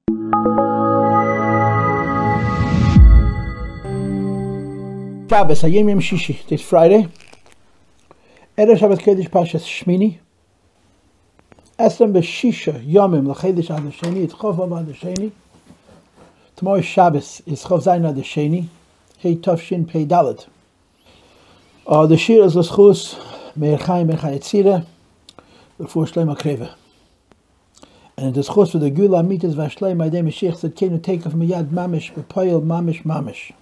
Shabbos, Hayom Yom Shishi. Today's Friday. Erev Shabbos Kodesh Pashas Shmini. Esem b'shisha Yomim l'Chodesh Ad Sheni. It's Chov Vav Ad Sheni. Tomorrow's Shabbos is Chov Zayin Ad Sheni. Hey Tov Shin Pei Dalet. The shir is l'schus Meir Chaim Ben Chayetzira before Shleim HaKreva. And the schus for the Gula Mitzvah V'Shleim Adei Mashiach said, "Can you take off Miyad Mamish B'Poyel Mamish."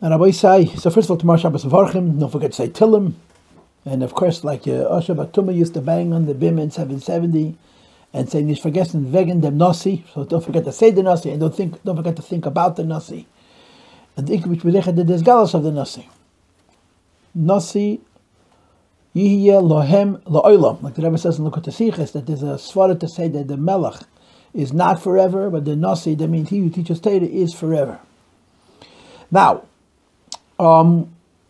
And Rabbi say, so first of all, tomorrow Shabbos Varchim, don't forget to say Tillim. And of course, like Osher Batuma used to bang on the bim in 770 and say, "Nicht vergessen wegen dem Yossi." So don't forget to say the Yossi and don't forget to think about the Yossi. And the Ikvich B'dechet the Desgalos of the Yossi. Yossi Yihye Lohem La'olam. Like the Rebbe says in Likutei Sichos, that there's a svara to say that the Melech is not forever, but the Yossi, that means he who teaches Torah is forever. Now,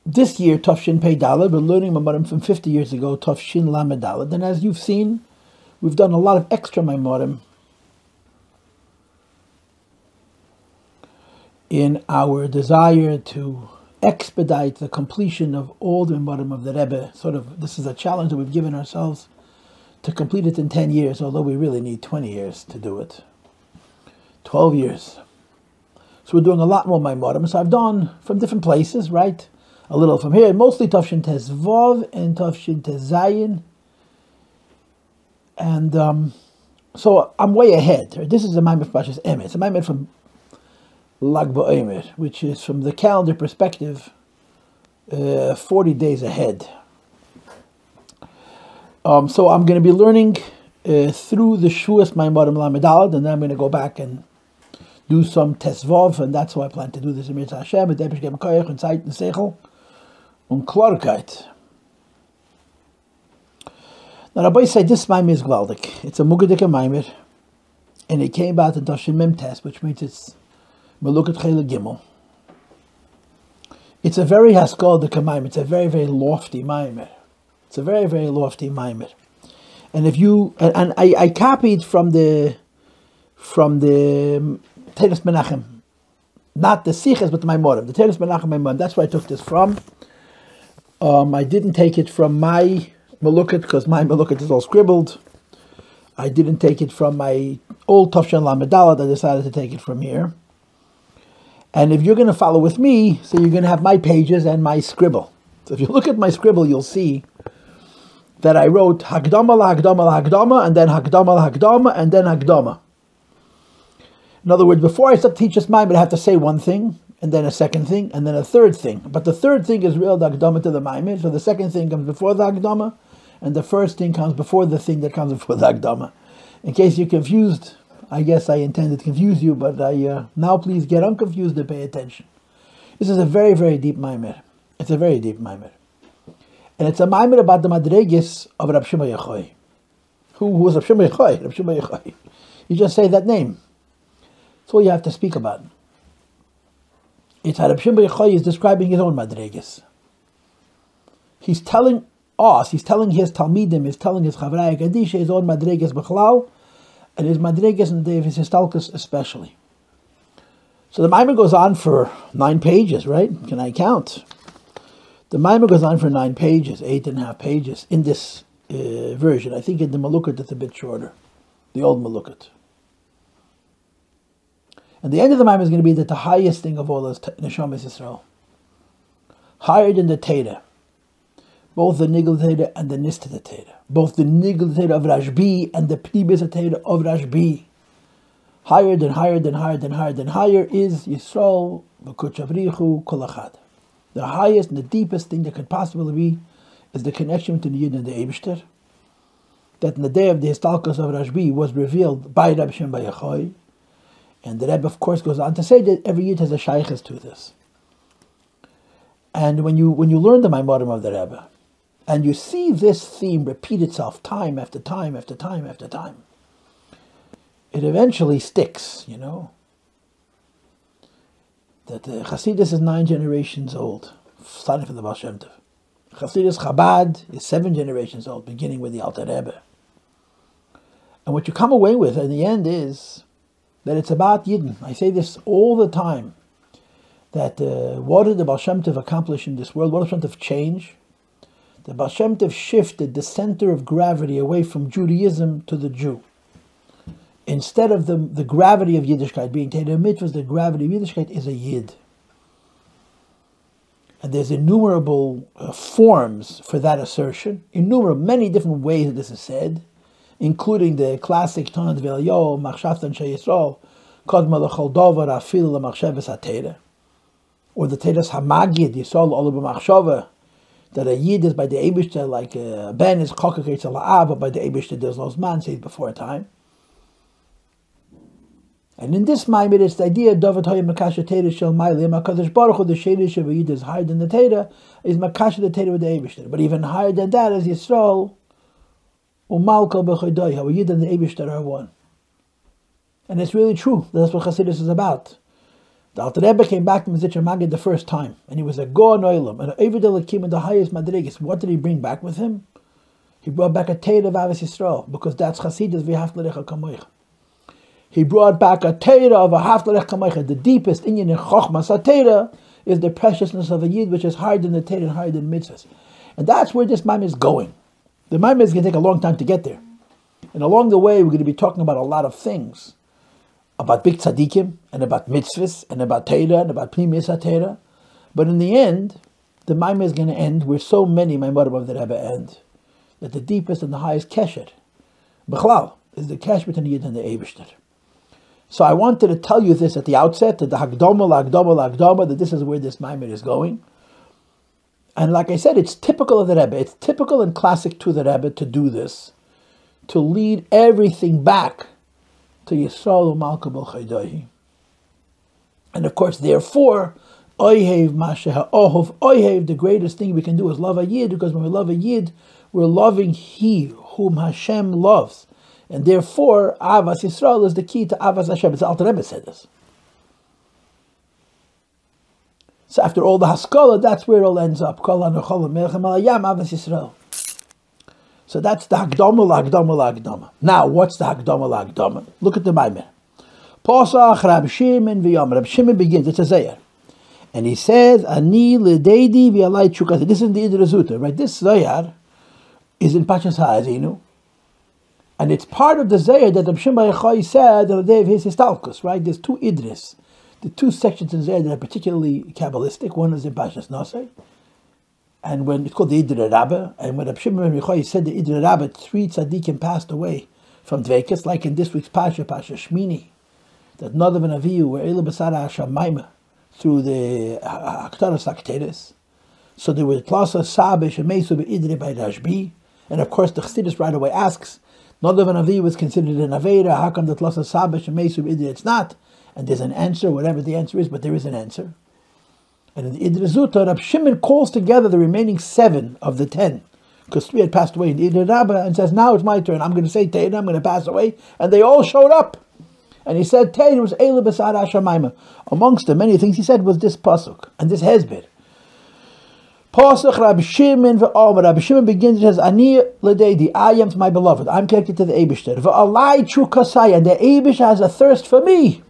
this year, Tov Shin Pei Daled, we're learning Mamorim from 50 years ago, Tov Shin Lamed Daled. And as you've seen, we've done a lot of extra Mamorim in our desire to expedite the completion of all the Mamorim of the Rebbe. This is a challenge that we've given ourselves to complete it in 10 years, although we really need 20 years to do it. 12 years. So we're doing a lot more Maimorim. So I've done from different places, right? A little from here, mostly Tov Shin Tes Vav and Tov Shin Tes Zayin. And so I'm way ahead. This is a Maimon from Pashas Emes. It's a Maimon from Lag BaOmer, which is from the calendar perspective 40 days ahead. So I'm going to be learning through the Shuas Maimorim Lamed Daled, and then I'm going to go back and do some Tesvav, and that's why I plan to do this in Mitzvah Hashem, with Epish Gem Koyach, and Zeit, and Seichel, and Klarkeit. Now, Rabbi said this Maimir is Gvaldik. It's a Mugga Maimir, and it came about in Toshin Mem Tes, which means it's Melukat Chele Gimel. It's a very Haskal Maimir. It's a very, very lofty Maimir. It's a very, very lofty Maimir. And if you, and I copied from the Teres Menachem, not the Sichos, but the Maimorim. The Teres Menachem Maimorim. That's where I took this from. I didn't take it from my Melukat, because my Melukat is all scribbled. I didn't take it from my old Tov Shin Lamed Daled. I decided to take it from here. And if you're going to follow with me, so you're going to have my pages and my scribble. So if you look at my scribble, you'll see that I wrote Hakdama LaHakdama LaHakdama, and then Hakdama LaHakdama, and then Hakdama. In other words, before I start to teach this Maimir, I have to say one thing, and then a second thing, and then a third thing. But the third thing is real the Hakdama to the Maimir, so the second thing comes before the Hakdama, and the first thing comes before the thing that comes before the Hakdama. In case you're confused, I guess I intended to confuse you, but now please get unconfused and pay attention. This is a very, very deep Maimir. It's a very deep Maimir. And it's a Maimir about the Madregis of Rab Shimon Yochai. Who was Rab Shimon Yochai? Rab Shimon Yochai. You just say that name. That's all you have to speak about. It's how Rab Shimon Yochai is describing his own Madregis. He's telling us, he's telling his Talmidim, he's telling his Chavraya Kadisha, his own Madregis B'chlal, and his Madregis in the day of his Histalkus especially. So the Maimon goes on for 9 pages, right? Can I count? The Maimon goes on for 9 pages, 8.5 pages in this version. I think in the Melukat it's a bit shorter, the old Melukat. And the end of the Maimon is going to be that the highest thing of all is Neshamas Yisrael. Higher than the Teda. Both the Nigel Teda and the Nista Teda. Both the Nigel Teda of Rashbi and the Pnibis Teda of Rashbi. Higher than higher than higher than higher than higher is Yisrael V'Kuchabrichu Kolachad. The highest and the deepest thing that could possibly be is the connection between the Yid and the Eibishter. That in the day of the Histalkus of Rashbi was revealed by Rabbi Shimon Yochai. And the Rebbe, of course, goes on to say that every Yid has a shaykhs to this. And when you learn the Maimorim of the Rebbe, and you see this theme repeat itself time after time after time after time, it eventually sticks, you know. That Chassidus is 9 generations old, starting from the Baal Shem Tov. Chassidus Chabad is 7 generations old, beginning with the Alter Rebbe. And what you come away with in the end is that it's about Yidden. I say this all the time, that what did the Baal Shem Tov accomplish in this world? What did Baal Shem Tov change? The Baal Shem Tov shifted the center of gravity away from Judaism to the Jew. Instead of the gravity of Yiddishkeit being Teda Mitzvahs, the gravity of Yiddishkeit is a Yid. And there's innumerable forms for that assertion, innumerable, many different ways that this is said, including the classic Tanat V'Eliyahu, Machshavtan Sheyisrael, Kodma L'chol Dover, Afil L'Machshavas HaTeira, or the Teiras HaMagid, Yisrael Olu B'Machshava, that a Yid is by the Eibishter, like a Ben is Chokaketz Ala'ah, but by the Eibishter there's no Zman, says before time. And in this Mamer, it's the idea David Hoya Makasha Teira Shel Mailim, HaKadosh Baruch Hu, the Shadish of a Yid is higher than the Teira, is Makasha the Teira with the Eibishter. But even higher than that is Yisrael, Umalkal B'Chodoy, how a Yid and the Eibishter are one. And it's really true. That's what Chassidus is about. The Alter Rebbe came back from Zitcher Magid the first time, and he was a Goan Oilam, and Ovid Elokim in the highest Madrigas. What did he bring back with him? He brought back a Teira of Avos Yisrael, because that's Chassidus v'Hafta L'Recha Kamoicha. He brought back a Teira of a Hafta L'Recha Kamoicha. The deepest Inyan in Chochmas HaTeira is the preciousness of a Yid, which is higher than the Teira and higher than mitzvahs. And that's where this Mamer is going. The Mamer is going to take a long time to get there. And along the way, we're going to be talking about a lot of things. About big tzaddikim, and about mitzvahs, and about Teira, and about Pnimis HaTeira. But in the end, the Mamer is going to end where so many Maimarim of the Rebbe end. That the deepest and the highest kesher, B'chlal, is the kesher between the Yid and the Eibishter. So I wanted to tell you this at the outset, that the Hakdama, that this is where this Mamer is going. And like I said, it's typical of the Rebbe. It's typical and classic to the Rebbe to do this. To lead everything back to Yisrael U'Malka B'Chodoy. And of course, therefore, Oyhev Masha Ha'ohov, Oyhev, the greatest thing we can do is love a Yid, because when we love a Yid, we're loving He whom Hashem loves. And therefore, Avas Yisrael is the key to Avas Hashem. It's the Alter Rebbe said this. So after all the Haskalah, that's where it all ends up. Kol HaNechol Melchem Alayam Avas Yisrael. So that's the Hakdama. Now, what's the Hakdama? Look at the Mamer. Pasach Rabbi Shimon v'Yom. Rabbi Shimon begins, it's a Zayar. And he says, Ani l'deidi v'alai tshukasi. This is the Idra Zuta, right? This Zayar is in Pashas Ha'azinu. And it's part of the Zayar that Rabbi Shimon Bar Yochai said on the day of his Histalkus, right? There's two Idris. The two sections in Zayar that are particularly Kabbalistic. One is in Pashas Nosei. And when it's called the Idra Rabbah, and when Rabbi Shimon Bar Yochai said the Idra Rabbah, 3 tzaddikim passed away from Dveikus, like in this week's Pasha Shmini, that Nadav and Avihu were Eile B'Sara Hashamayma through the Aktaras Akteris. So there was Plasa Sabish and Mesu B'Idri by Rashbi. And of course the Chassidus right away asks, Nadav and Avihu was considered an Aveira, how come the Plasa Sabish and Mesu B'Idri it's not? And there's an answer, whatever the answer is, but there is an answer. And in the Idra Zuta, Rabbi Shimon calls together the remaining 7 of the 10, because 3 had passed away in the Idra Rabbah, and says, now it's my turn, I'm going to say Teira, I'm going to pass away, and they all showed up. And he said, Teira was Eile B'Sara Hashamayma. Amongst the many things he said was this Pasuk, and this Hezbir. Pasach Rabbi Shimon v'Omer. Rabbi Shimon begins, and says, Ani l'deidi, I am to my beloved, I'm connected to the Eibishter. V'alai chukasai, and the Eibishter has a thirst for me.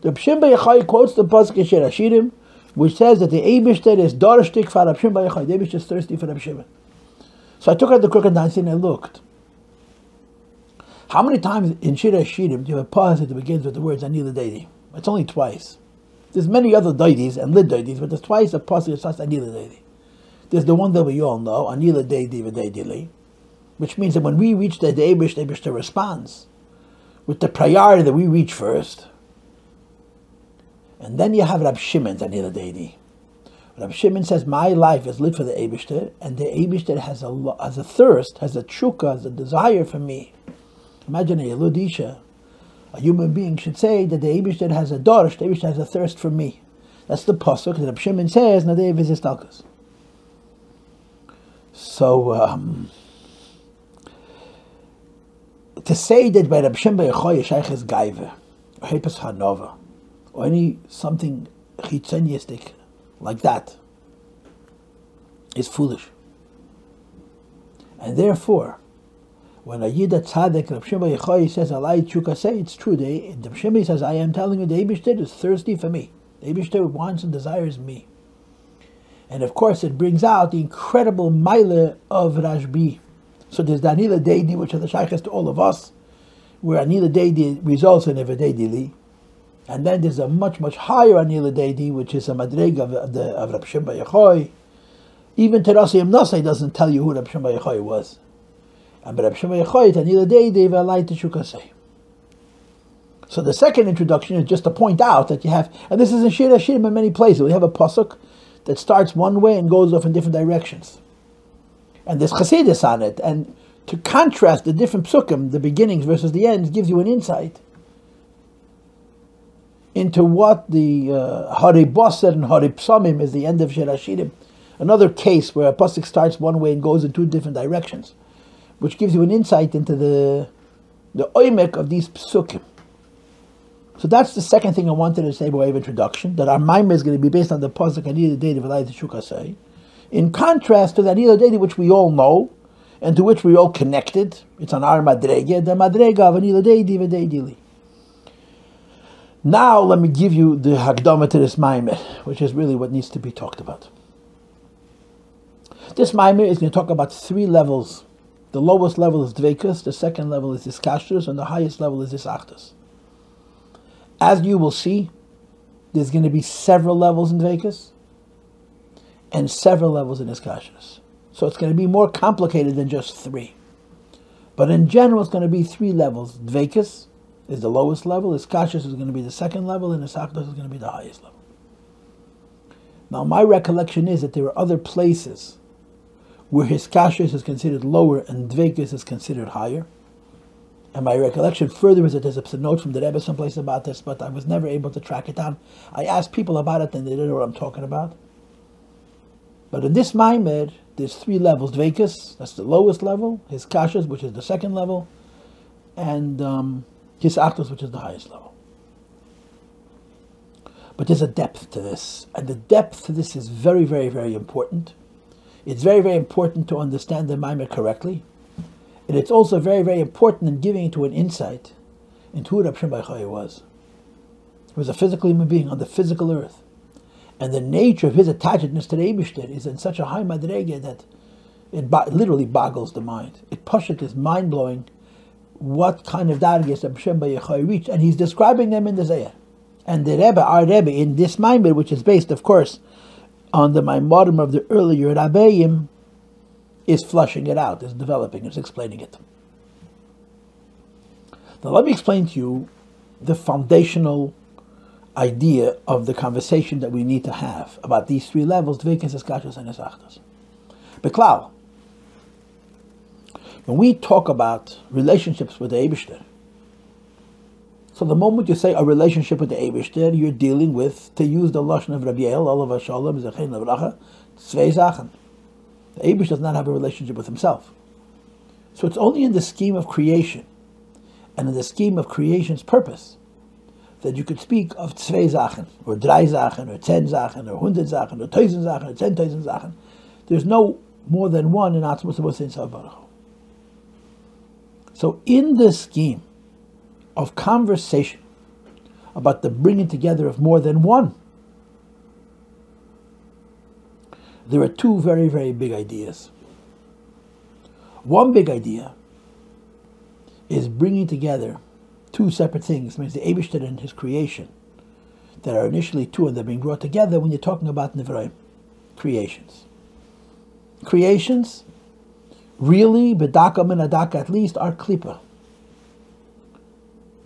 Rabbi Shimon Bar Yochai quotes the Pasuk in Shir Hashirim, which says that the Eibishter is darshtik for Rabbi Shimon Bar Yochai. The Eibishter is thirsty for Rabbi Shimon. So I took out the crooked dance and I looked. How many times in Shir Hashirim do you have a pause that begins with the words Ani l'deidi? It's only twice. There's many other deities and lid deities, but there's twice a pause that starts Ani l'deidi. There's the one that we all know, Ani l'deidi v'deidi li, which means that when we reach the Eibishter responds with the priority that we reach first. And then you have Rabbi Shimon's Ani l'deidi. Rabbi Shimon says, my life is lit for the Eibishter, and the Eibishter has a thirst, has a tshuka, has a desire for me. Imagine a Yelud Isha, a human being should say that the Eibishter has a dorsh, the Eibishter has a thirst for me. That's the pasuk that Rabbi Shimon says, Nadev is Histalkus. So, to say that by Rabbi Shimon Bar Yochai Shaykh is Gaiva, or Hepes Hanova, or any something chitzoniistic like that, is foolish. And therefore, When a Yida Tzaddik, Reb Shimon Yochai says, Alai Chukasei, it's true. The Shimon says, I am telling you, the Eibishter is thirsty for me. The Eibishter wants and desires me. And of course, it brings out the incredible Meile of Rashbi. So there's the Anila Deidi, which are the Shaykhs to all of us, where Anila Deidi results in Evedei Li. And then there's a much, much higher Anila Deidi, which is a Madreg of Reb Shimon Yochai. Even Terasi Amnasai doesn't tell you who Reb Shimon Yochai was. And Reb Shimon Yochai, Anila Deidi, V'alai Teshukasei. So the second introduction is just to point out that you have, and this is in Shir Hashirim in many places, we have a pasuk that starts one way and goes off in different directions. And there's Chassidus on it, and to contrast the different psukim, the beginnings versus the ends, gives you an insight into what the Hari Boser and Hari Psamim is the end of Shir Hashirim. Another case where a pasuk starts one way and goes in two different directions, which gives you an insight into the oimek of these psukim. So that's the second thing I wanted to say by way of introduction, that our Mamer is going to be based on the pasuk Anila Deidi V'alai Teshukasei, in contrast to the Anila Deidi which we all know, and to which we all connected. It's on our Madrega, the Madrega of Anila Deidi V'Deidi Li. Now let me give you the Hakdama to this Mamer, which is really what needs to be talked about. This Mamer is going to talk about three levels. The lowest level is Dveikus, the second level is Iskashrus, and the highest level is Isachtus. As you will see, there's going to be several levels in Dveikus and several levels in Iskashrus. So it's going to be more complicated than just three. But in general, it's going to be three levels. Dveikus is the lowest level, Iskashrus is going to be the second level, and Isachtus is going to be the highest level. Now, my recollection is that there are other places where Iskashrus is considered lower and Dveikus is considered higher. And my recollection further is that there's a note from the Rebbe someplace about this, but I was never able to track it down. I asked people about it and they didn't know what I'm talking about. But in this Mamer, there's three levels. Dveikus, that's the lowest level. Iskashrus, which is the second level. And Isachtus, which is the highest level. But there's a depth to this. And the depth to this is very, very, very important. It's very, very important to understand the Mamer correctly. And it's also very, very important in giving to an insight into who Reb Shimon Yochai was. He was a physical human being on the physical earth. And the nature of his attachedness to the Eibishter is in such a high madrege that it literally boggles the mind. It Pashut is mind-blowing what kind of dargis Reb Shimon Yochai reached. And he's describing them in the Zayah. And the Rebbe, our Rebbe, in this Mamer, which is based, of course, on the Maimarim of the earlier Rabbeim, is flushing it out, is developing, is explaining it. Now let me explain to you the foundational idea of the conversation that we need to have about these three levels, Dveikus, Iskashrus, and Isachtus. Beklau, when we talk about relationships with the Eibishter, so the moment you say a relationship with the Eibishter, you're dealing with, to use the Lashon of Rabbi Yael, Olav HaShalom, Zechein Levracha, Tzvei Zachen. The Eibush does not have a relationship with himself. So it's only in the scheme of creation and in the scheme of creation's purpose that you could speak of Tzvei Zachen, or Drei Zachen, or 10 Zachen, or 100 Zachen, or 1000 Zachen, or 10,000 Zachen. There's no more than one in Atzmos V'Sein Baruch Hu. So in the scheme of conversation about the bringing together of more than one, there are two very, very big ideas. One big idea is bringing together two separate things. It means the Eibishter and his creation that are initially two and they're being brought together when you're talking about Nivraim, creations. Creations, really, bedaka min adaka at least, are klipa.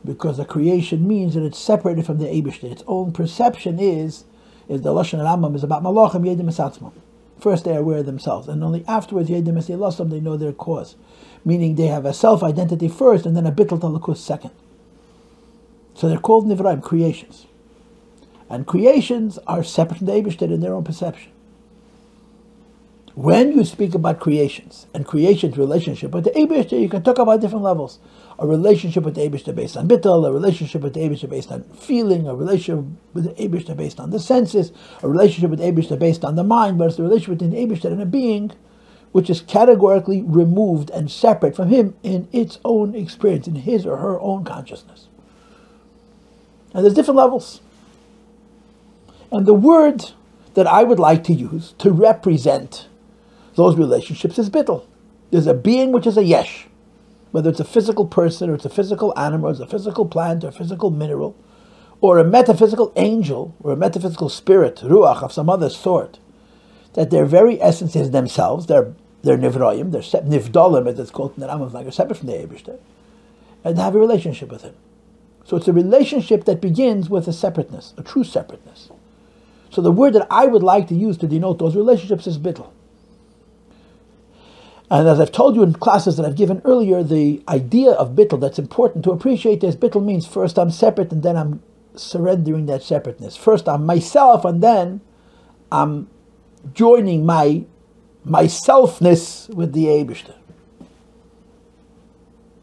Because a creation means that it's separated from the Eibishter. Its own perception is the Lashon Rambam is about Malachim Yedim Esatzmam. First they are aware of themselves, and only afterwards Yedim Esatzmam they know their cause. Meaning they have a self-identity first, and then a bittul talakus second. So they're called Nivraim, creations. And creations are separate from the Eibishter in their own perception. When you speak about creations, and creation's relationship with the Eibishter, you can talk about different levels. A relationship with the Eibishter based on bittul, a relationship with the Eibishter based on feeling, a relationship with the Eibishter based on the senses, a relationship with the Eibishter based on the mind, but it's the relationship between the Eibishter and a being which is categorically removed and separate from him in its own experience, in his or her own consciousness. And there's different levels. And the word that I would like to use to represent those relationships is bittul. There's a being which is a yesh, whether it's a physical person or it's a physical animal, or it's a physical plant or a physical mineral, or a metaphysical angel or a metaphysical spirit, ruach of some other sort, that their very essence is themselves. They're nivroim, they're nivdolim, as it's called in the Rambam, like separate from the Eibishter, and they have a relationship with him. So it's a relationship that begins with a separateness, a true separateness. So the word that I would like to use to denote those relationships is bittul. And as I've told you in classes that I've given earlier, the idea of bittul that's important to appreciate is bittul means first I'm separate and then I'm surrendering that separateness. First I'm myself and then I'm joining my selfness with the Eibishter.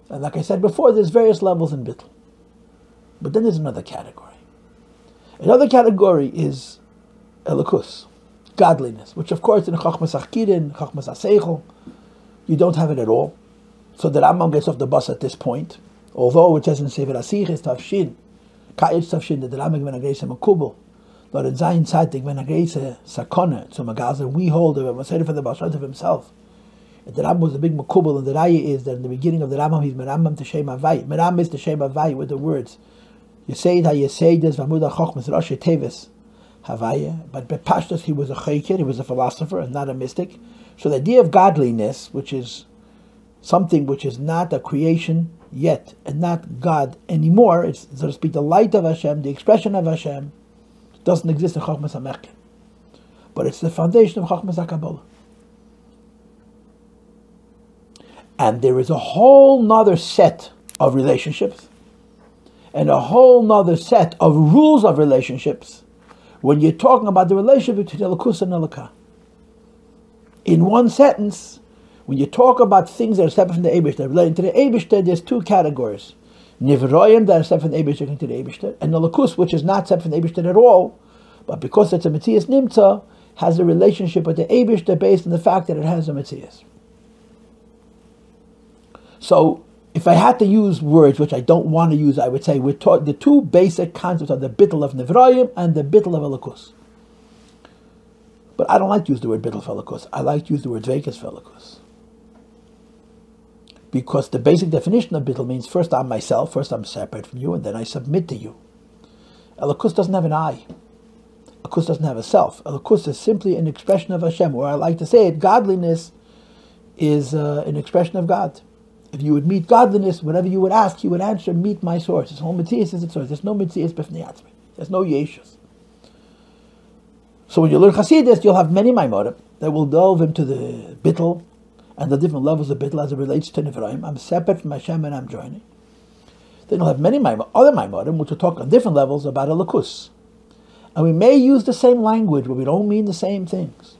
And like I said before, there's various levels in bittul. But then there's another category. Another category is elikus, godliness, which of course in Chachmas Achkirin, Chachmas Aseichel, you don't have it at all. So the Rambam gets off the bus at this point, although it says in Sefer Asiches Tavshin, Ka'ich Tavshin, that the Rambam when agrese makubel, Lord in Zayin Tzaddik when agrese sakona, so Magaza, we hold it, was said for the Bashot of himself. And the Rambam was a big makubel, and the Raya is that in the beginning of the Rambam he's Merambam Teshem Avai. Meram is Teshem Avai with the words Yeseid HaYeseides V'Amud HaChochmas Rosh Tevis Havaya. But Bepashtas he was a chayker, he was a philosopher and not a mystic. So the idea of godliness, which is something which is not a creation yet and not God anymore, it's, so to speak, the light of Hashem, the expression of Hashem, doesn't exist in Chochmas HaMechken. But it's the foundation of Chochmas HaKabbalah. And there is a whole nother set of relationships and a whole nother set of rules of relationships when you're talking about the relationship between Elikus and Elikah. In one sentence, when you talk about things that are separate from the Eibishter, relating to the Eibishter, there's two categories. Nivroim, that are separate from the Eibishter, to the Eibishter, and Elikus, which is not separate from the Eibishter at all, but because it's a Metzias Nimtza, has a relationship with the Eibishter based on the fact that it has a Metzias. So, if I had to use words which I don't want to use, I would say we're taught the two basic concepts are the bittul of Nivroim and the bittul of Elikus. But I don't like to use the word bittul for Elikus. I like to use the word dveikus for Elikus. Because the basic definition of bittul means first I'm myself, first I'm separate from you, and then I submit to you. Elikus doesn't have an I. Elikus doesn't have a self. Elikus is simply an expression of Hashem, or I like to say it, godliness is an expression of God. If you would meet godliness, whatever you would ask, he would answer, meet my source. His whole Metzias is its source. There's no Metzias b'fnei atzmi. There's no Yeshus. So when you learn Chassidus, you'll have many Maimorim that will delve into the bittul and the different levels of bittul as it relates to Nivroim. I'm separate from Hashem and I'm joining. Then you'll have many other Maimorim which will talk on different levels about Elikus. And we may use the same language, but we don't mean the same things.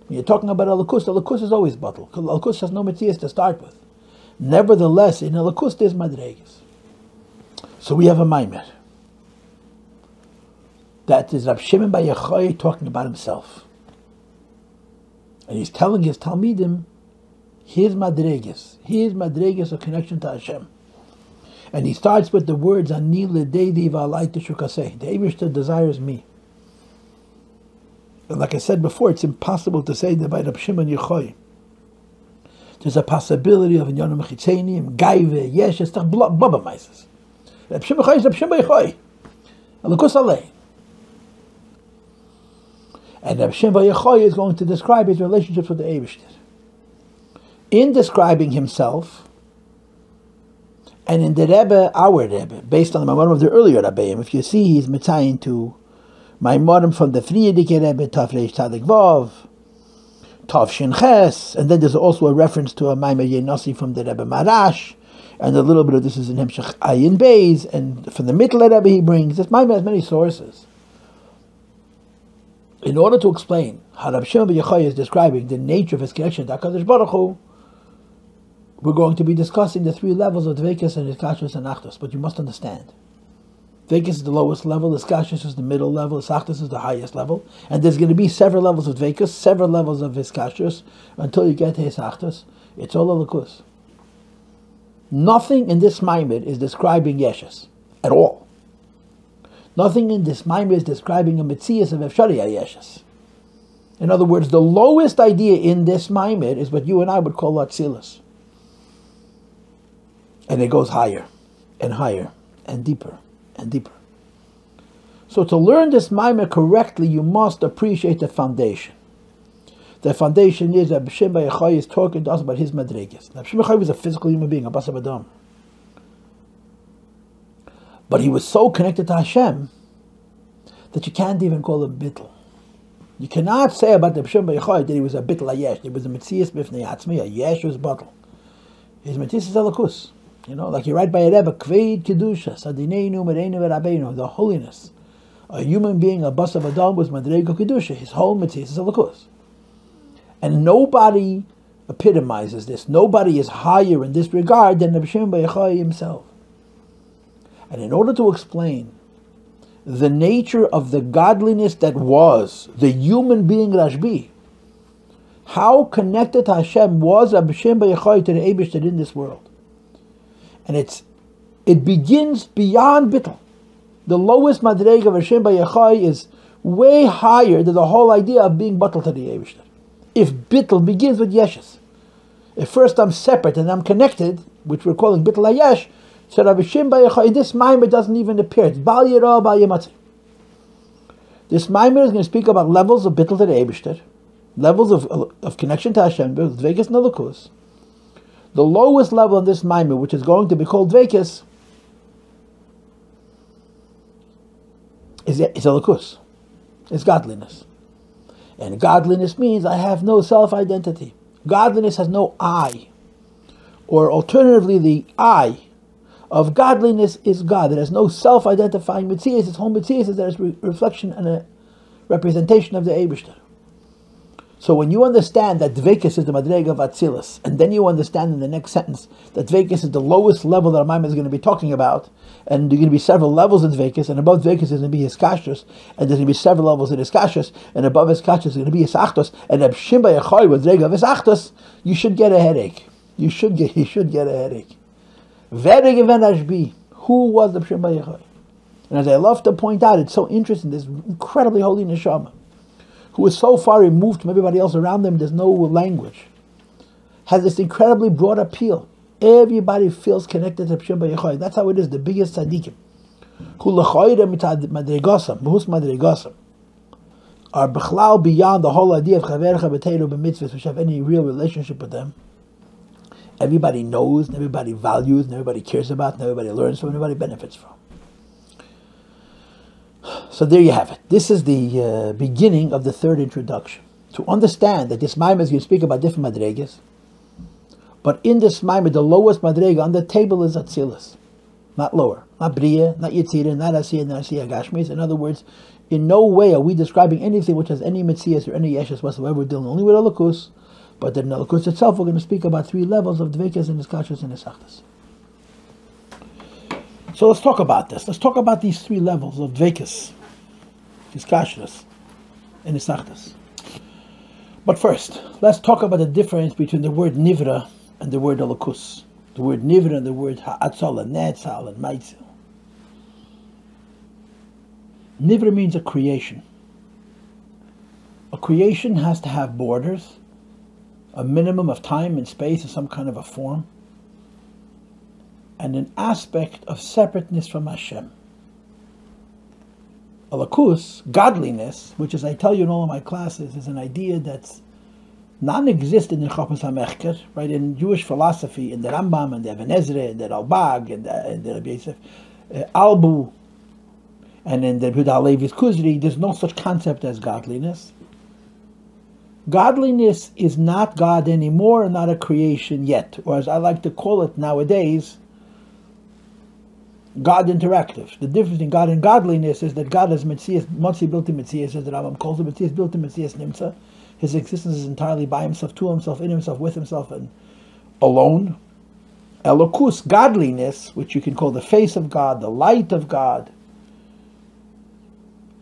When you're talking about Elikus is always bittul. Because Elikus has no Metzias to start with. Nevertheless, in Elikus there's madregas. So we have a Mamer. That is Rabbi Shimon Bar Yochai talking about himself. And he's telling his Talmidim, here's madregas of connection to Hashem. And he starts with the words, Ani l'deidi v'alai teshukaseh. The Eibishter desires me. And like I said before, it's impossible to say that by Rabbi Shimon Yochai. There's a possibility of Inyanim Chitzeinim, Gaive, Yesh, it's not Baba Maises. Rabbi Shimon Yochai is Rabbi Shimon Yochai. Elikus Alei. And Rabbi Shimon Bar Yochai is going to describe his relationships with the Eibishter. In describing himself, and in the Rebbe, our Rebbe, based on the Maimorim of the earlier Rebbeim, if you see he's mitzayin to Maimorim from the Friedike Rebbe, Tav Reish Tzadik Vav, Tav Shin Ches, and then there's also a reference to a Mamer Yossi from the Rebbe Marash, and a little bit of this is in Hemshech Ayin Beis, and from the Mittler Rebbe he brings. This Mamer has many sources. In order to explain how Rabbi Shimon Bar Yochai is describing the nature of his connection to HaKadosh Baruch Hu, we're going to be discussing the three levels of Dveikus and Hiskashus and Achdus, but you must understand. Dveikus is the lowest level, Iskashus is the middle level, Isachtus is the highest level. And there's going to be several levels of Dveikus, several levels of Iskashus, until you get to Isachtus. It's all Elokus. Nothing in this Mamer is describing Yeshes at all. Nothing in this Mamer is describing a Metzias of Efshariya Yeshes. In other words, the lowest idea in this Mamer is what you and I would call Atzilus. And it goes higher and higher and deeper and deeper. So to learn this Mamer correctly, you must appreciate the foundation. The foundation is that B'Shem B'Yachai is talking to us about his Madregas. Now, B'Shem B'Yachai was a physical human being, a Basar Adam. But he was so connected to Hashem that you can't even call him Bittel. You cannot say about the B'Shem B'Yachai that he was a Bittel Ayesh. He was a Metzias B'Fnei Atzmi, a Yesh was Bittel. His Metzias is Elokus. You know, like you write by a Rebbe, Kved Kedusha, Sadineinu Mereinu V'Rabbeinu, the holiness. A human being, a Basar Adam, was Madrega Kedusha. His whole Metzias is Elokus. And nobody epitomizes this. Nobody is higher in this regard than Rabbi Shimon Bar Yochai himself. And in order to explain the nature of the godliness that was the human being Rashbi, how connected to Hashem was Rabbi Shimon Bar Yochai to the Eibishter in this world. And it begins beyond Bittul. The lowest Madrega of Rabbi Shimon Bar Yochai is way higher than the whole idea of being Bittul to the Eibishter. If Bittul begins with Yeshes, if first I'm separate and I'm connected, which we're calling Bittul HaYesh, so Rabbi Shimon Bar Yochai, this Mamer doesn't even appear. It's Bal Yirah Bal Yimatzeh. This Mamer is going to speak about levels of Bittul to the Eibishter, levels of connection to Hashem, Dveikus and Elokus. The lowest level in this Mamer, which is going to be called Dveikus, is Elokus. It's godliness. And godliness means I have no self-identity. Godliness has no I. Or alternatively, the I of godliness is God. It has no self-identifying Metzias. Its whole Metzias is that it's a reflection and a representation of the Eibishter. So when you understand that Dveikus is the Madrega of Atzilus, and then you understand in the next sentence that Dveikus is the lowest level that Mamer is going to be talking about, and there are going to be several levels in Dveikus, and above Dveikus is going to be his Kashrus, and there's going to be several levels in his Kashrus, and above his Kashrus is going to be his Achtos, and Reb Shimon Bar Yochai with Madrega of his Achtos, you should get a headache. You should get a headache. Who was the Shimon Bar Yochai? And as I love to point out, it's so interesting, this incredibly holy neshama, who is so far removed from everybody else around him, there's no language, has this incredibly broad appeal. Everybody feels connected to Shimon Bar Yochai. That's how it is, the biggest tzaddikim. Who l'choyre mitad madregasam, mahus madregasam, are b'chlal beyond the whole idea of chavercha b'teiru b'mitzvahs, which have any real relationship with them. Everybody knows, and everybody values, and everybody cares about, and everybody learns from, and everybody benefits from. So there you have it. This is the beginning of the third introduction. To understand that this Mamer is going to speak about different Madregas, but in this Mamer, the lowest Madrega on the table is Atzilus, not lower, not Bria, not Yetzirah, not Asiyah, not Asiyah Gashmis. In other words, in no way are we describing anything which has any Metzias or any Yeshes whatsoever. We're dealing only with Elokus, but in Elokus itself, we're going to speak about three levels of Dveikus and Iskashus and Isachtas. So let's talk about this. Let's talk about these three levels of Dveikus, Iskashus, and Isachtas. But first, let's talk about the difference between the word Nivra and the word Elokus. The word Nivra and the word Ha'atzal and Netzal and Maitzil. Nivra means a creation. A creation has to have borders, a minimum of time and space and some kind of a form, and an aspect of separateness from Hashem. Elokus, godliness, which, as I tell you in all of my classes, is an idea that's non-existent in Chofetz HaMechker, right? In Jewish philosophy, in the Rambam, and the Even Ezra, and the Ralbag, and the Rabbi Yosef Albu, and in the Yehuda Halevi's Kuzri, there's no such concept as godliness. Godliness is not God anymore, not a creation yet, or as I like to call it nowadays, God interactive. The difference in God and godliness is that God is Metzias, Motzi built in Metzias, as the Rambam calls it, Metzias built in Metzias Nimtza. His existence is entirely by himself, to himself, in himself, with himself, and alone. Elokus, godliness, which you can call the face of God, the light of God,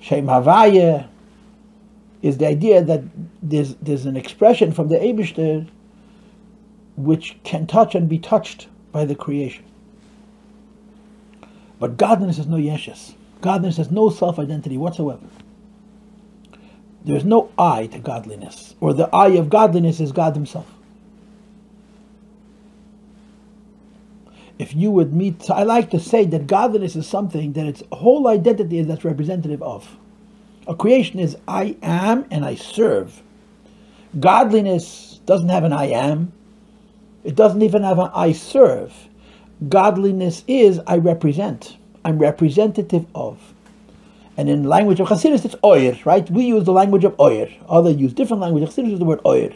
Shem Havaya is the idea that there's an expression from the Eibishter which can touch and be touched by the creation. But godliness has no yeshus. Godliness has no self-identity whatsoever. There's no I to godliness, or the I of godliness is God himself. If you would meet, so I like to say that godliness is something that its whole identity is that's representative of. A creation is I am and I serve. Godliness doesn't have an I am. It doesn't even have an I serve. Godliness is I represent. I'm representative of. And in language of Chassidus, it's oyer, right? We use the language of oyer. Others use different language. Chassidus use the word oyer.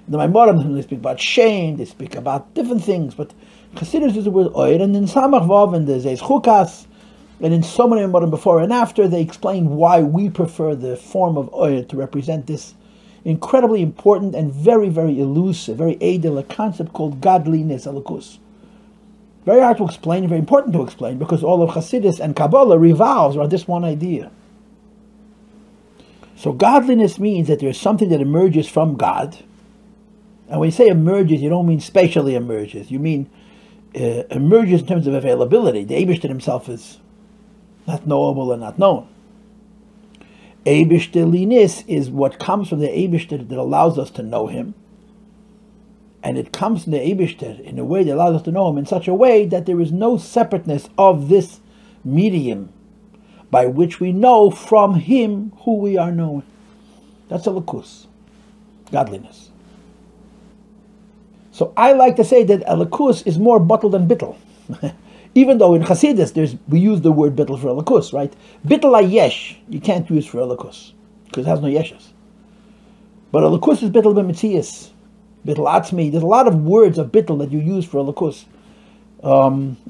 The Mamer, they speak about shame, they speak about different things, but Chassidus use the word oyer. And in Samach Vav and the Zeis Chukas, and in so many Mamerim before and after, they explain why we prefer the form of oyer to represent this incredibly important and very, very elusive, very edel, a concept called godliness, alakus. Very hard to explain, very important to explain, because all of Chassidus and Kabbalah revolves around this one idea. So godliness means that there's something that emerges from God. And when you say emerges, you don't mean spatially emerges. You mean emerges in terms of availability. The Eibishter himself is not knowable and not known. Eibishterlinis is what comes from the Eibishter that allows us to know him. And it comes from the Eibishter in a way that allows us to know him in such a way that there is no separateness of this medium by which we know from him who we are knowing. That's a lakus, godliness. So I like to say that a lakus is more bottle than bittel. Even though in Chassidus we use the word bittel for a lakus, right? Bittel yesh you can't use for a lakus because it has no yeshes. But a lakus is bittel b'metzias. Bittel atzmi. There's a lot of words of bittel that you use for a lakus.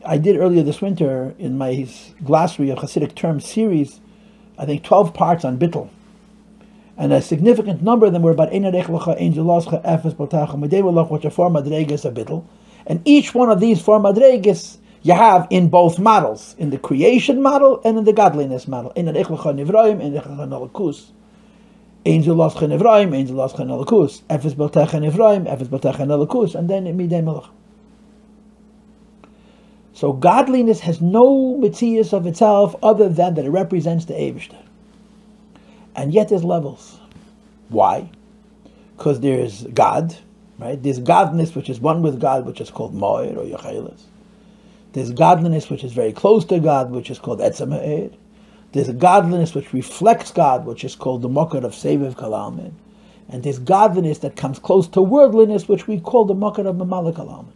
I did earlier this winter in my glossary of Hasidic terms series, I think 12 parts on bittel. And a significant number of them were about Ein Arech Ein Zelascha, Efes Baltacha, Medei which are four madregas of bittel. And each one of these four madregas you have in both models, in the creation model and in the godliness model. Ein Arech Nivraim, Ein Arech Nalakus. Ein Zelascha Nivraim, Ein Zelascha Nalakus. Efes Baltacha Nivraim, Efes Baltacha Nalakus. And then Midei Melech. So godliness has no mitzias of itself other than that it represents the Eibishter. And yet there's levels. Why? Because there's God, right? There's godliness which is one with God, which is called Moir or Yocheles. There's godliness which is very close to God, which is called Etzem Ha'ed. There's a godliness which reflects God, which is called the Mugga of Seviv Kalalmin. And there's godliness that comes close to worldliness, which we call the Mugga of Mamala Kalalmin.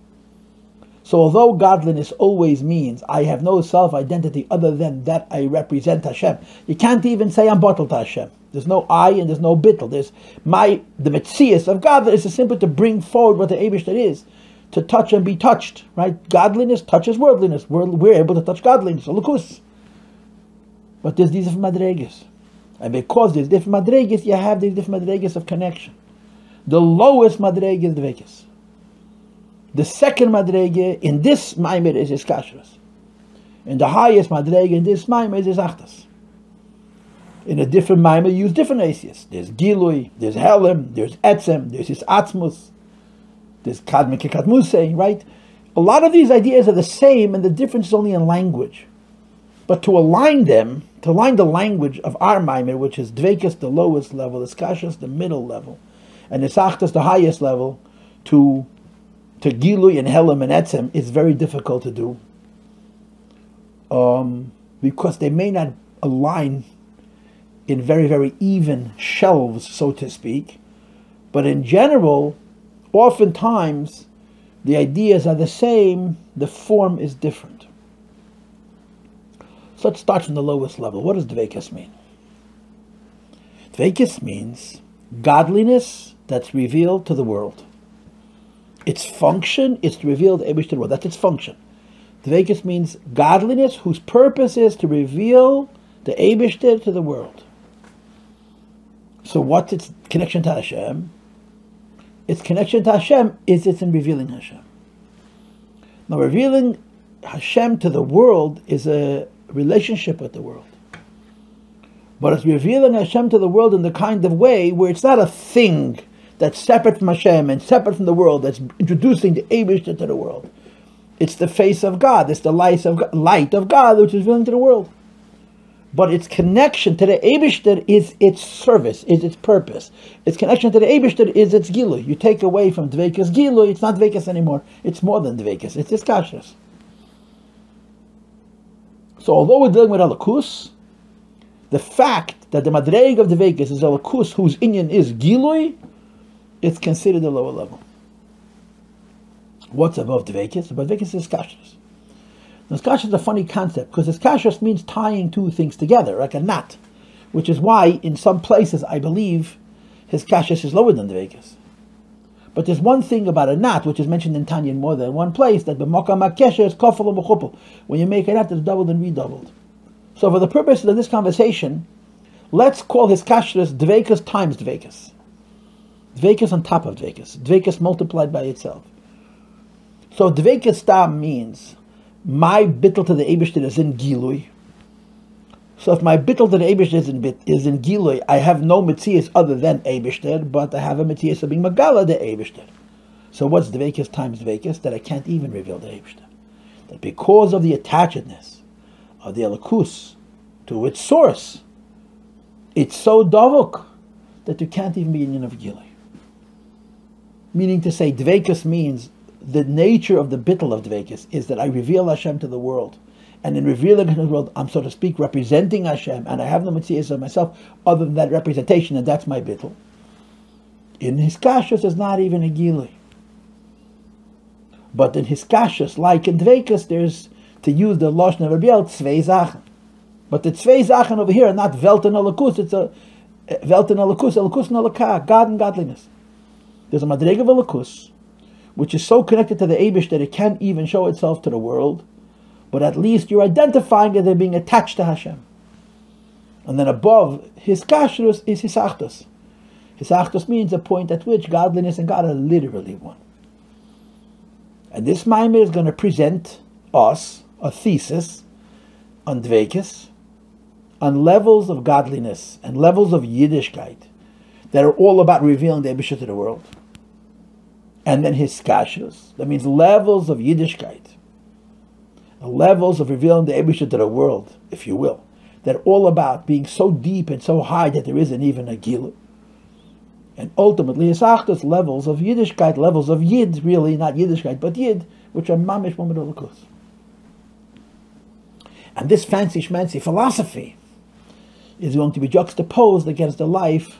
So although godliness always means I have no self-identity other than that I represent Hashem, you can't even say I'm bottled to Hashem. There's no I and there's no bittel. There's the metzias of godliness is simply to bring forward what the Eibishter is, to touch and be touched, right? Godliness touches worldliness. We're able to touch godliness, alakus. But there's these different madregas. And because there's different madregas, you have these different madregas of connection. The lowest madrega is the Vekas. The second madrege in this Mamer is Iskashras. And the highest madrege in this Mamer is Achtas. In a different Mamer, you use different asias. There's Gilui, there's Helem, there's Etzem, there's Atzmus, there's Kadmik Kadmusei, right? A lot of these ideas are the same, and the difference is only in language. But to align them, to align the language of our Mamer, which is Dvekas, the lowest level, Iskashras, the middle level, and Achtas, the highest level, to Gilui and Helem and Etzem is very difficult to do because they may not align in very, very even shelves, so to speak. But in general, oftentimes the ideas are the same, the form is different. So let's start from the lowest level. What does Dvekas mean? Dvekas means godliness that's revealed to the world. Its function is to reveal the Eibishter world. That's its function. Dvekas means godliness whose purpose is to reveal the Eibishter to the world. So what's its connection to Hashem? Its connection to Hashem is it's in revealing Hashem. Now revealing Hashem to the world is a relationship with the world. But it's revealing Hashem to the world in the kind of way where it's not a thing that's separate from Hashem and separate from the world, that's introducing the Eibishter to the world. It's the face of God, it's the light of God which is revealing to the world. But its connection to the Eibishter is its service, is its purpose. Its connection to the Eibishter is its Gilui. You take away from Dveikas Gilui, it's not Dveikas anymore. It's more than Dveikas, it's Iskashus. So although we're dealing with Alakus, the fact that the Madreig of Dveikas is Alakus, whose inyan is Gilui, it's considered a lower level. What's above Dveikas? Above Dveikas is Iskashus. Now, Iskashus is a funny concept, because Iskashus means tying two things together, like a knot, which is why in some places I believe Iskashus is lower than Dveikas. But there's one thing about a knot, which is mentioned in Tanya in more than one place, that b'mokam hakesher is kofel u'mechupel. When you make a knot, it's doubled and redoubled. So for the purposes of this conversation, let's call Iskashus Dveikas times Dveikas. Dveikas on top of Dveikas. Dveikas multiplied by itself. So Dveikas stam means my bittul to the Eibishter is in Gilui. So if my bittul to the Eibishter is in Gilui, I have no metzias other than Eibishter, but I have a metzias of being Magala the Eibishter. So what's Dveikas times Dveikas? That I can't even reveal the Eibishter. That because of the attachedness of the Elokus to its source, it's so davuk that you can't even be in of Gilui. Meaning to say, Dveikas means the nature of the bittul of Dveikas is that I reveal Hashem to the world. And in revealing Hashem to the world, I'm, so to speak, representing Hashem, and I have no mitzvahs of myself other than that representation, and that's my bittul. In Hiskashus, there's not even a Gilui. But in Hiskashus, like in Dveikas, there's, to use the Lashon of Rabbi, Tzvei Zachen. But the Tzvei Zachen over here are not Welt and Alakus, it's a Welt and Alakus, Alakus and Alakah, God and godliness. There's a Madreg of Alakus, which is so connected to the Eibush that it can't even show itself to the world, but at least you're identifying that they're being attached to Hashem. And then above his kashrus is his achdus. His achdus means a point at which godliness and God are literally one. And this Mamer is going to present us a thesis on Dveikus, on levels of godliness and levels of Yiddishkeit that are all about revealing the Eibush to the world. And then his kashrus, that means levels of Yiddishkeit, levels of revealing the Eibush to the world, if you will, that are all about being so deep and so high that there isn't even a Gilui. And ultimately, his achdus, levels of Yiddishkeit, levels of Yid, really, not Yiddishkeit, but Yid, which are mamish moment of Lakus. And this fancy schmancy philosophy is going to be juxtaposed against the life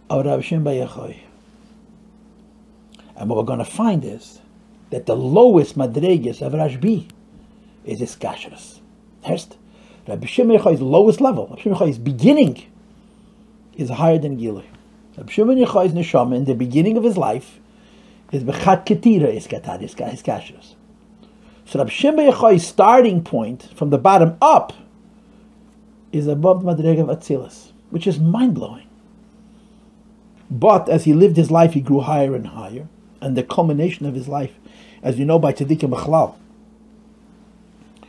of Rabbi Shimon bar Yochai. And what we're going to find is that the lowest madreges of Rashbi is his kashrus. First, Rabbi Shimon bar Yochai's lowest level, Rabbi Shimon bar Yochai's beginning, is higher than Gilui. Rabbi Shimon bar Yochai's neshama in the beginning of his life is bechat ketira is katad, his kashrus. So Rabbi Shimon bar Yochai's starting point from the bottom up is above the madreg of Atzilus, which is mind-blowing. But as he lived his life, he grew higher and higher. And the culmination of his life, as you know, by tzaddikim b'chalal,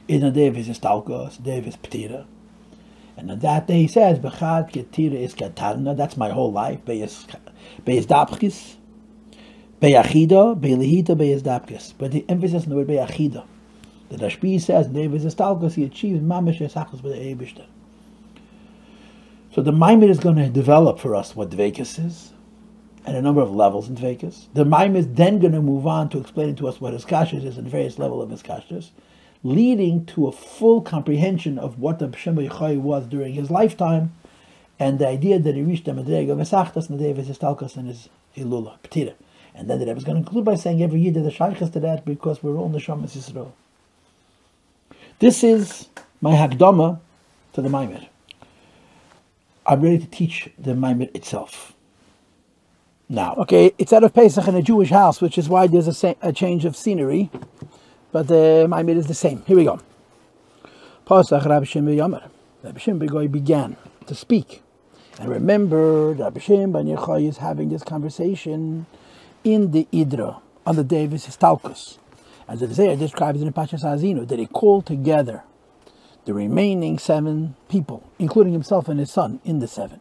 is the day of his istalkos, the day of his ptira. And on that day he says, B'chad ketira is katarna, that's my whole life, be'yizdapchis, be'yachida, be'lehita, be'yizdapchis. But the emphasis on the word be'yachida. The Rashbi says, in the day of his istalkos, he achieves mamish esachos with the Eibishter. So the Maimon is going to develop for us what Dveikus is, and a number of levels in Dveikus. The Maimon is then going to move on to explain to us what his kashrus is and various levels of his kashrus, leading to a full comprehension of what the Shimon bar Yochai was during his lifetime, and the idea that he reached the madreg of his achdas and the day of his istalkos and his ilula, petira. And then the Rebbe is going to conclude by saying every year there's a shaykhs to that because we're all neshamas Yisrael. This is my hakdama to the Maimon. I'm ready to teach the Maimon itself. Now, okay, it's out of Pasach in a Jewish house, which is why there's a change of scenery, but the Maimon is the same. Here we go. Pasach Rabbi Shimon bar Yochai. Rabbi Shimon bar Yochai began to speak. And remember, Rabbi Shimon bar Yochai is having this conversation in the Idra, on the day of his Histalkus. As the Zohar describes in the Pashas Hazinu, that he called together the remaining 7 people, including himself and his son, in the 7.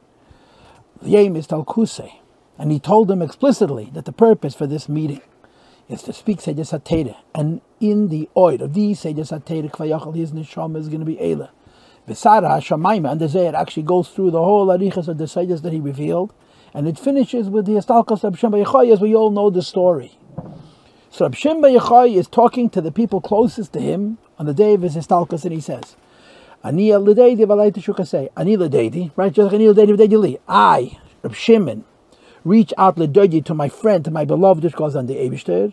V'yem is talkusei, and he told them explicitly that the purpose for this meeting is to speak Seides HaTeirah, and in the oid of these Seides HaTeirah, Kvayachal, his neshama is going to be Eila. V'sara HaShamayim, and the Zohar actually goes through the whole arichas of the Seides that he revealed, and it finishes with the Histalkos of Shimon Bar Yochai, as we all know the story. So Rabbi Shimon Bar Yochai is talking to the people closest to him on the day of his Histalkos, and he says, Ani l'deidi v'alai teshukasei. Ani l'deidi, right? Just like ani l'deidi v'deidi li. I, Rabbi Shimon, reach out l'deidi to my friend, to my beloved, which goes on the Eibishter.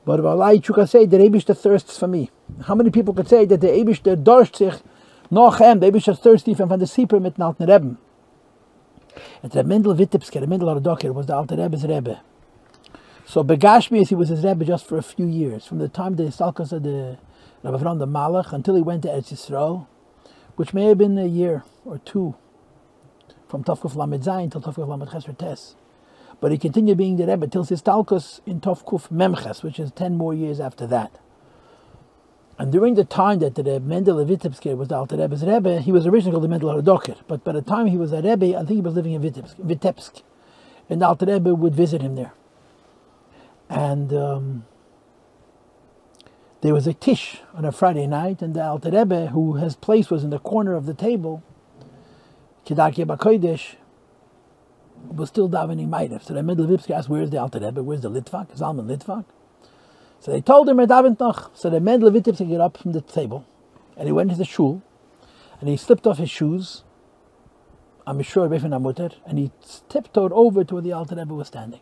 But v'alai teshukasei, the Eibishter thirsts for me. How many people could say that the Eibishter dorscht sich nochem, the Eibishter thirsty from the Sipur mit den Alten Rebben? And the Mendel Vitebske, the Mendel Aradoker, was the Alten Rebbe's Rebbe. So Begashmias, he was his Rebbe just for a few years, from the time the Histalkos of the Rabbi Avram the Malach until he went to Eretz Yisrael, which may have been a year or 2, from Tovkuf Lamed Zayin till Tovkuf Lamed Chesr Tes. But he continued being the Rebbe till his Talkos in Tovkuf Memches, which is 10 more years after that. And during the time that the Mendel Vitebske was the Alter Rebbe's Rebbe, he was originally called the Mendel Haradoker. But by the time he was a Rebbe, I think he was living in Vitebsk. And the Alter Rebbe would visit him there. And there was a tish on a Friday night, and the Alter Rebbe, who his place was in the corner of the table, Kedakia B'Kodesh, was still davening Ma'ariv. So the Mendel Vitebske asked, where's the Alter Rebbe? Where's the Litvak? Zalman Litvak? So they told him, davened noch. So the Mendel Vitebske got up from the table, and he went to the shul, and he slipped off his shoes, I'm sure, and he tiptoed over to where the Alter Rebbe was standing.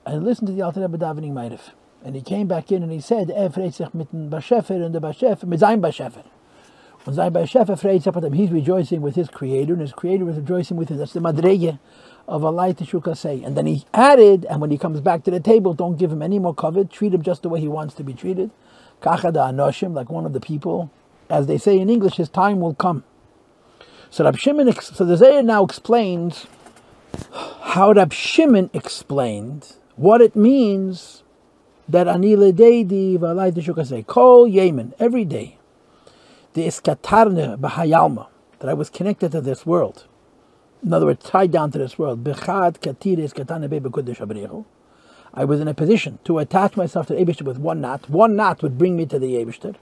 And he listened to the Alter Rebbe davening Ma'ariv. And he came back in and he said, freut sich mit dem Bashefer and the Bashefer, mit seinem Bashefer. Und sein Bashefer freut sich mit him. He's rejoicing with his Creator, and his Creator is rejoicing with him. That's the Madrege of Alai Teshukasei. And then he added, and when he comes back to the table, don't give him any more covet, treat him just the way he wants to be treated. Kacha da Anoshim, like one of the people. As they say in English, his time will come. So Rab Shimon, so the Zohar now explains how Rab Shimon explained what it means that Ani l'deidi v'alai teshukasei kol yemen, every day, the iskatarne b'hayalma, that I was connected to this world. In other words, tied down to this world. Bechad katire iskatarne be'bekudesh abrichu. I was in a position to attach myself to the Eibishter with one knot. One knot would bring me to the Eibishter.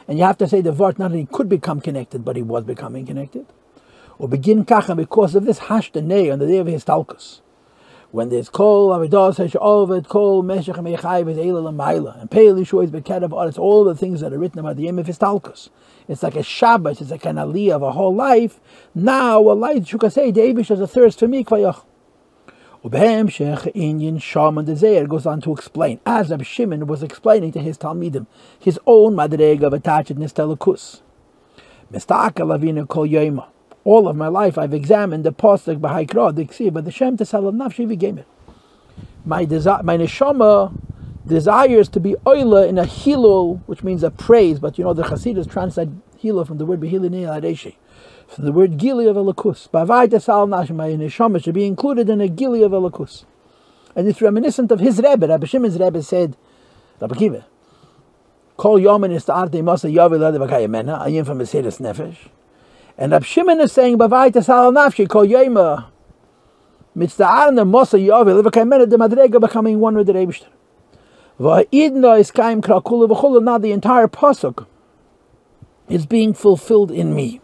And you have to say the Vart not only could become connected, but he was becoming connected. Or begin kacha, because of this hashtanei on the day of his talkus. When there's kol avidos hash'ovet kol meshach meichai v'zeila l'mayla and peil yishuos b'kedav, it's all the things that are written about the yom of his talkus. It's like a Shabbos, it's like an aliyah of a whole life. Now a light shukasei the Eibush has a thirst for me kvayach. Ubehemshech inyan Shimon the Zohar goes on to explain, as Rabbi Shimon was explaining to his talmidim, his own madrega of attachedness to Elokus. Mistaka lavina kol yoma. All of my life I've examined the Pasach b'Haikra, the Ksiv, but the Shem Tesal of Nafshi v'Gemer. My neshama desires to be oila in a hilul, which means a praise, but you know the Chassidus translate hilul from the word behilini areshi, from the word gili of Elokus. B'Avai Tesal Nafshi, my neshama should be included in a gili of Elokus. And it's reminiscent of his Rebbe. Rabbi Shimon's Rebbe said, Rabbi Kiva, Kol Yomen is the arte masa yavi lade v'kayamena, ayim from Mercedes Nefesh. And Rab Shimon is saying, "Bavai tesal nafshi kol yema mitzdarna mosa yavel v'kaimena de madrega becoming one with the Eibishter. Va'idna is kaim krakula v'chula." Now the entire pasuk is being fulfilled in me.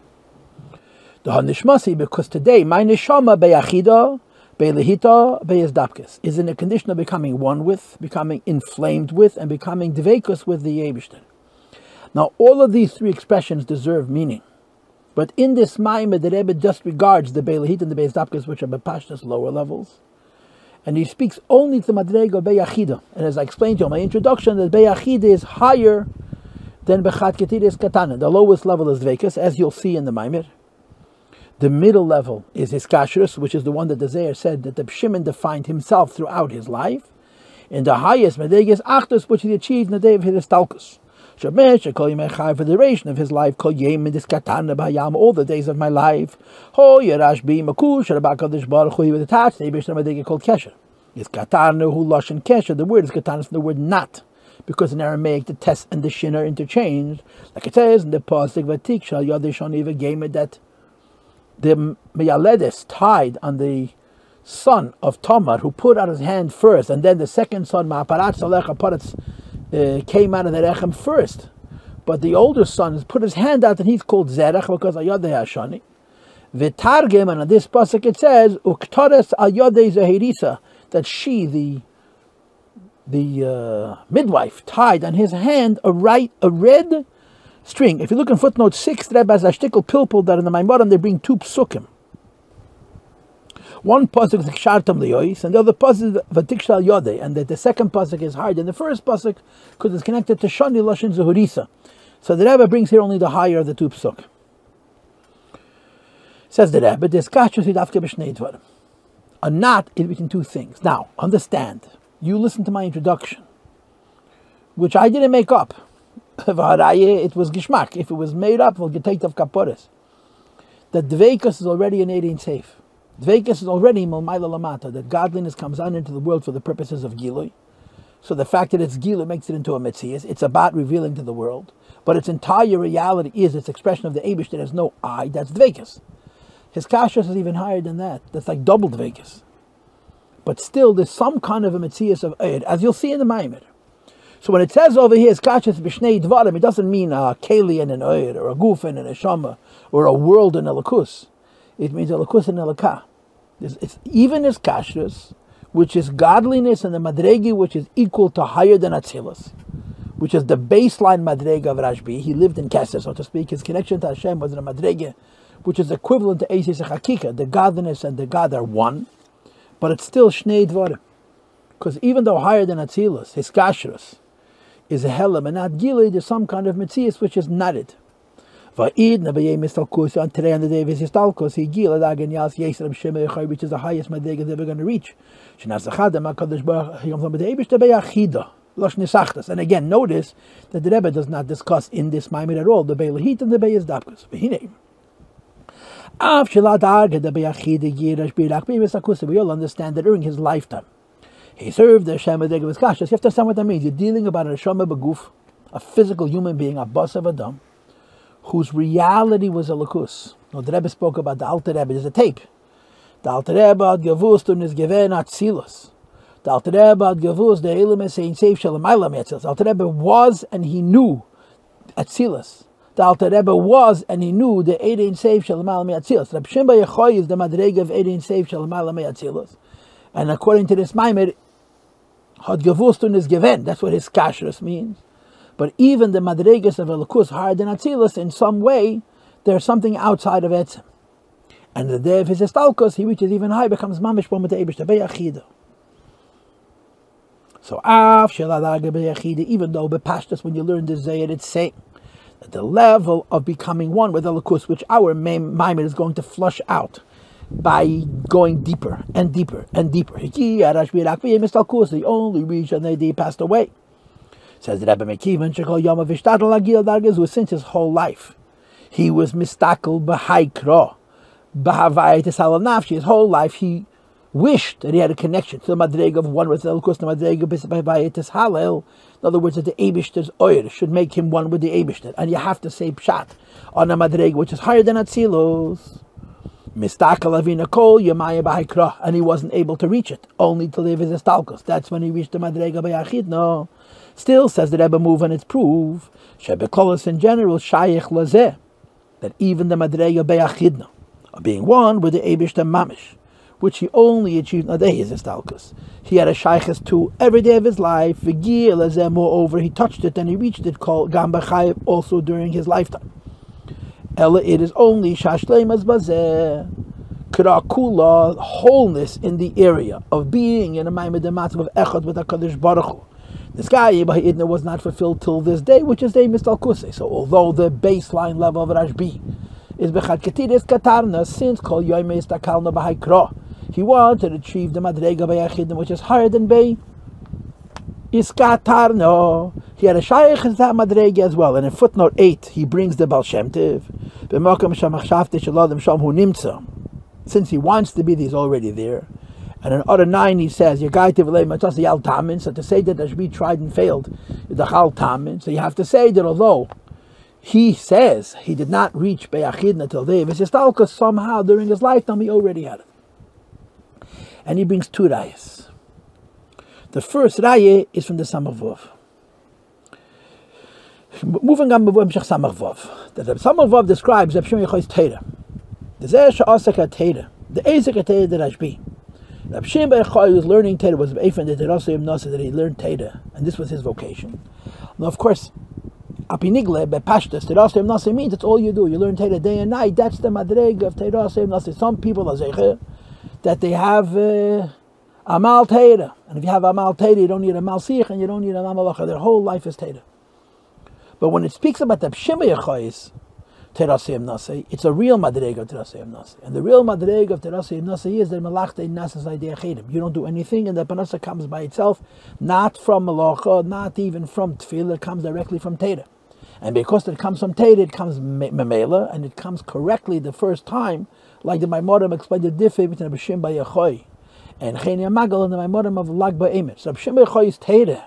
The hanishmasi, because today my neshama beyachida, beylehita, beyezdapkes is in a condition of becoming one with, becoming inflamed with, and becoming dveikus with the Eibishter. Now all of these 3 expressions deserve meaning. But in this Mamer, the Rebbe just regards the Beilahit and the Beis Dapkes, which are Bepashtas lower levels. And he speaks only to Madrega Beyachida. And as I explained to you in my introduction, that Beyachida is higher than Bechat Ketiris Katana. The lowest level is Dveikus, as you'll see in the Mamer. The middle level is Hiskashrus, which is the one that the Zohar said that the Shimon defined himself throughout his life. And the highest Madrega is Achdus, which he achieved in the day of his Talkus. For the duration of his life, all the days of my life, he was attached to the Eibishter called Kesher. Is Katarna who Lashon Kesher, the word is Katarna from the word not, because in Aramaic the tes and the shin are interchanged, like it says in the pasuk Vatik shal yodei shani v'gemer, that the Meyaledes tied on the son of Tamar, who put out his hand first, and then the second son Ma'aparat Salecha Paratz came out of the rechem first. But the older son put his hand out, and he's called Zerach because Ayodei Hashani. V'targim, and on this pasuk it says Uktares Ayodei Zahirisa, that she, the midwife, tied on his hand a red string. If you look in footnote 6, the Rebbe has a shtickle pilpul that in the Maimarim they bring two psukim. One pasuk is Kshartam Leois, and the other pasuk is Vatikshal Yodei, and that the second pasuk is higher than the first pasuk because it's connected to Shani Lashon Zuhurisa. So the Rebbe brings here only the higher of the two psuk. Says the Rebbe, "This kashus idafke b'shnei dvarim. A knot is between two things." Now, understand. You listen to my introduction, which I didn't make up. It was gishmak. If it was made up, we'll get taken off kaporis. That dveikus is already an Eidin safe. Dveikus is already malmayla lamata. That godliness comes on into the world for the purposes of gilui. So the fact that it's gilui makes it into a metzias. It's about revealing to the world. But its entire reality is its expression of the Eibush that has no eye. That's dveikus. His kashas is even higher than that. That's like double dveikus. But still, there's some kind of a metzias of Eid, as you'll see in the Mamer. So when it says over here, kashas b'shnei dvarim, it doesn't mean a keli and an Eid, or a gufen and a shama, or a world and a lakus. It means a lakus and a lakah. It's even as kashrus, which is godliness, and the madregi, which is equal to higher than atzilus, which is the baseline madrega of Rashbi. He lived in Kesser, so to speak. His connection to Hashem was in a madrega, which is equivalent to Eisis Hakika. The godliness and the God are one, but it's still Shnei Dvarim. Because even though higher than atzilus, his kashrus is a helam and not gilui, there's some kind of metzias which is knotted. Va'id nabayei mistalkus, on today on the day of his histalkus, he gil adagan yas yesram shemei, which is the highest madrega they're ever going to reach. Shenasachadam HaKadosh Baruch Hu yom b'deibish tebeyachida losh nisachtas. And again, notice that the Rebbe does not discuss in this Maimon at all the beilahit and the beyazdapkus. V'hinei av sheladarga the beyachida yirash b'ilach b'mistakus. We all understand that during his lifetime he served the Hashem madrega with kashas. You have to understand what that means. You're dealing about a neshama b'guf, a physical human being, a bas of Adam, whose reality was a lakus. Now the Rebbe spoke about the Alter Rebbe. There's a tape. The Alter Rebbe had gevust und is given atzilus. The Alter Rebbe had gevust the elam es ein seif shalamayla me'atzilus. The Alter Rebbe was and he knew atzilus. The Alter Rebbe was and he knew the ein seif shalamayla me'atzilus. Reb Shimon bar Yochai is the madrega of ein seif shalamayla me'atzilus. And according to this Mamer, had gevust und is given. That's what his kashrus means. But even the madregas of Elokus higher than Atzilus, in some way, there's something outside of Etzem. And the day of his Estalkos, he reaches even higher, becomes Mamish Bomet Eibush Beyachida. So, Av Sheladaga Beyachida, even though Bepashtas, when you learn the Zayed, it's saying that the level of becoming one with Elokus, which our Maimon is going to flush out by going deeper and deeper and deeper. He only reached and they passed away. Says the Rebbe Mekivan, who since his whole life he was mistakel b'haikra, b'havayit salanafshi. His whole life he wished that he had a connection to the madrega of one with the Elkus, the madrega b'havayit halel. In other words, that the Eibishter's oir should make him one with the Eibishter, and you have to say pshat on a madrega which is higher than Atzilus. Mistakel avina kol yamaya b'haikra, and he wasn't able to reach it only to live his estalkos. That's when he reached the madrega b'yachid. No. Still, says the Rebbe Move, and it's proof, Shebekolos in general, Shayich Lazeh, that even the Madrega Beyachidna, being one with the Eibishter Mamish, which he only achieved on the day his Estalkus. He had a Shaychus to every day of his life, V'gir Lazeh, moreover, he touched it and he reached it, called Gamba Chayev, also during his lifetime. Ella, it is only Shashleimas Bazeh, Kula, wholeness in the area of being in a Maimed Matzav of Echad with HaKadosh Baruch Hu. This guy was not fulfilled till this day, which is the Mistalkuse. So although the baseline level of Rashbi is Bechad Ketiris Katarna, since Kol Yoime Istakalna B'Haikra, he wanted to achieve the Madrega B'Yachidim, which is higher than Bey Iskatarna. He had a Shaykh as that Madrega as well. And in footnote 8, he brings the Baal Shem Tov, B'Mokam Shamachshavte Shaladim Sham Hu Nimtza. Since he wants to be, he's already there. And in other 9 he says, so to say that Rashbi tried and failed, the Chal Tamin, so you have to say that although he says he did not reach Beyachid until there, because somehow during his lifetime he already had it. And he brings 2 rayas. The first raya is from the Samach Vav. Moving on, Samach Vav. The Samach Vav describes Reb Shimon Yochai's Teira. The Zeh Sha'asek HaTeira. The Ezek HaTeira the Rashbi. Reb Shimon Yochai was learning Teira, was Eifen that he learned Teira, and this was his vocation. Now, of course, Apinigle, Bepashtas, Teirasem Nasi means it's all you do. You learn Teira day and night. That's the Madreg of Teirasem Nasi. Some people are Zeicher that they have Amal Teira. And if you have Amal Teira, you don't need Amal Sich and you don't need Amal Malacha. Their whole life is Teira. But when it speaks about the Shimon Yochai's Teirasem Nasi, it's a real Madreg of Teirasem Nasi. And the real Madreg of Teirasem Nasi is that Malachte Nasas Idea Chedim. You don't do anything, and the Panasa comes by itself, not from Malacha, not even from Tefillah, it comes directly from Teira. And because it comes from Teira, it comes Memela, and it comes correctly the first time, like the Maimonides explained the difference between Rabbi Shimon Yochai and Chenia Magal and the Maimonides of Lag Ba'emet. So Rabbi Shimon Yochai's Teira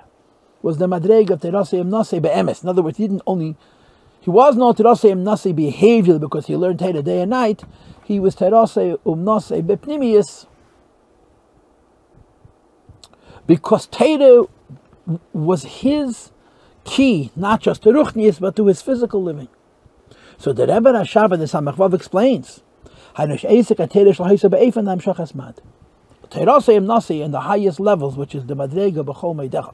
was the Madreg of Teirasem Nasi Be'emes. In other words, he was not Teirasem Nasi behavior because he learned Teira day and night. He was Teirasem Nasi Bepnimius because Teira was his key, not just to Ruchnius, but to his physical living. So the Rebbe Rashab and the Samach Vav explains, Teirasem Nasi in the highest levels, which is the Madrega B'chol Meidecha,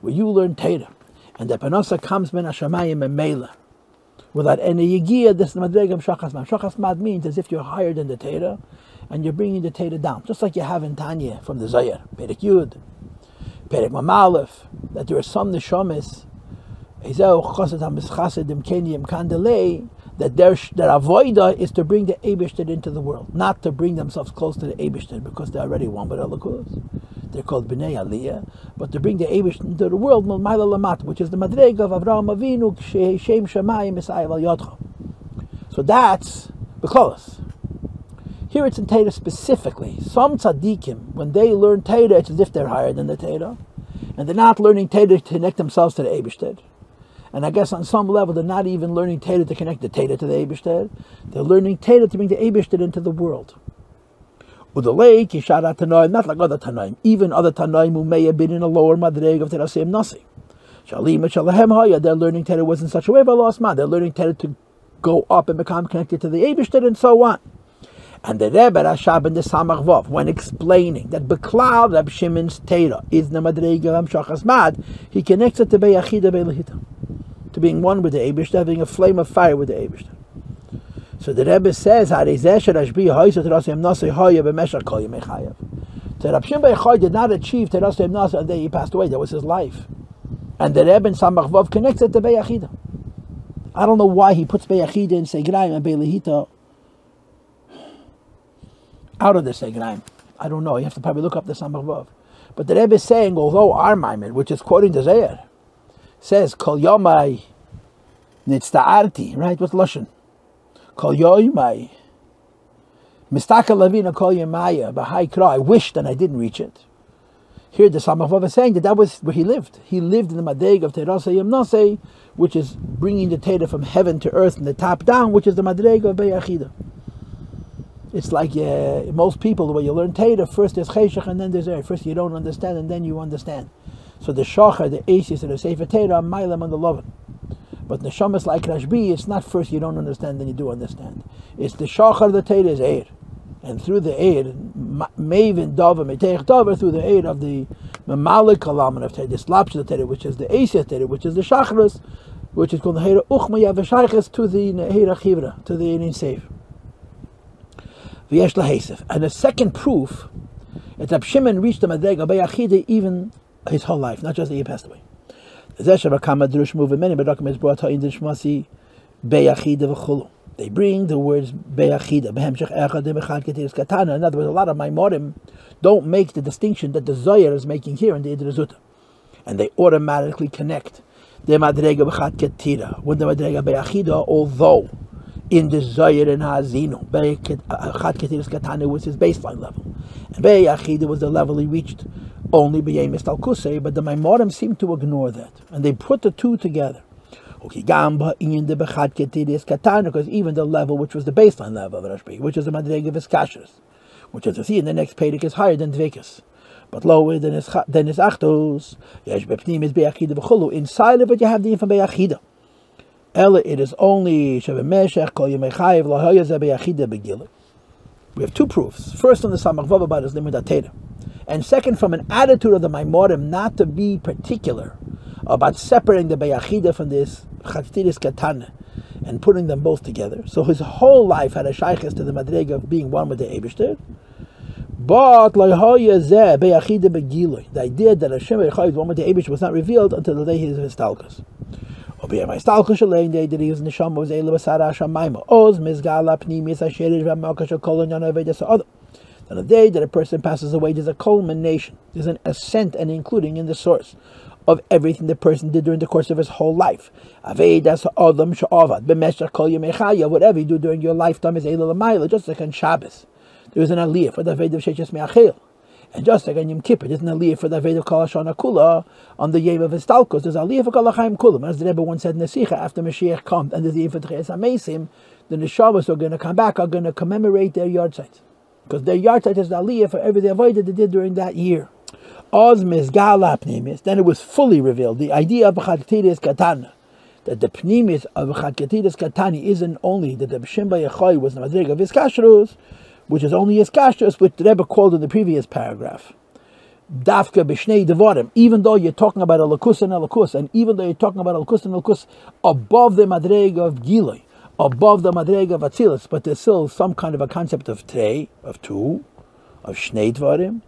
where you learn Teira, and the Panasa comes Ben Hashamayim and Mela, without any Yigiyah, this is the Madrega of Shachas Mad. Shachas Mad means as if you're higher than the Teira, and you're bringing the Teira down, just like you have in Tanya from the Zayar, Perek Yud, Perek Mamalef, that there are some Neshamis, that their avoida is to bring the Eibishter into the world, not to bring themselves close to the Eibishter because they're already one with Elokus. They're called Bnei Aliyah, but to bring the Eibishter into the world, which is the Madreg of Avraham Avinu, Shem Shamayim Messiah Val Yodcha. So that's B'cholos. Here it's in Teira specifically. Some tzaddikim, when they learn Teira, it's as if they're higher than the Teira, and they're not learning Teira to connect themselves to the Eibishter. And I guess on some level they're not even learning Teira to connect the Teira to the Eibishter. They're learning Teira to bring the Eibishter into the world. Udalei Kishara Tanoim, not like other Tanoim. Even other Tanoim who may have been in a lower Madreg of Teirasem Nasi. Shalim and Shalahem Haya, they're learning Teira was in such a way by lost man. They're learning Teira to go up and become connected to the Eibishter and so on. And the Rebbe Rashab and the Samach Vav, when explaining that Beklal Reb Shimon's Teira is the Madreg of Shachas Mad, he connects it to Beyachida Beilahita, to being one with the Eibishter, having a flame of fire with the Eibishter. So the Rebbe says, that Reb Shimon Yochai did not achieve Teirasem Nasi on the day he passed away. That was his life. And the Rebbe in Samach Vav connects it to Beyachida. I don't know why he puts Beyachida in Segraim and Beilahita out of the Segraim. I don't know. You have to probably look up the Samach Vav. But the Rebbe is saying, although our Mamer, which is quoting the Zayar, says, Kol Yomai Nitzta'arti, right? What's Lashon? Kol Yomai Mistaka Lavina Kol Yomaya B'hai Kra. I wished and I didn't reach it. Here the Samach Vav is saying that was where he lived. He lived in the Madreg of Teirasem Nasi, which is bringing the Teira from heaven to earth and the top down, which is the Madreg of Beyachida. It's like most people, the way you learn Teira, first there's Cheshach and then there's Eir. First you don't understand and then you understand. So the Shachar, the Asis, and the Sefer Teira are Mailam and the Lovin. But Neshamas like Rashbi, it's not first you don't understand then you do understand. It's the Shachar, the Teira is Eir. And through the Eir, Mavin, Dava, Meteich Dava, through the Eir of the Mamalik Kalaman of Teira, the Slapsh Teira, which is the Asis Teira, which is the Shachras, which is called the Heira Uchmaya V'Shayches to the Heira Chivra, to the Einin Seif. And the second proof is that Shimon reached the Madreg of Beyachida even his whole life, not just that he passed away. They bring the words Beyachida. In other words, a lot of Maimorim don't make the distinction that the Zohar is making here in the Idra Zuta. And they automatically connect the Madrega B'chat Ketira with the Madrega Beyachida, although in the Zoyer and Hazinu. Chad Ketiris Katana was his baseline level. And Beyachida was the level he reached only B'Yemis Talkusei, but the Maimorim seemed to ignore that. And they put the two together. Because even the level which was the baseline level of Rashbi, which is the Madrega of Iskashras, which as you see in the next Pedic is higher than Dvekas, but lower than his Achtos. Inside of it you have the infant Beyachida. Ella, it is only we have two proofs. First on the Samach Vav about his limud ateda, and second from an attitude of the Maimorim not to be particular about separating the Beyachida from this Chatziris Katana and putting them both together. So his whole life had a shaykhis to the Madrega of being one with the Eibishter. But the idea that Hashem is one with the Eibishter was not revealed until the day he was Stalkus. That he was neshama was ela b'sara shamayma. Oz mizgala pnimis asherish v'malkasha kolon yana vedas other. On the day that a person passes away, there's a culmination, there's an ascent and including in the source of everything the person did during the course of his whole life. Avedas adam sha'avad b'meshach kol yemei chaya. Whatever you do during your lifetime is ela l'mayla. Just like on Shabbos, there is an aliyah for the Aved of Sheches Me'achel. And just like on Yom Kippur, there's an aliyah for the Aved of Kol HaShana Kula. On the Yom of Histalkos, there's an aliyah for Kol HaChaim Kulam. As the Rebbe once said in the Sikha, after Mashiach comes, and there's the Yom Tchias HaMeisim, the Neshamas are going to come back, are going to commemorate their yard sites. Because their yard site is the aliyah for every avodah that they did during that year. Oz Mizgala Pnimis, then it was fully revealed. The idea of Chadketiris Katana, that the Pnimis of Chadketiris Katani isn't only that the B'Shem B'Yachai was the Madrig of his Kashrus, which is only his kashrus, which the Rebbe called in the previous paragraph. Dafka b'shnei devarim. Even though you're talking about a lakus and a lakus, and even though you're talking about a lakus and a lakus above the madrega of giloi, above the madrega of atzilus, but there's still some kind of a concept of trei, of two, of shnei devarim.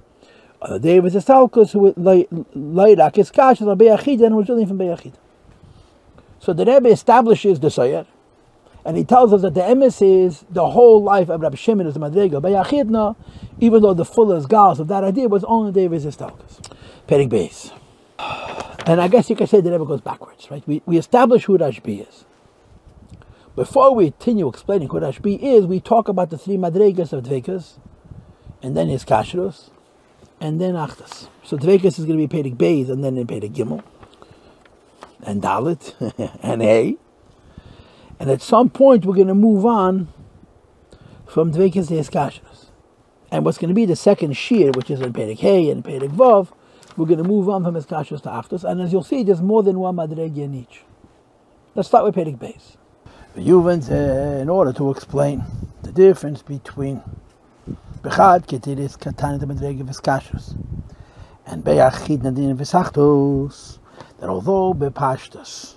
On the day of his estalkus, who leirak his kashrus on beyachid, and was really from beyachid. So the Rebbe establishes the soyer. And he tells us that the emes is the whole life of Rabbi Shimon is the Madrega B'Yachidna, even though the fullest gals of that idea was only the David's Estalkas. Perik Beis. And I guess you can say the Rebbe goes backwards, right? We establish who Rashbi is. Before we continue explaining who Rashbi is, we talk about the three Madregas of Dvekas, and then his Kashrus, and then Achtas. So Dvekas is going to be Perik Beis, and then in Perik Gimel, and Dalit, and Hey. And at some point, we're going to move on from Dvekas to Hiskashras. And what's going to be the second Shir, which is in Perek Hey and Perek Vav, we're going to move on from Hiskashras to Achtos. And as you'll see, there's more than one Madrega in each. Let's start with Perek Beis. In order to explain the difference between Bechad Ketiris Katan the Madrega of Hiskashras and Beyachid Nadin V'Sachtos, that although Bepashtas,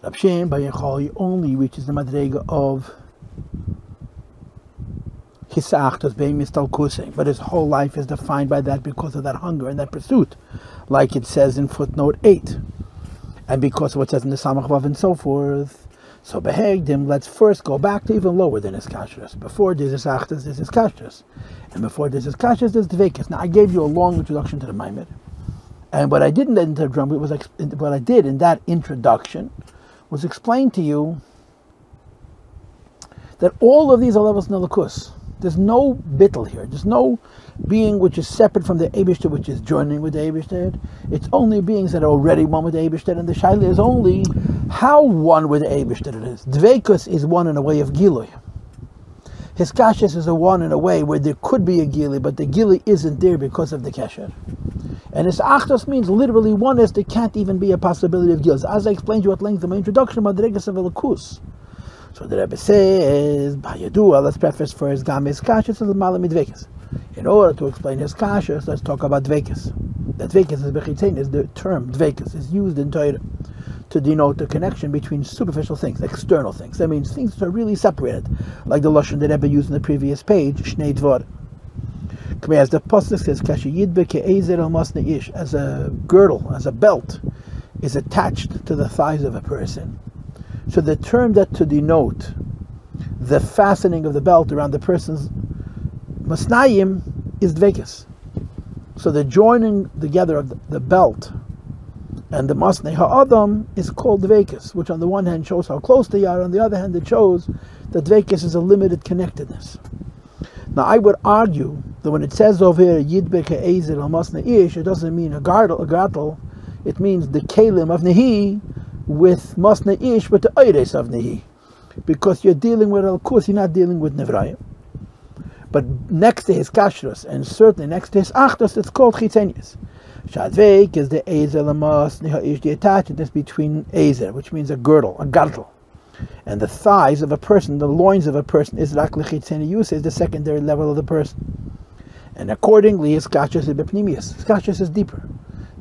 Rab Shem B'Yachai only reaches the Madrega of Hisachtos B'Yemis Talkusei, but his whole life is defined by that because of that hunger and that pursuit, like it says in footnote 8, and because of what it says in the Samach Vav and so forth. So Behegdim, let's first go back to even lower than his Kashrus. Before there's his Achtos, there's his Kashrus, and before there's his Kashrus, there's Dvekas. Now I gave you a long introduction to the Mamer, and what I did in that introduction was what I did in that introduction was explain to you that all of these are levels in the Lakus. There's no bittel here. There's no being which is separate from the Eibishter, which is joining with the Eibishter. It's only beings that are already one with the Eibishter, and the Shaila is only how one with the Eibishter it is. Dveikus is one in a way of Gilui. His Kashrus is a one in a way where there could be a Gili, but the Gili isn't there because of the Kesher. And his Achtos means literally oneness. There can't even be a possibility of Gils. As I explained to you at length in my introduction, Madregas of Elikus. So the Rebbe says, B'Yadua, let's preface first, Gam his Kashrus is Malam Dvekas. In order to explain his Kashrus, let's talk about Dvekas. That Dvekas is Bechitzein, is the term Dvekas, is used in Torah to denote the connection between superficial things, external things. That means things that are really separated, like the Lashon that Rebbe used in the previous page, Shnei Dvar. As the Pasach says, as a girdle, as a belt, is attached to the thighs of a person. So the term that to denote the fastening of the belt around the person's masnayim is dvekas. So the joining together of the belt And the Masnei Ha'adam is called Dveikus, which on the one hand shows how close they are, on the other hand it shows that Dveikus is a limited connectedness. Now I would argue that when it says over here, Yidbek Ha'ezer Al-Masnei Ish, it doesn't mean a gartel, it means the Kalim of Nehi with Masnei Ish, with the Eires of Nehi. Because you're dealing with Al-Kus, you're not dealing with Nevrayim. But next to his Kashrus, and certainly next to his Achdus, it's called Chitzenius. Shadveik is the Ezer Lamas Neha'ish, the attachedness between Ezer, which means a girdle, a gartel. And the thighs of a person, the loins of a person, is Rakle Chitzenius, is the secondary level of the person. And accordingly, his Kashrus is Bepnimius. His Kashrus is deeper.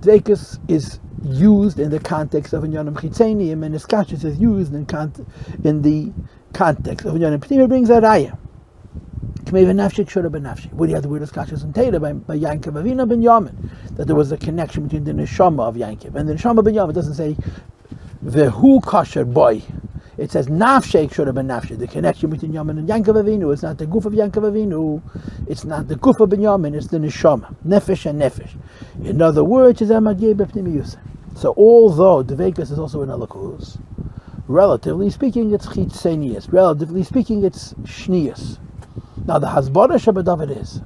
Dveikus is used in the context of Inyanim Chitzenium, and his Kashrus is used in the context of Inyanim Pnimiyim. Brings a Raya. Where do you have the weirdest Kashrus and Teda by Yankov Avinu ben Yamin, that there was a connection between the Neshama of Yankov and the Neshama ben Yamin. It doesn't say Vehu Kasher boy. It says Nafshek should have been Nafshek. The connection between Yamin and Yankov Avinu. It's not the Guf of Yankov Avinu. It's not the Guf of ben Yamin. It's the Neshama, Nefesh and Nefesh. In other words, it's Amagye Bepnimiyus. So although Dveikus is also an Alakus, relatively speaking, it's Chitzenius. Relatively speaking, it's Shnius. Now the Hasbara Shabbat is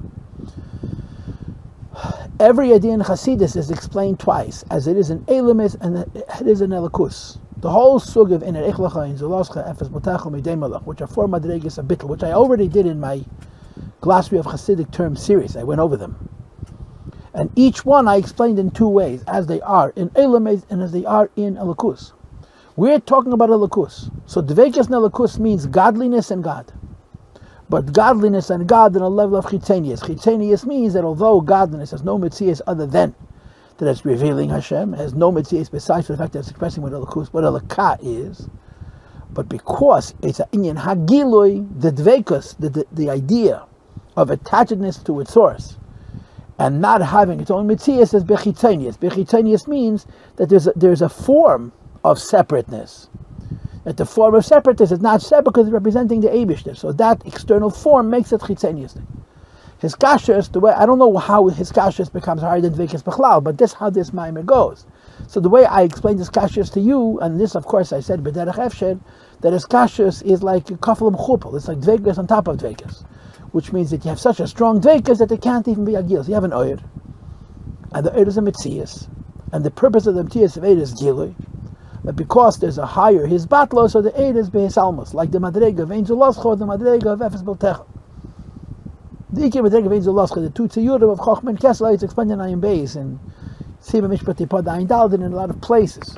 every idea in Chassidus is explained twice, as it is in Elamis and it is in Elakus. The whole sug of Iner Echlacha in Zoloscha Efes Botachel Midei Malach, which are 4 Madregas a bittel, which I already did in my Glossary of Chassidic Terms series. I went over them, and each one I explained in 2 ways, as they are in Elamis and as they are in Elakus. We're talking about Elakus, so Dveikus and Elakus means godliness and God. But godliness and God on a level of chitzenius. Chitzenius means that although godliness has no mitzias other than that it's revealing Hashem, has no mitzias besides for the fact that it's expressing what Elokah is, but because it's an inyan hagilui, the dveikus, the idea of attachedness to its source, and not having its own mitzias is bechitzenius. Bechitzenius means that there's a form of separateness. That the form of separateness is not separate because it's representing the Eibishter. So that external form makes it chitzenius. His kashrus, the way, I don't know how his kashrus becomes higher than Dveikus Bechlal, but this how this Mamer goes. So the way I explained this kashrus to you, and this of course I said b'derech efsher, that his kashrus is like a kafel m'chupel. It's like Dveikus on top of Dveikus, which means that you have such a strong Dveikus that it can't even be agil. So you have an oyer, and the oyer is a mitzias, and the purpose of the mitzias of oyer is gilui. But because there's a higher his batlo, so the eid is behisalmus, like the madrega of Ein Zuloscho, the madrega of Efes Beltechel. The Ikir madrega of Ein Zuloscho, the 2 tziyurim of Chochmah and Kesla, it's explained in Ayin Beis and Siva Mishpati Pod Ayin Dalden in a lot of places.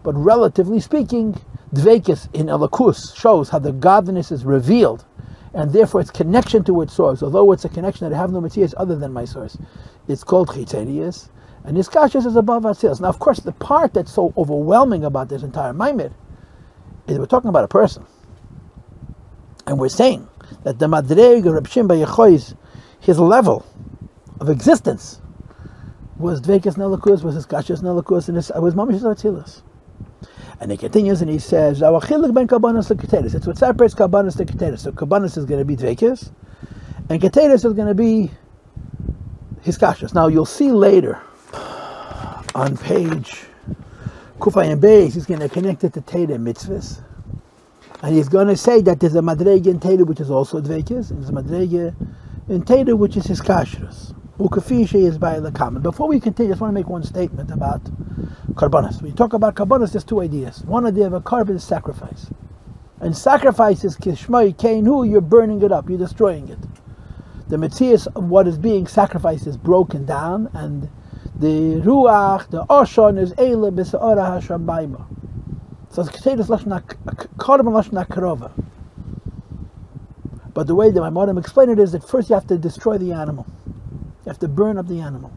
But relatively speaking, Dveikus in Elakus shows how the godliness is revealed, and therefore its connection to its source, although it's a connection that I have no materials other than my source, it's called chitzenius. And his kashrus is above our sales. Now, of course, the part that's so overwhelming about this entire Maimir is we're talking about a person. And we're saying that the Madreg of Reb Shimon bar Yochai's, his level of existence was Dveikus Nelakus, was his kashrus Nelakus, and it was Mamish Zatzilas. And he continues and he says, it's what separates Kabbanis to Keteris. So Kabbanis is going to be Dveikus, and Keteris is going to be his kashrus. Now, you'll see later, on page Kufay and Beis, he's going to connect it to Teda mitzvahs. And he's going to say that there's a Madrega in Teda which is also Dveikus, and there's a Madrega in Teda which is his kashrus. Ukafisha is by the common. Before we continue, I just want to make one statement about Karbanas. When you talk about Karbanas, there's 2 ideas. One idea of a carbon is sacrifice. And sacrifice is Kishmai Kainu, you're burning it up, you're destroying it. The Metzias of what is being sacrificed is broken down, and the ruach, the oshon is eile b'se'ora hashamayma. So it's Keteris lashna karban lashna karova. But the way that my modern explain it is that first you have to destroy the animal. You have to burn up the animal.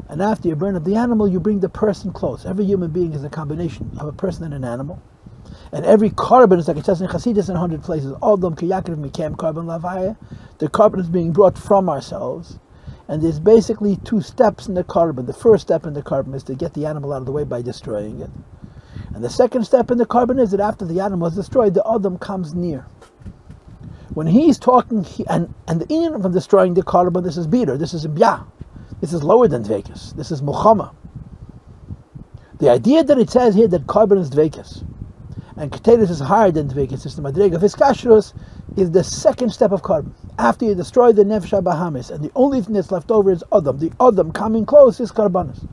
And after you burn up the animal, you bring the person close. Every human being is a combination of a person and an animal. And every carbon is like it says in Chassidus in 100 places. Odom kiyakriv mikem carbon lavaya. The carbon is being brought from ourselves. And there's basically 2 steps in the carbon. The first step in the carbon is to get the animal out of the way by destroying it. And the second step in the carbon is that after the animal is destroyed, the Adam comes near. When he's talking, and the inyan from destroying the carbon, this is Biter, this is Bya. This is lower than Dveikus. This is Muchama. The idea that it says here that carbon is dveikus, and Keteris is higher than dveikus, is the madrega of hiskashrus, is the second step of carbon. After you destroy the nefesh bahamis, and the only thing that's left over is adam. The adam coming close is karbanis.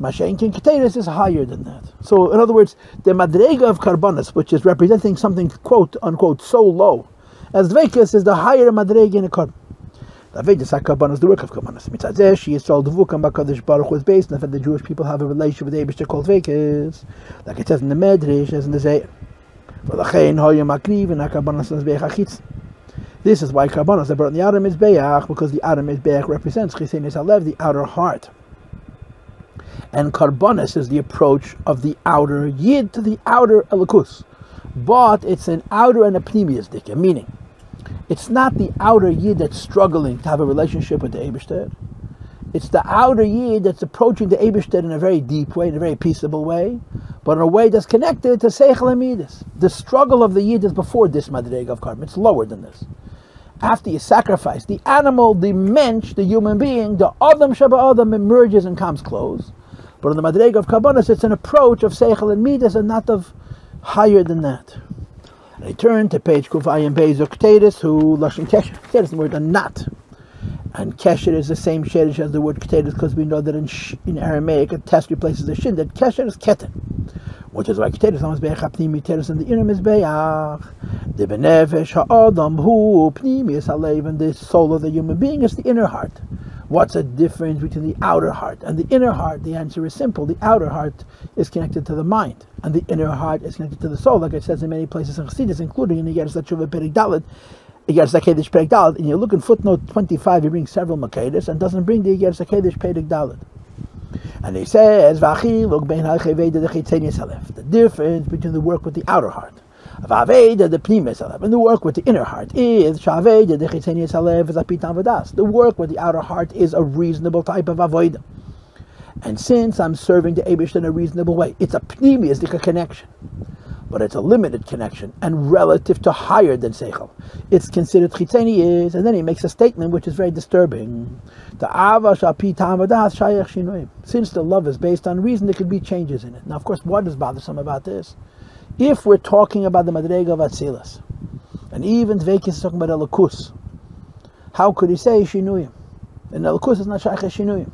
Mashenkin Keteris is higher than that. So, in other words, the madrega of karbanis, which is representing something quote unquote so low, as dveikus is the higher madrega in a carbon. The Karbanos, the work of Karbanos. Mitzadeh, she is told Vukam Bakadosh Baruch was based on the fact that the Jewish people have a relationship with the Eibishter called Vekes, like it says in the Medrash, as in the Zeir. This is why Karbanos are brought in the outer Mizbeach, because the outer Mizbeach represents Chisenis Alev, the outer heart. And Karbanos is the approach of the outer Yid to the outer Elikus. But it's an outer and a pnimius dikah, meaning it's not the outer Yid that's struggling to have a relationship with the Eibishter. It's the outer Yid that's approaching the Eibishter in a very deep way, in a very peaceable way, but in a way that's connected to Seichel Amidus. The struggle of the Yid is before this Madrega of Karma. It's lower than this. After you sacrifice, the animal, the mensch, the human being, the Adam Shaba Adam emerges and comes close. But in the Madrega of Karbanos, it's an approach of Seichel Amidus and not of higher than that. I turn to page Kufayim Beis Keteris, who Lashon Kesher. Keteris is the word not. And Kesher is the same Sherish as the word Keteris, because we know that in Aramaic a test replaces the shin, that Kesher is Keten. Which is why Keteris is Mizbeach HaPnimi, Keteris in the inner Mizbeach. The Benefesh HaAdam Hu Pnimi is Halev, and the soul of the human being is the inner heart. What's the difference between the outer heart and the inner heart? The answer is simple. The outer heart is connected to the mind, and the inner heart is connected to the soul, like it says in many places in Chassidus, including in the Yeres Tshuva Perek Dalet, Yeres HaKodesh Perek Dalet. And you look in footnote 25, he brings several Makedes and doesn't bring the Yeres HaKodesh Perek Dalet. And he says, the difference between the work with the outer heart, the and the work with the inner heart is the work with the outer heart is a reasonable type of avodah. And since I'm serving the Eibush in a reasonable way, it's a pneumistic connection, but it's a limited connection and relative to higher than seichel. It's considered chitzeni is, and then he makes a statement which is very disturbing. Since the love is based on reason, there could be changes in it. Now, of course, what is bothersome about this? If we're talking about the Madrega of Atzilas, and even Dveikis is talking about Elikus, how could he say Shinuyim? And Elikus is not Shaykh Shinuyim.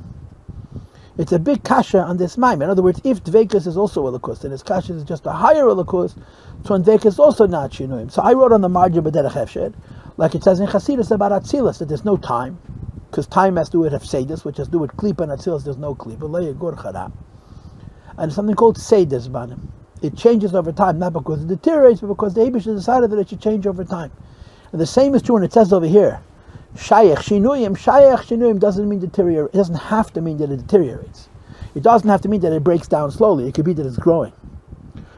It's a big kasha on this Mamer. In other words, if Dveikis is also Elikus, then his kasha is just a higher Elikus, so Dveikis is also not Shinuyim. So I wrote on the margin B'derech Hefshed, like it says in Chassidus about Atzilas, that there's no time, because time has to do with Hefsedus, which has to do with Klipa, and Atzilas there's no Klipa. And something called Seidus Banim. It changes over time, not because it deteriorates, but because the Eibush decided that it should change over time. And the same is true when it says over here, Shayach Shinuyim doesn't mean deteriorate. It doesn't have to mean that it deteriorates. It doesn't have to mean that it breaks down slowly. It could be that it's growing.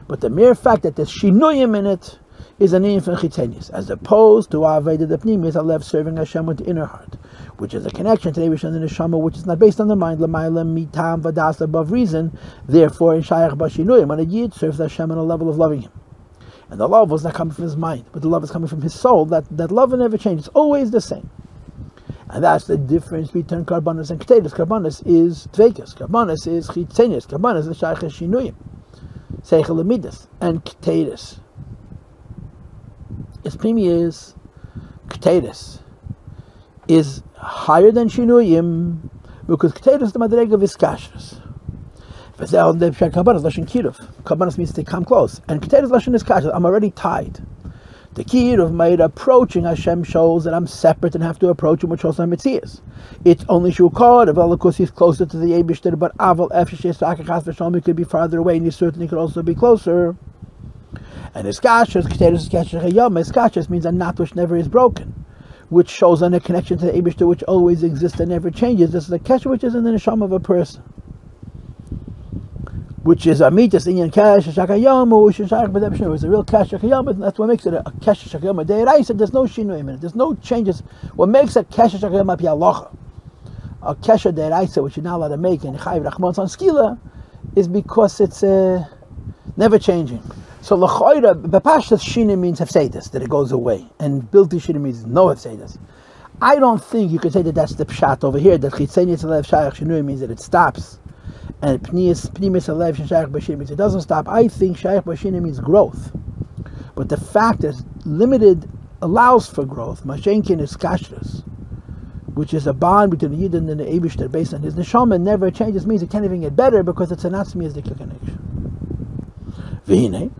But the mere fact that there's Shinuyim in it is an infant chitzenius, as opposed to Aveda the Pnimis, Alev serving Hashem with the inner heart, which is a connection to the Eibush and the Neshama, which is not based on the mind, L'mayla mitam vadas, above reason. Therefore, in Shayach Bashinuyim, when a Yid serves Hashem on a level of loving Him, and the love was not coming from his mind, but the love is coming from his soul. That love will never change. It's always the same. And that's the difference between Karbanos and Keteris. Karbanos is Dveikus. Karbanos is Chitzenius. Karbanos is Shayach Shinuyim, Seichel Amidas, and Keteris. Its premium Keteris is higher than Shinuyim, because Keteris is the Madrega of Iskashras. Karbanos means to come close, and Keteris Lashon is Kashras. I'm already tied. The Kiruv made approaching Hashem shows that I'm separate and have to approach Him, which also Mitzias. It's only Shukar of Elikus is closer to the Eibishter, but Aval Efshesh Sakachas V'Shalom could be farther away, and He certainly could also be closer. And Iskashras, Keteris Iskashras Hayom, Iskashras means a knot which never is broken, which shows on a connection to the Eibishter which always exists and never changes. This is the kesher which is in the neshama of a person, which is a mitas inyan kesher shakayom, which is a real kesher shakayom, and that's what makes it a kesher shakayom. A deiraisa, there's no shinuyim in it. There's no changes. What makes a kesher shakayom api halacha, a kesher deiraisa, which you're not allowed to make in chayv rachmon on skila, is because it's never changing. So l'choira, bepashtas shina means hefsedus, that it goes away, and bilti shina means no hefsedus. I don't think you could say that that's the pshat over here, that chitzenius alev shayach shinui means that it stops. And Pnimis Alev Shaykh Bashir means it doesn't stop. I think Shaykh Bashir means growth. But the fact is limited allows for growth. Mashenkin is kashrus, which is a bond between the Yidden and the Eibishter based on his neshama, never changes, means it can't even get better because it's an atzmiyas connection. V'hinei,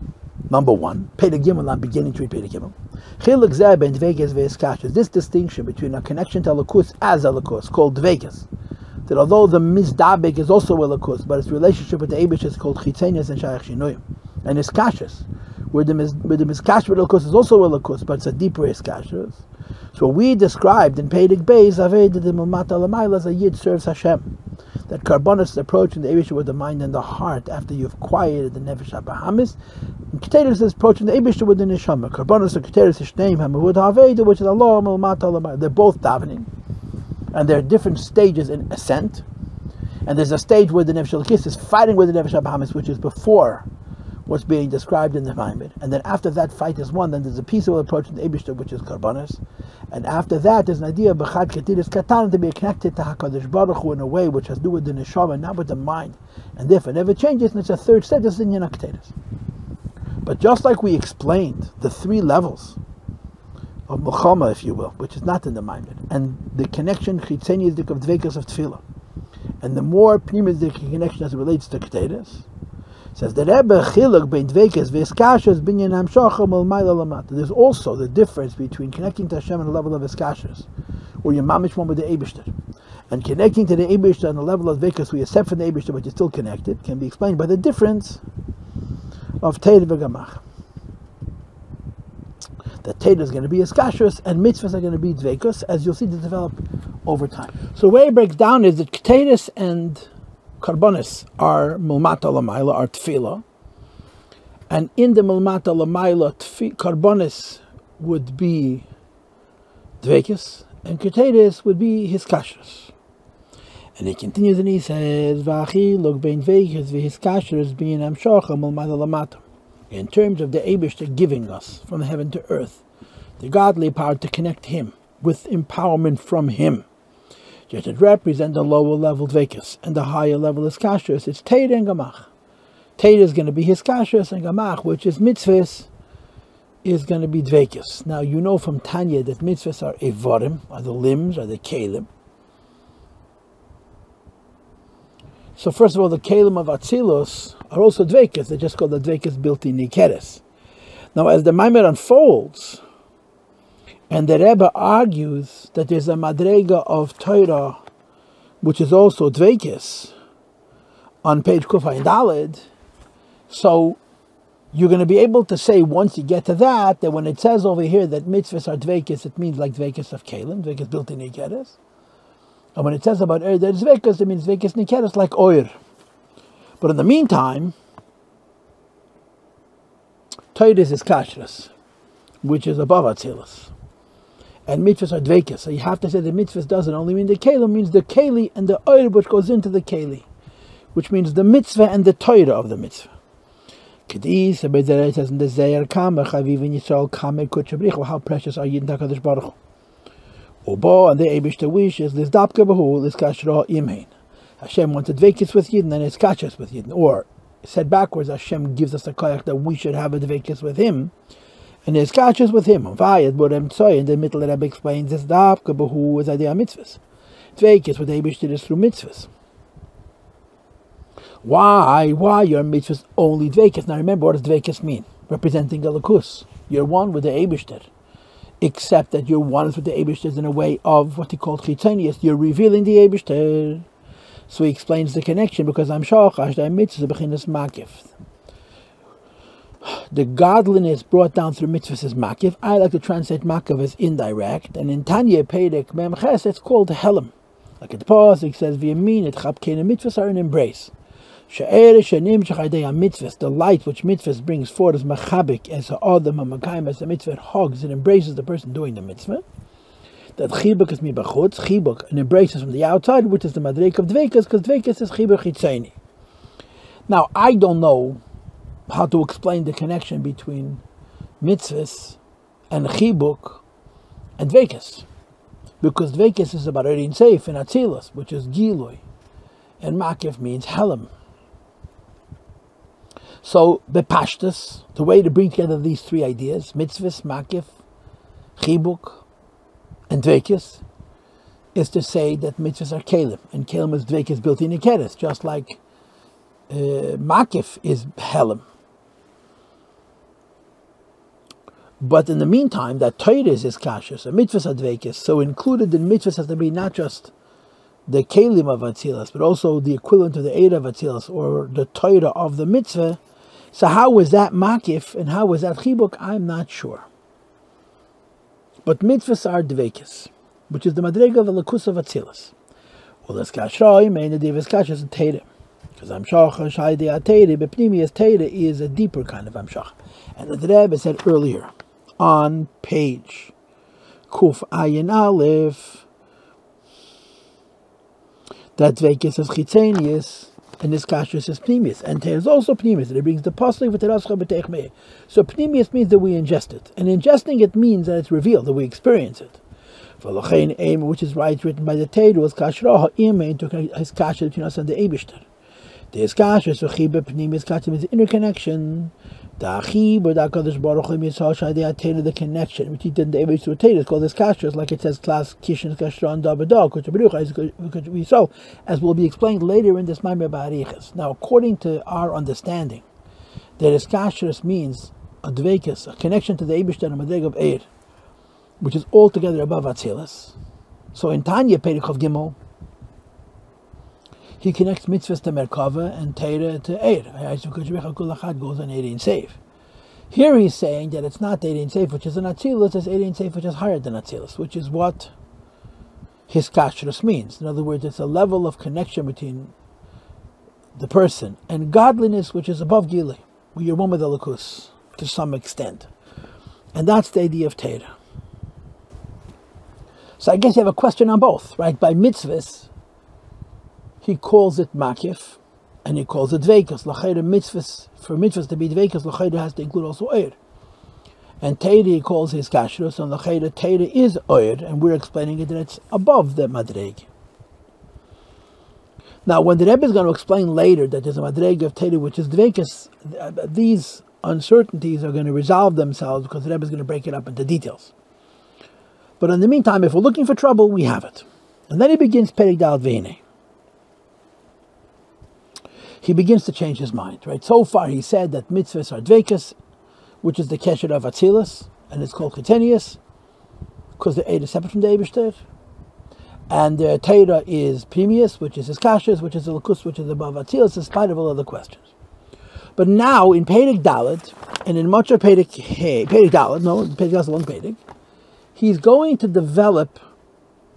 number one, Pei Gimel, I'm beginning to read Pei Gimel. Chiluk zeh ben dveikes ve'eskashus. This distinction between a connection to Elokus as Elokus, called dveikes, that although the mizdabek is also Elokus, but its relationship with the Eibush is called chitzenius and shayach shinuyim, and iskashus, where the miskash with Elokus is also Elokus, but it's a deeper iskashus. So we described in Peidik Beis Aved the Mulmata Lamayla as a Yid serves Hashem. That Karbonis approaching the Eibush with the mind and the heart after you've quieted the Nefesh HaBahamis. And Keteris is approaching the Eibush with the Neshama. Karbonis or Keteris is Shneim HaMavud HaVeda, which is Allah Mulmata Lamayla. They're both davening. And there are different stages in ascent. And there's a stage where the Nefesh HaLakis is fighting with the Nefesh HaBahamis, which is before what's being described in the Mamer. And then after that fight is won, then there's a peaceful approach in the Eibishter, which is Karbonis. And after that, there's an idea of B'chad Ketiris Katan to be connected to HaKadosh Baruch Hu in a way which has to do with the Neshama, not with the mind. And therefore, it never changes, and it's a third step, it's in Keteris. But just like we explained the three levels of Mulchama, if you will, which is not in the Mamer, and the connection, Chitzeniyadik of Dveikas of Tefillah, and the more Pnimidik connection as it relates to Keteris, says the Rebbe Chiluk bein dveikes v'eskashas binyan hamshacha malmayla lamata. There's also the difference between connecting to Hashem on the level of eskashas, where you're mamish one with the Eibishter, and connecting to the Eibishter on the level of dveikas, where you're separate from the Eibishter but you're still connected, can be explained by the difference of Teir v'gamach. That Teir is going to be eskashas and mitzvahs are going to be dveikas, as you'll see to develop over time. So the way it breaks down is that Keteris and Karbonis are Mulmata Lamayla, are Tefillah. And in the Mulmata Lamayla, Karbonis would be Dveikis, and Keteris would be his kashrus. And he continues and he says, V'achi log bein Dveikis v'his kashrus bein amshocha Mulmata Lamata. In terms of the Eibishter giving us from heaven to earth, the godly power to connect him with empowerment from him. Just it represents the lower level dveikus, and the higher level is kashrus. It's Teir and Gamach. Teir is going to be his kashrus, and Gamach, which is mitzvahs, is going to be dveikus. Now you know from Tanya that mitzvahs are evorim, are the limbs, are the kelim. So first of all, the kelim of Atzilus are also dveikus. They're just called the dveikus built in Nikeres. Now as the Mamer unfolds, and the Rebbe argues that there's a madrega of Torah, which is also dveikis, on page Kufay Daled. So you're going to be able to say, once you get to that when it says over here that mitzvahs are dveikis, it means like dveikis of Kalim, dveikis built in Nikeres. And when it says about Oyer, that is dveikis, it means dveikis Nikeres, like Oyer. But in the meantime, Torah is kashrus, which is above Atzilus. And mitzvahs are dveikis. So you have to say the mitzvahs doesn't only mean the kelim, means the keli and the oir which goes into the keli, which means the mitzvah and the Torah of the mitzvah. Kedis, it says in the Zayar Kamer, Chavivin Yisrael Kamer Kutchabrich, how precious are Yidin HaKadosh Baruch Hu. Ubo, and the Eibishter wishes, Liz Dapka Bahu, Liz Kashra Imhein. Hashem wanted dveikis with Yidin and it's kashas with Yidin. Or, said backwards, Hashem gives us a koyach that we should have a dveikis with Him. And there's kashas with him. And in the middle, the Rabbi explains this dafka behu is idea mitzvahs. Dveikis what the Eibush is through mitzvahs. Why your mitzvahs only dveikis? Now remember, what does dveikis mean? Representing Elokus. You're one with the Eibush, except that you're one with the Eibush in a way of what he called chitzenius. You're revealing the Eibush. So he explains the connection because I'm shochash the mitzvahs bechinas makif. The godliness brought down through mitzvahs is makif. I like to translate makif as indirect. And in Tanya Pedek Mem Ches, it's called helam. Like at the Pasach, it says, V'yamin et chapkein, mitzvahs are an embrace. She'er she'nim shechadei mitzvahs, the light which mitzvahs brings forth is machabik, as ha'adam ha'makayim, as the mitzvah hugs and embraces the person doing the mitzvah. That chibuk is mibachutz, chibuk, and embraces from the outside, which is the madreik of dveikas, because dveikas is chibuk chitzeni. Now, I don't know how to explain the connection between mitzvahs and chibuk and dveikas, because dveikas is about eating safe in Atzilus, which is gilui, and makif means helam. So, bepashtus, the way to bring together these three ideas, mitzvahs, makif, chibuk, and dveikis, is to say that mitzvahs are kelim, and kelim is dveikis built in ikeres, just like makif is helam. But in the meantime, that Torah is kashus, and mitzvahs are dveikis, so included in mitzvahs has to be not just the kelim of Atzilas, but also the equivalent of the Eid of Atzilas, or the Torah of the mitzvah. So how was that makif, and how was that chibuk? I'm not sure. But mitzvahs are dveikis, which is the madrega of the lakus of Atzilas. Well, this kashroi, main the is kashus and Torah. Because Amshach, Shaidi Ateri, Bepnimius Torah is a deeper kind of Amshach. And the Rebbe said earlier, on page Kuf Ayin Aleph, that Dveikis is Chitzenius, and this Kashrus is Pnimius. And Torah is also Pnimius, and it brings the Pasach with Terascha B'teich Meir. So Pnimius means that we ingest it. And ingesting it means that it's revealed, that we experience it. V'lochein Eim, which is right written by the Torah, was Kashrah Ha'im, to his Kashrah between us and the Eibishter. The Kashrah, so Chiba Pnimius Kashrah is the interconnection. The Achib, or the HaKadosh Baruch Hu, the connection which he did in the Eibishter with Torah is called this Kashrah, like it says, Klas Kishin Kashrah and Dabadah, which we saw, as will be explained later in this Mamer Ba'arichas. Now, according to our understanding, that this Kashrah means a dveikus, a connection to the Eibishter and a madreg of Eir, which is altogether above Atzilas. So in Tanya Perek of Gimel, he connects mitzvahs to Merkava and Torah to Eir. Goes on Eir Seif. Here he's saying that it's not Eir Seif, which is an Atzilus, it's Eir Seif, which is higher than Atzilus, which is what his kashrus means. In other words, it's a level of connection between the person and godliness, which is above Gili, where you're one with the Lakus to some extent. And that's the idea of Torah. So I guess you have a question on both, right? By mitzvahs, he calls it makif, and he calls it dveikus. L'chayra mitzvahs, for mitzvahs to be dveikus, l'chayra has to include also oir. And Torah he calls his kashrus, and l'chayra Torah is oir, and we're explaining it that it's above the madreg. Now, when the Rebbe is going to explain later that there's a madreg of Torah which is dveikus, these uncertainties are going to resolve themselves because the Rebbe is going to break it up into details. But in the meantime, if we're looking for trouble, we have it. And then he begins Perek Dal V'hinei. He begins to change his mind, right? So far he said that mitzvahs are dveikus, which is the kesher of Atzilus, and it's called Chitenius, because the Eid is separate from the Eibishter. And the Torah is Pnimius, which is his kashrus, which is the Lakus, which is above Atzilus, in spite of all other questions. But now, in Perek Dalet, and in much of Perek Dalet, no, Perek Dalet is a long Perek, he's going to develop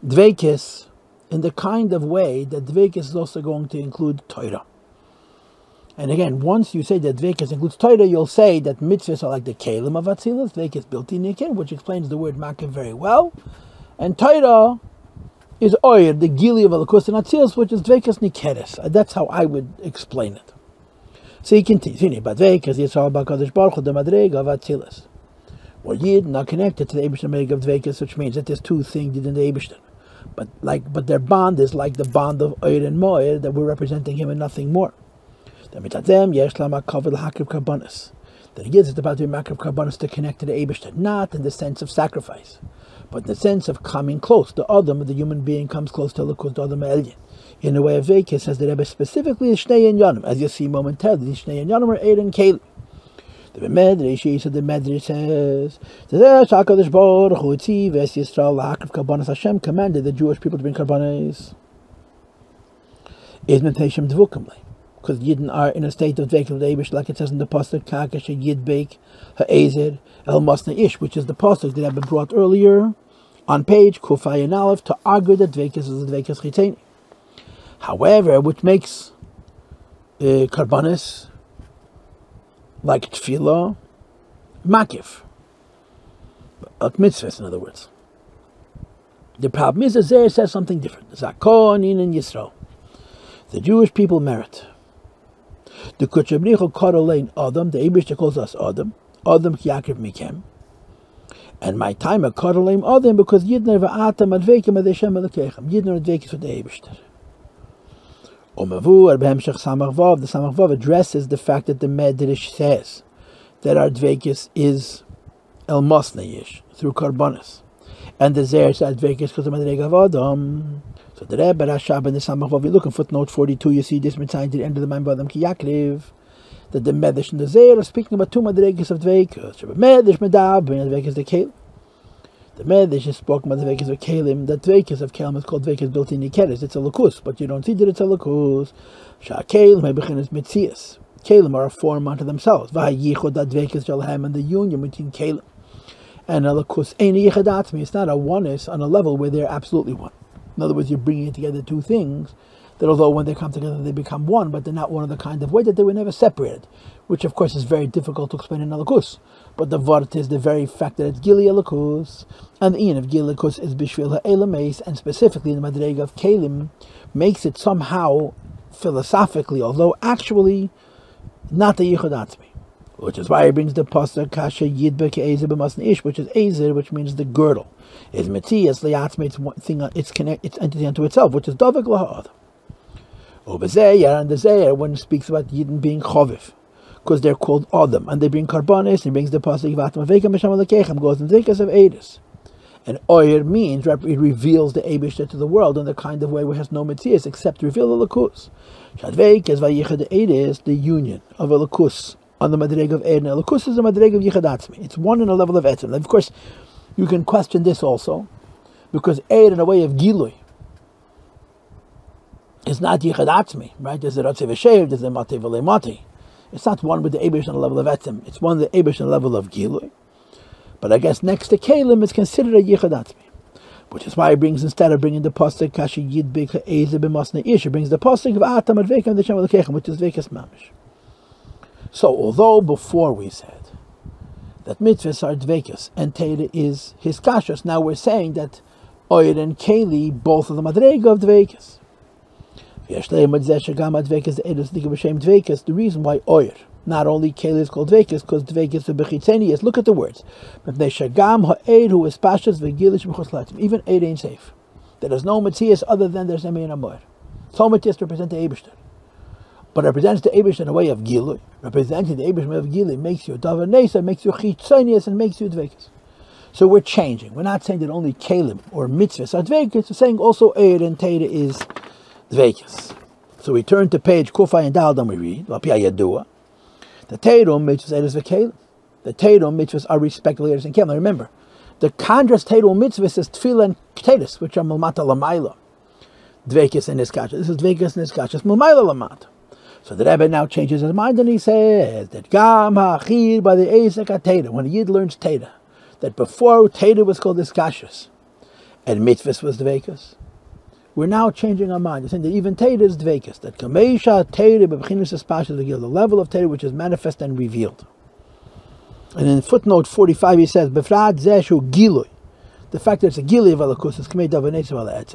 dveikis in the kind of way that dveikis is also going to include Torah. And again, once you say that dveikis includes Torah, you'll say that mitzvahs are like the kelim of Atzilus, dveikis built in Nikin, which explains the word makif very well. And Torah is oir, the gili of Alakus and Atzilus, which is dveikis nikeres. That's how I would explain it. So he continues, but dveikis Yisrael b'Hakadosh Baruch Hu the madreg of Atzilus. Well, Yid not connected to the Eibishter madreg of dveikis, which means that there's two things in the Eibishter. But their bond is like the bond of oir and moir, that we're representing him and nothing more. That he gives it about the makriv karbanos to connect to the Eibishter, not in the sense of sacrifice, but in the sense of coming close. The Adam, the human being, comes close to Lakus, the Adam Elyon. In the way of Veikis, says the Rebbe specifically is Shnei and Yonim, as you see momentarily. These Shnei and Yonim are Eir and Keli. The Medrash, so the Medrash says, HaKadosh Baruch Hu Tziveh Yisrael lahakriv karbanos. Hashem commanded the Jewish people to bring karbanos. Is Menteshem Dvukamli. Because Yidden are in a state of Dveik of the Eibush, like it says in the Pasach, Kakash, Yid Beik, Ha'ezer, El Masna Ish, which is the Pasach that have been brought earlier on page Kufay and Aleph to argue that Dveikus is the Dveikus Chiteni. However, which makes Karbanis, like Tefillah, Makif, like mitzvahs, in other words. The problem is that Zer says something different. Zakonin and Yisrael. The Jewish people merit. The Kuchabricho Korolain Adam, the Eibishter calls us Adam Yaakov Mikem. And my time a Korolaim Adam, because Yidner Va'atam Adveikim Adeshem Elokechem. Yidner Adveikis with the Eibishter. Omavu Arbehemshech Samach Vav. The Samach Vav addresses the fact that the Medrash says that our dveikis is el mosneish through karbonis, and the zer said dveikis because of madrega of Adam. So the Rebbe Rashab and the Samach Vav, you look in footnote 42, you see this mitzvah to the end of the Mamer Adam Ki Yakriv, that the Medrash and the zer are speaking about two madregas of dveikus. Medrash medab and dveikus the kelim. The Medrash is spoken about the dveikus of kelim. The dveikus of kelim is called dveikus built in Nikeres. It's a lakus, but you don't see that it's a lakus. Shah kelim hebechin is mitzias. Kelim are a form unto themselves. Vahayichod that dveikus shalhem, and the union between kelim and a lakus ein yichad atzmi. It's not a oneness on a level where they're absolutely one. In other words, you're bringing together two things that although when they come together they become one, but they're not one of the kind of way that they were never separated, which of course is very difficult to explain in a lakus. But the vart is the very fact that it's gili lakus, and the in of gili lakus is bishvil ha'elameis, and specifically in the madrega of kelim makes it somehow philosophically, although actually not the yichud atzmi. Which is why he brings the pasuk kasha yidbe ke'ezer b'masn ish, which is ezer, which means the girdle. Is metzias liatzmi, it's one thing, it's entity unto itself, which is davik laha'ad. Obezeyar and the zeyer when it speaks about yidden being choviv, because they're called adam, and they bring karbonis. He brings the pasuk vatam avekam b'sham alekechem, goes in zikas of edus. And oyer means it reveals the Eibishter to the world in the kind of way where it has no metzias except to reveal the lakus. Shadveik as vayichad edus, the union of a lakus on the madreg of Eden. Lakus is a madreg of yichad atzmi. It's one in a level of etzem. Of course, you can question this also, because Eden, in a way of gilui, is not yichad atzmi, right? There's a ratziv v'shev, there's a mati v'le. It's not one with the Eibush on a level of etzem. It's one with the Eibush on a level of gilui. But I guess next to kelim, it's considered a yichad atzmi, which is why he brings, instead of bringing the pasuk kashi yid b'ka eze b'masne ish, he brings the pasuk of atam advekam d'shem alekechem, which is vekas mamish. So, although before we said that mitzvahs are dvekas and Teira is his kashas, now we're saying that Oyer and Keli, both of them are madrega of dvekas. The reason why Oyer, not only Keli is called dvekas, because dvekas are bechitzenius. Look at the words. Even Eid ain't safe. There is no mitzias other than there's Emei and Amor. So mitzias represent the Eibishter. But represents the Eibush in a way of Gilui. Representing the Eibush in a way of Gilui makes you Davar Nesa, makes you Chitzonius, and makes you Dvekas. So we're changing. We're not saying that only Kalim or Mitzvahs are Dvekas. We're saying also Eir and Teira is Dvekas. So we turn to page Kufay and Dal, then we read, Lapia Yadua. The Teira Mitzvahs Eiris V'Kalim. The Teira Mitzvahs are respectively Eiris and Kalim. Now remember, the contrast Teira Mitzvahs is Tefillah and Keteris, which are Mulmata Lamaila. Dvekas and Niskachas. This is Dvekas and Niskachas, Mulmaila Lamata. So the Rebbe now changes his mind and he says that Gam Ha'achir by the Ezek HaTeira, when a Yid learns Teira, that before Teira was called Iskashus and Mitzvahs was Dvekas, we're now changing our mind. We're saying that even Teira is Dvekas, that Kamesha Teira B'B'chinas Espashas, the level of Teira which is manifest and revealed. And in footnote 45 he says, Befrad Zeshu Gilui, the fact that it's a Gilui of Alakus is Kamei Davanetzav Ala.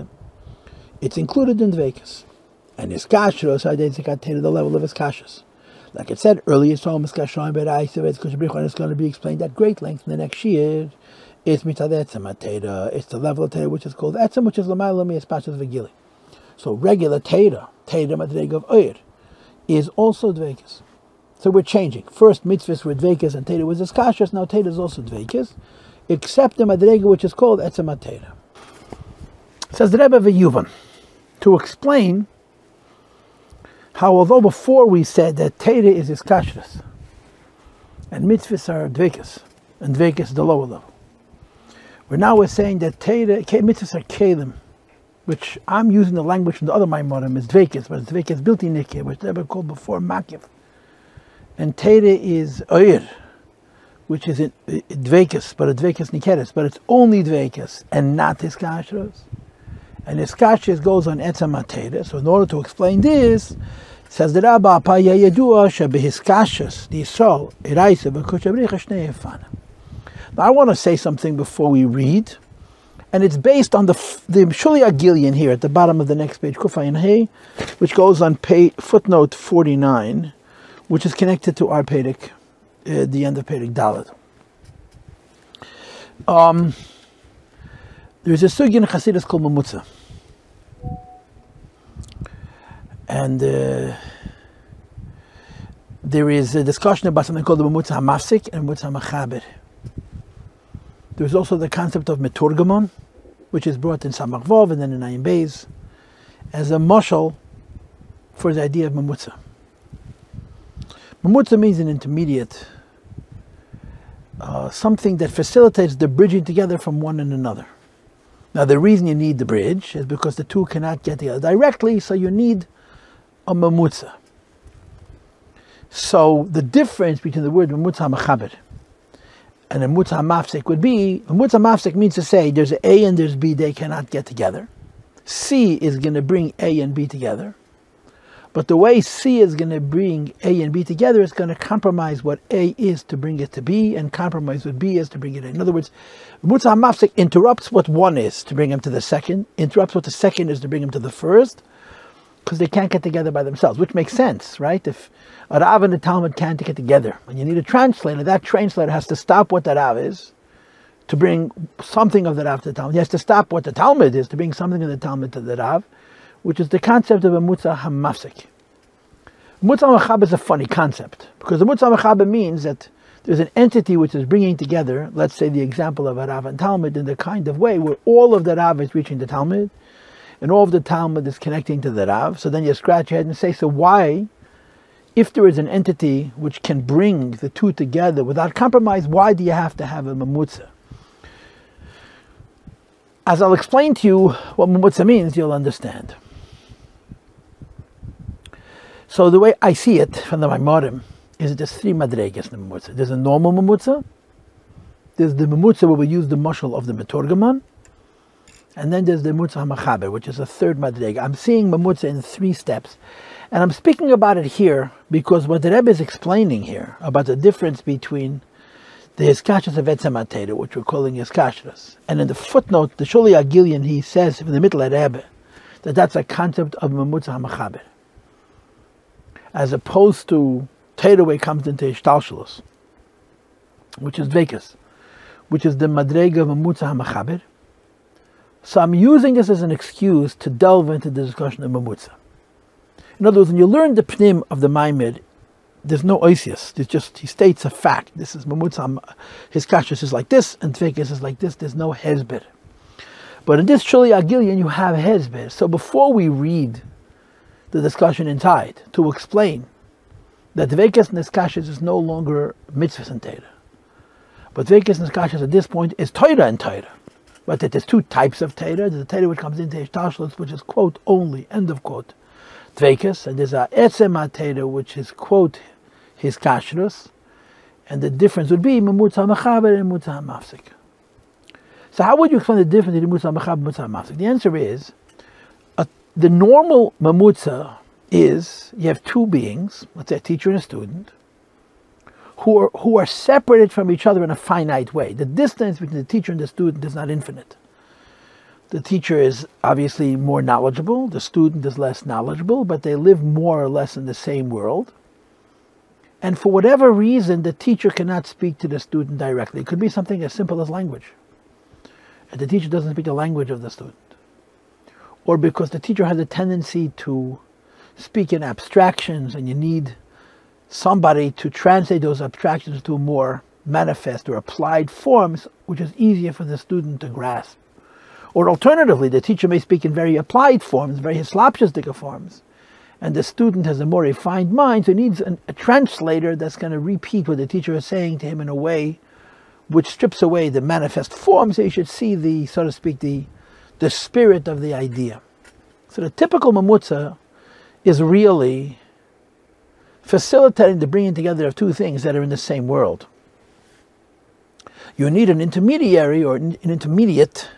It's included in Dvekas. And his kashros identified the level of his kashas. Like it said earlier, it's going to be explained at great length in the next year. It's mitzad etzem ateda. It's the level of teda which is called etzem, which is l'mayla mi espashas v'gili. So regular teda madrega of oyer, is also dvekas. So we're changing. First mitzvahs were dvekas and teda was his kashas. Now teda is also dvekas, except the madrega which is called etzem ateda. Says the Rebbe v'Yuvan to explain how, although before we said that Teira is his kashrus, and mitzvahs are dvekas, and dvekas is the lower level, we're saying that Teira, mitzvahs are kelim, which I'm using the language from the other Maimorim is dvekas, but it's dvekas built in Nikeh, which they were called before makiv, and Teira is oyer, which is dvekas, but a dvekas nikeres, but it's only dvekas and not his kashrus. And his kashas goes on etzem ateda. So in order to explain this, says the Rabbi, Paya Yadua Shabihis kashas the Yisrael Iraisa V'Kushabricha Shnei Efana. Now I want to say something before we read, and it's based on the Shuli Agilian here at the bottom of the next page, Kufayin Hey, which goes on footnote 49, which is connected to our Perek, the end of Perek Daled. There's a sugya in Chassidus called Mamutza. And there is a discussion about something called the Mamutza HaMafsik and Mamutza HaMachaber. There's also the concept of Meturgamon, which is brought in Samach Vov and then in Ayin Beis, as a mashal for the idea of Mamutza. Mamutza means an intermediate, something that facilitates the bridging together from one and another. Now the reason you need the bridge is because the two cannot get together directly, so you need a Mamutza. So the difference between the word Mamutza HaMachaber and Mamutza HaMafsik would be, Mamutza HaMafsik means to say there's A and there's B, they cannot get together. C is going to bring A and B together. But the way C is going to bring A and B together is going to compromise what A is to bring it to B, and compromise what B is to bring it in. In other words, Mamutza HaMafsik interrupts what one is to bring him to the second, interrupts what the second is to bring him to the first, because they can't get together by themselves, which makes sense, right? If a Rav and a Talmud can't get together, and you need a translator, that translator has to stop what the Rav is to bring something of the Rav to the Talmud. He has to stop what the Talmud is to bring something of the Talmud to the Rav, which is the concept of a Mamutza HaMafsik. Mamutza HaMachaber is a funny concept, because the Mamutza HaMachaber means that there's an entity which is bringing together, let's say the example of a Rav and Talmud, in the kind of way where all of the Rav is reaching the Talmud, and all of the Talmud is connecting to the Rav. So then you scratch your head and say, so why, if there is an entity which can bring the two together without compromise, why do you have to have a Mamutza? As I'll explain to you what Mamutza means, you'll understand. So the way I see it from the Mamer is that there's three madregas in the Mamutza. There's a normal Mamutza, there's the Mamutza where we use the mashal of the Meturgaman, and then there's the Mamutza HaMachaber, which is a third madrega. I'm seeing Mamutza in 3 steps. And I'm speaking about it here because what the Rebbe is explaining here about the difference between the Hiskashas of Etzem HaTeira, which we're calling Hiskashas, and in the footnote, the Shuli Agilian, he says in the middle of the Rebbe that that's a concept of Mamutza HaMachaber, as opposed to Teira where it comes into Ishtalshalos, which is Dvekas, which is the madrega of Mamutza HaMachaber. So I'm using this as an excuse to delve into the discussion of Mamutza. In other words, when you learn the pnim of the Mamer, there's no oisius. It's just, he states a fact. This is Mamutza, his kashas is like this, and Tvekis is like this. There's no hezber. But in this Shuli Agilian, you have hezber. So before we read the discussion inside, to explain that Tvekis and his kashas is no longer mitzvahs and Teira, but Tvekis and his kashas at this point is Teira and Teira. But that there's 2 types of Teira. There's a Teira which comes into Ishtalshalos, which is, quote, only, end of quote, Tvekis, and there's a Etzem HaTeira, which is, quote, his kashrus, and the difference would be Mamutza HaMachaber and Mamutza HaMafsik. So how would you explain the difference between Mamutza HaMachaber and Mamutza HaMafsik? The answer is, the normal Mamutza is, you have 2 beings, let's say a teacher and a student, who are separated from each other in a finite way. The distance between the teacher and the student is not infinite. The teacher is obviously more knowledgeable, the student is less knowledgeable, but they live more or less in the same world. And for whatever reason, the teacher cannot speak to the student directly. It could be something as simple as language. And the teacher doesn't speak the language of the student. Or because the teacher has a tendency to speak in abstractions, and you need somebody to translate those abstractions to more manifest or applied forms, which is easier for the student to grasp. Or alternatively, the teacher may speak in very applied forms, very hislopshistic forms, and the student has a more refined mind, so he needs a translator that's going to repeat what the teacher is saying to him in a way which strips away the manifest form, so you should see the, so to speak, the spirit of the idea. So the typical Mamutza is really facilitating the bringing together of 2 things that are in the same world. You need an intermediary or an intermediate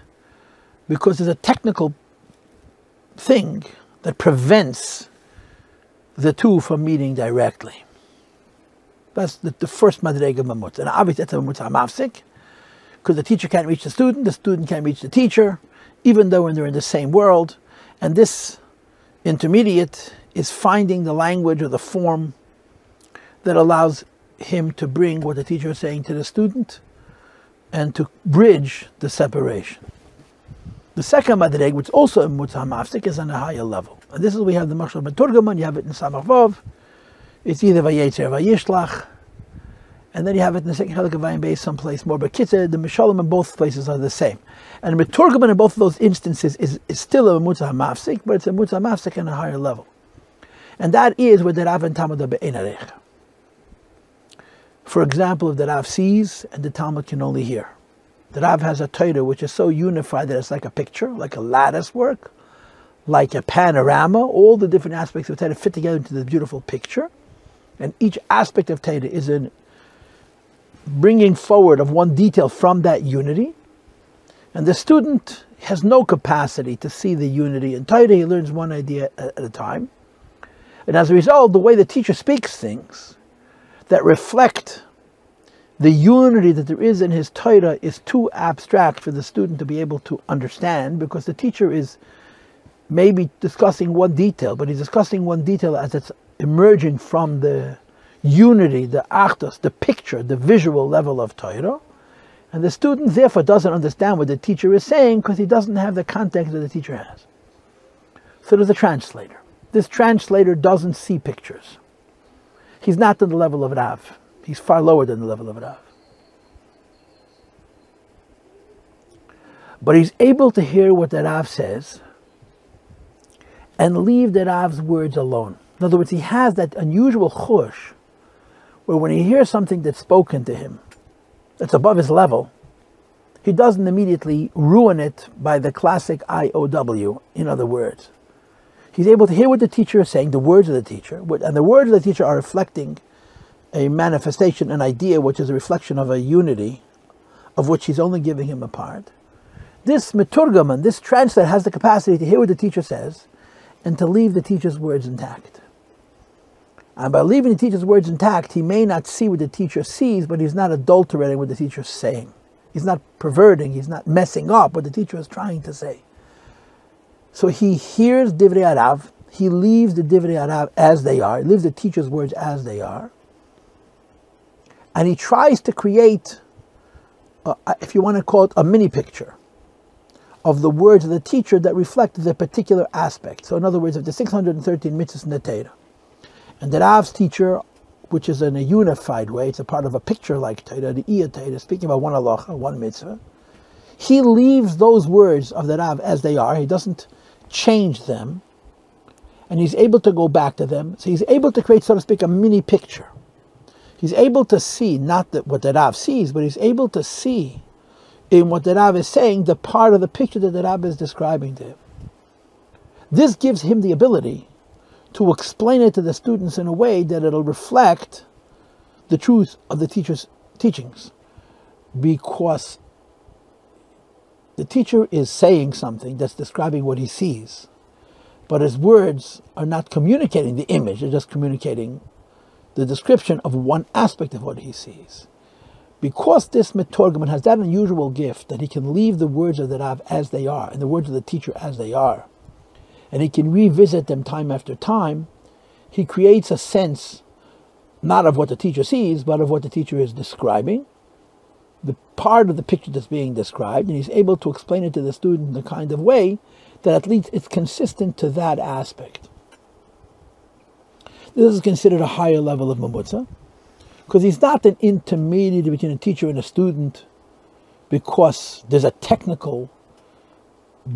because there's a technical thing that prevents the 2 from meeting directly. That's the first madrega of Mamutza. And obviously that's a Mamutza HaMafsik, because the teacher can't reach the student can't reach the teacher, even though they're in the same world. And this intermediate is finding the language or the form that allows him to bring what the teacher is saying to the student and to bridge the separation. The second madreg, which is also in Mamutza HaMafsik, is on a higher level. And this is we have the Mashal Meturgaman, you have it in Samach Vav. It's either Vayetzer or Vayishlach. And then you have it in the second Chelik of Vayin Beis someplace more. But Kitzur, the Mishalim in both places are the same. And the Meturgaman in both of those instances is still a Mutza HaMafsik, but it's a Mutza HaMafsik on a higher level. And that is where the Rav and Talmud are be'ein arech. For example, if the Rav sees and the Talmud can only hear. The Rav has a Torah which is so unified that it's like a picture, like a lattice work, like a panorama. All the different aspects of Torah fit together into the beautiful picture. And each aspect of Torah is in bringing forward of one detail from that unity. And the student has no capacity to see the unity in Torah. He learns one idea at a time. And as a result, the way the teacher speaks things that reflect the unity that there is in his Torah is too abstract for the student to be able to understand, because the teacher is maybe discussing one detail, but he's discussing one detail as it's emerging from the unity, the achdus, the picture, the visual level of Torah. And the student therefore doesn't understand what the teacher is saying because he doesn't have the context that the teacher has. So there's a translator. This translator doesn't see pictures. He's not on the level of Rav. He's far lower than the level of Rav. But he's able to hear what the Rav says and leave the Rav's words alone. In other words, he has that unusual chush where when he hears something that's spoken to him that's above his level, he doesn't immediately ruin it by the classic IOW, in other words. He's able to hear what the teacher is saying, the words of the teacher, and the words of the teacher are reflecting a manifestation, an idea which is a reflection of a unity of which he's only giving him a part. This Meturgaman, this translator, has the capacity to hear what the teacher says and to leave the teacher's words intact. And by leaving the teacher's words intact, he may not see what the teacher sees, but he's not adulterating what the teacher is saying. He's not perverting, he's not messing up what the teacher is trying to say. So he hears Divrei Harav, he leaves the Divrei Harav as they are, he leaves the teacher's words as they are, and he tries to create, if you want to call it a mini picture, of the words of the teacher that reflect the particular aspect. So in other words, of the 613 mitzvahs in the Torah, and the Rav's teacher, which is in a unified way, it's a part of a picture like Torah, the Iya Torah, speaking about one halacha, one mitzvah, he leaves those words of the Rav as they are, he doesn't change them, and he's able to go back to them. So he's able to create, so to speak, a mini picture. He's able to see not what the Rav sees, but he's able to see in what the Rav is saying the part of the picture that the Rav is describing to him. This gives him the ability to explain it to the students in a way that it'll reflect the truth of the teacher's teachings, because the teacher is saying something that's describing what he sees, but his words are not communicating the image, they're just communicating the description of one aspect of what he sees. Because this Meturgaman has that unusual gift that he can leave the words of the Rav as they are, and the words of the teacher as they are, and he can revisit them time after time, he creates a sense not of what the teacher sees, but of what the teacher is describing, the part of the picture that's being described, and he's able to explain it to the student in a kind of way that at least it's consistent to that aspect. This is considered a higher level of mamutza, because he's not an intermediary between a teacher and a student because there's a technical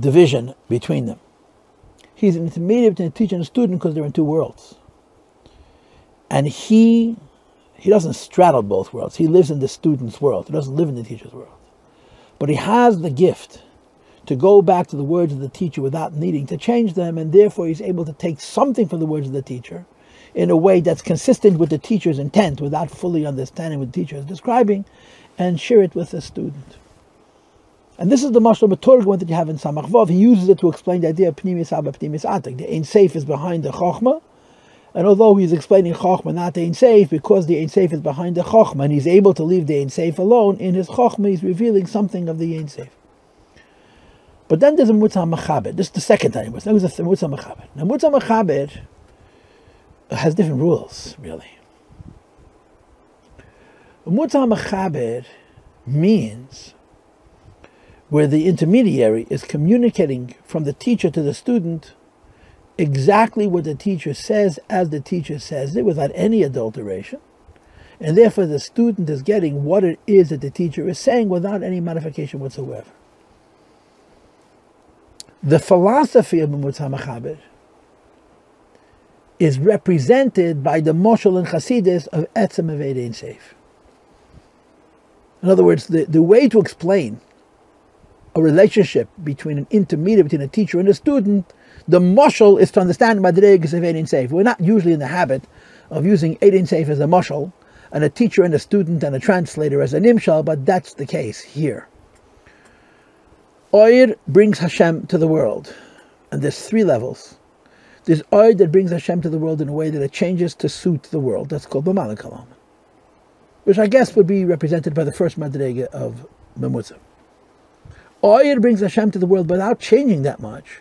division between them. He's an intermediary between a teacher and a student because they're in two worlds. And he doesn't straddle both worlds. He lives in the student's world. He doesn't live in the teacher's world. But he has the gift to go back to the words of the teacher without needing to change them, and therefore he's able to take something from the words of the teacher in a way that's consistent with the teacher's intent without fully understanding what the teacher is describing, and share it with the student. And this is the mashal Meturgaman that you have in Samach Vav. He uses it to explain the idea of Pnimis Abba, Pnimis Atik. The Ein Seif is behind the Chochmah, and although he's explaining Chochmah, not the Ein Seif, because the Ein Seif is behind the Chochmah, and he's able to leave the Ein Seif alone, in his Chochmah he's revealing something of the Ein Seif. But then there's a Mutza Mechaber. This is the second time. There was a Mutza Mechaber. Now Mutza Mechaber has different rules, really. A Mutza Mechaber means where the intermediary is communicating from the teacher to the student exactly what the teacher says as the teacher says it without any adulteration. And therefore the student is getting what it is that the teacher is saying without any modification whatsoever. The philosophy of Mamutza Mechaber is represented by the Moshel and Chasidus of Etzem Aved Ein Seif. In other words, the way to explain a relationship between an intermediate, between a teacher and a student, the Moshel is to understand Madregas of Aved Ein Seif. We're not usually in the habit of using Aved Ein Seif as a Moshel, and a teacher and a student and a translator as a Nimshal, but that's the case here. Oir brings Hashem to the world, and there's 3 levels. There's Oir that brings Hashem to the world in a way that it changes to suit the world. That's called B'malek Kalam, which I guess would be represented by the first Madrega of Mamutza. Oir brings Hashem to the world without changing that much,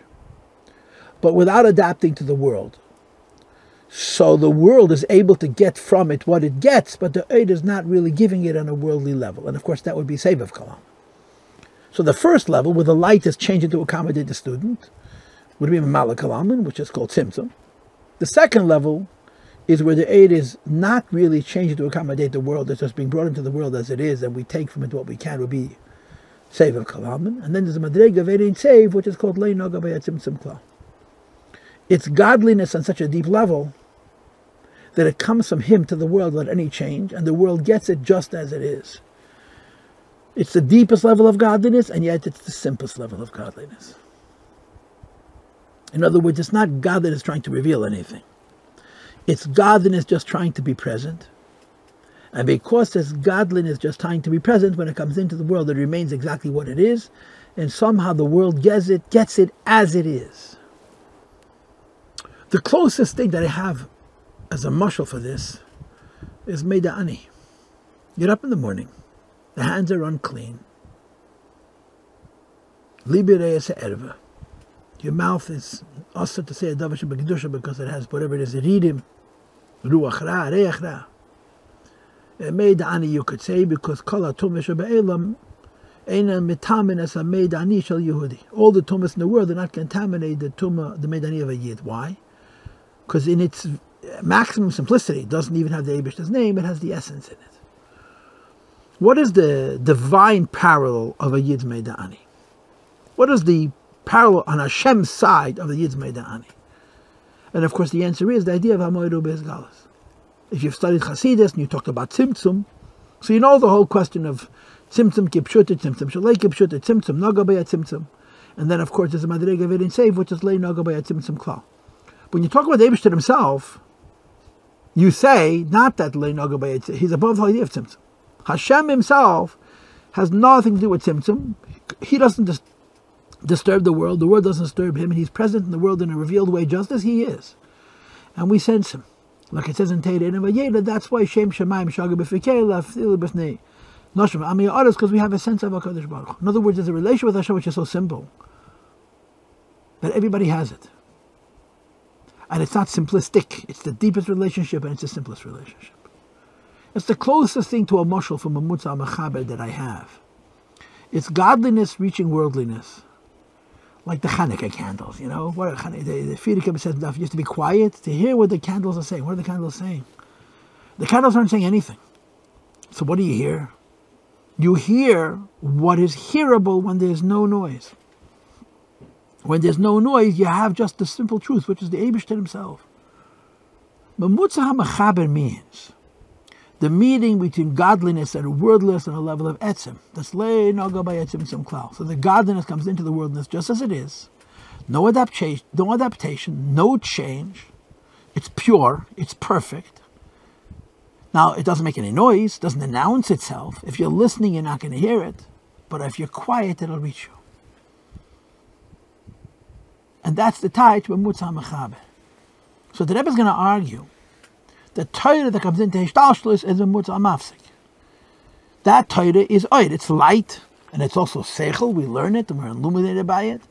but without adapting to the world. So the world is able to get from it what it gets, but the Oir is not really giving it on a worldly level. And of course that would be Sevav Kalam. So the first level, where the light is changing to accommodate the student, would be Malak Kalaman, which is called Tzimtzum. The second level is where the Eid is not really changing to accommodate the world, it's just being brought into the world as it is, and we take from it what we can, would be Save of Kalaman. And then there's a Madrega of Eid Ein Save, which is called Lei Noga B'Yad Tzimtzum Klal. It's godliness on such a deep level that it comes from him to the world without any change, and the world gets it just as it is. It's the deepest level of godliness, and yet it's the simplest level of godliness. In other words, it's not godliness trying to reveal anything. It's godliness just trying to be present. And because it's godliness just trying to be present, when it comes into the world, it remains exactly what it is, and somehow the world gets it as it is. The closest thing that I have as a mashal for this is Meida Ani. Get up in the morning. The hands are unclean. Your mouth is also to say a davar shebekdusha because it has whatever it is, ridim, ruach ra, reach ra. Meida Ani you could say because kol hatumah shebe'elam einan mitamin as a Meida Ani shel Yehudi. All the tumas in the world are not contaminated the tumah, the Meida Ani of a Yid. Why? Because in its maximum simplicity, it doesn't even have the Eibishter's name, it has the essence in it. What is the divine parallel of a Yid's Meida Ani? What is the parallel on Hashem's side of the Yid's Meida Ani? And of course the answer is the idea of Hamoidu Be'ezgalus. If you've studied Chasidus and you talked about Tzimtzum, so you know the whole question of Tzimtzum Kipshuta, Tzimtzum Shalei Kipshuta, Tzimtzum Noga B'Yad Tzimtzum. And then of course there's a Madrega of Eid Ein Seif, which is Lei Noga B'Yad Tzimtzum Klal. When you talk about the Eibishter himself, you say not that Lei Noga B'Yad Tzimtzum, he's above the idea of Tzimtzum. Hashem himself has nothing to do with Tzimtzum. He doesn't disturb the world doesn't disturb him, and he's present in the world in a revealed way just as he is. And we sense him. Like it says in Teira, that's why Shem Shemaim Shaga B'Fikei Lafil B'Fnei Noshim Ami Oros, because we have a sense of HaKadosh Baruch Hu. In other words, there's a relation with Hashem which is so simple that everybody has it. And it's not simplistic. It's the deepest relationship, and it's the simplest relationship. It's the closest thing to a mashal from a Mamutza Mechaber that I have. It's godliness reaching worldliness. Like the Hanukkah candles, you know? What the Fidikim says you have to be quiet to hear what the candles are saying. What are the candles saying? The candles aren't saying anything. So what do you hear? You hear what is hearable when there's no noise. When there's no noise, you have just the simple truth, which is the Eibishter himself. Mamutza HaMechaber means the meeting between godliness and worldliness on a level of etzem. That's Lei Noga B'Yad Tzimtzum Klal. So the godliness comes into the worldliness just as it is. No adaptation, no change. It's pure, it's perfect. Now, it doesn't make any noise, doesn't announce itself. If you're listening, you're not going to hear it. But if you're quiet, it'll reach you. And that's the tie to Mamutza HaMechaber. So the Rebbe is going to argue the Torah that comes into Hishtalshlus is a Mutza Mafsik. That Torah is oid. It's light, and it's also seichel. We learn it, and we're illuminated by it.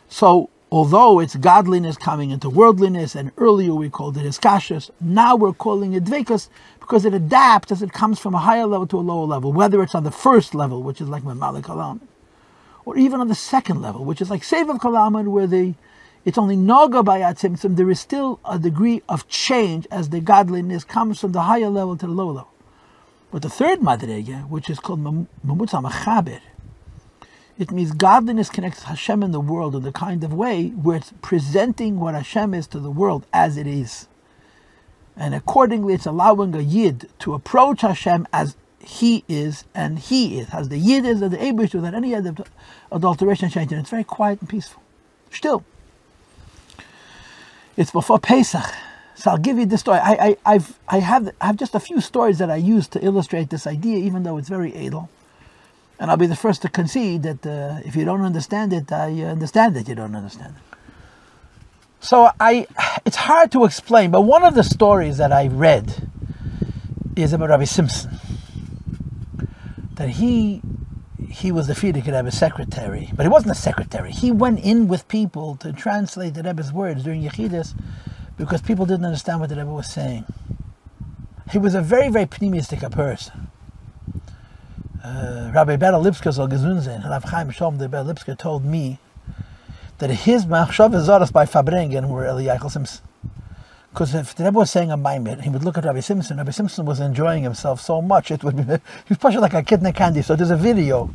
So, although it's godliness coming into worldliness, and earlier we called it Hiskashus, now we're calling it Dveikus, because it adapts as it comes from a higher level to a lower level, whether it's on the first level, which is like Mamalik Kalaman, or even on the second level, which is like Sevav Kalaman, where the It's only noga by tzimtzum. There is still a degree of change as the godliness comes from the higher level to the lower level. But the third madrega, which is called mamutza machaber, it means godliness connects Hashem in the world in the kind of way where it's presenting what Hashem is to the world as it is. And accordingly, it's allowing a yid to approach Hashem as he is, and he is, as the yid is, and the Eibush, without any other adulteration and change. And it's very quiet and peaceful. Still, it's before Pesach. So I'll give you this story. I have just a few stories that I use to illustrate this idea, even though it's very edel. And I'll be the first to concede that if you don't understand it, I understand that you don't understand it. So it's hard to explain, but one of the stories that I read is about Rabbi Simpson. That he was the Frierdiker Rebbe's secretary, but he wasn't a secretary. He went in with people to translate the Rebbe's words during Yechidus because people didn't understand what the Rebbe was saying. He was a very, very pneumistic person. Rabbi Berel Lipsker soll gesund sein. Rav Chaim Shalom the Berel Lipsker told me that his machshavas zaras by Fabrengen were Eli Yachel Simpson. Because if the Rebbe was saying a Mamer, he would look at Rabbi Simpson. Rabbi Simpson was enjoying himself so much, it would be, he was pushing like a kid in a candy. So there's a video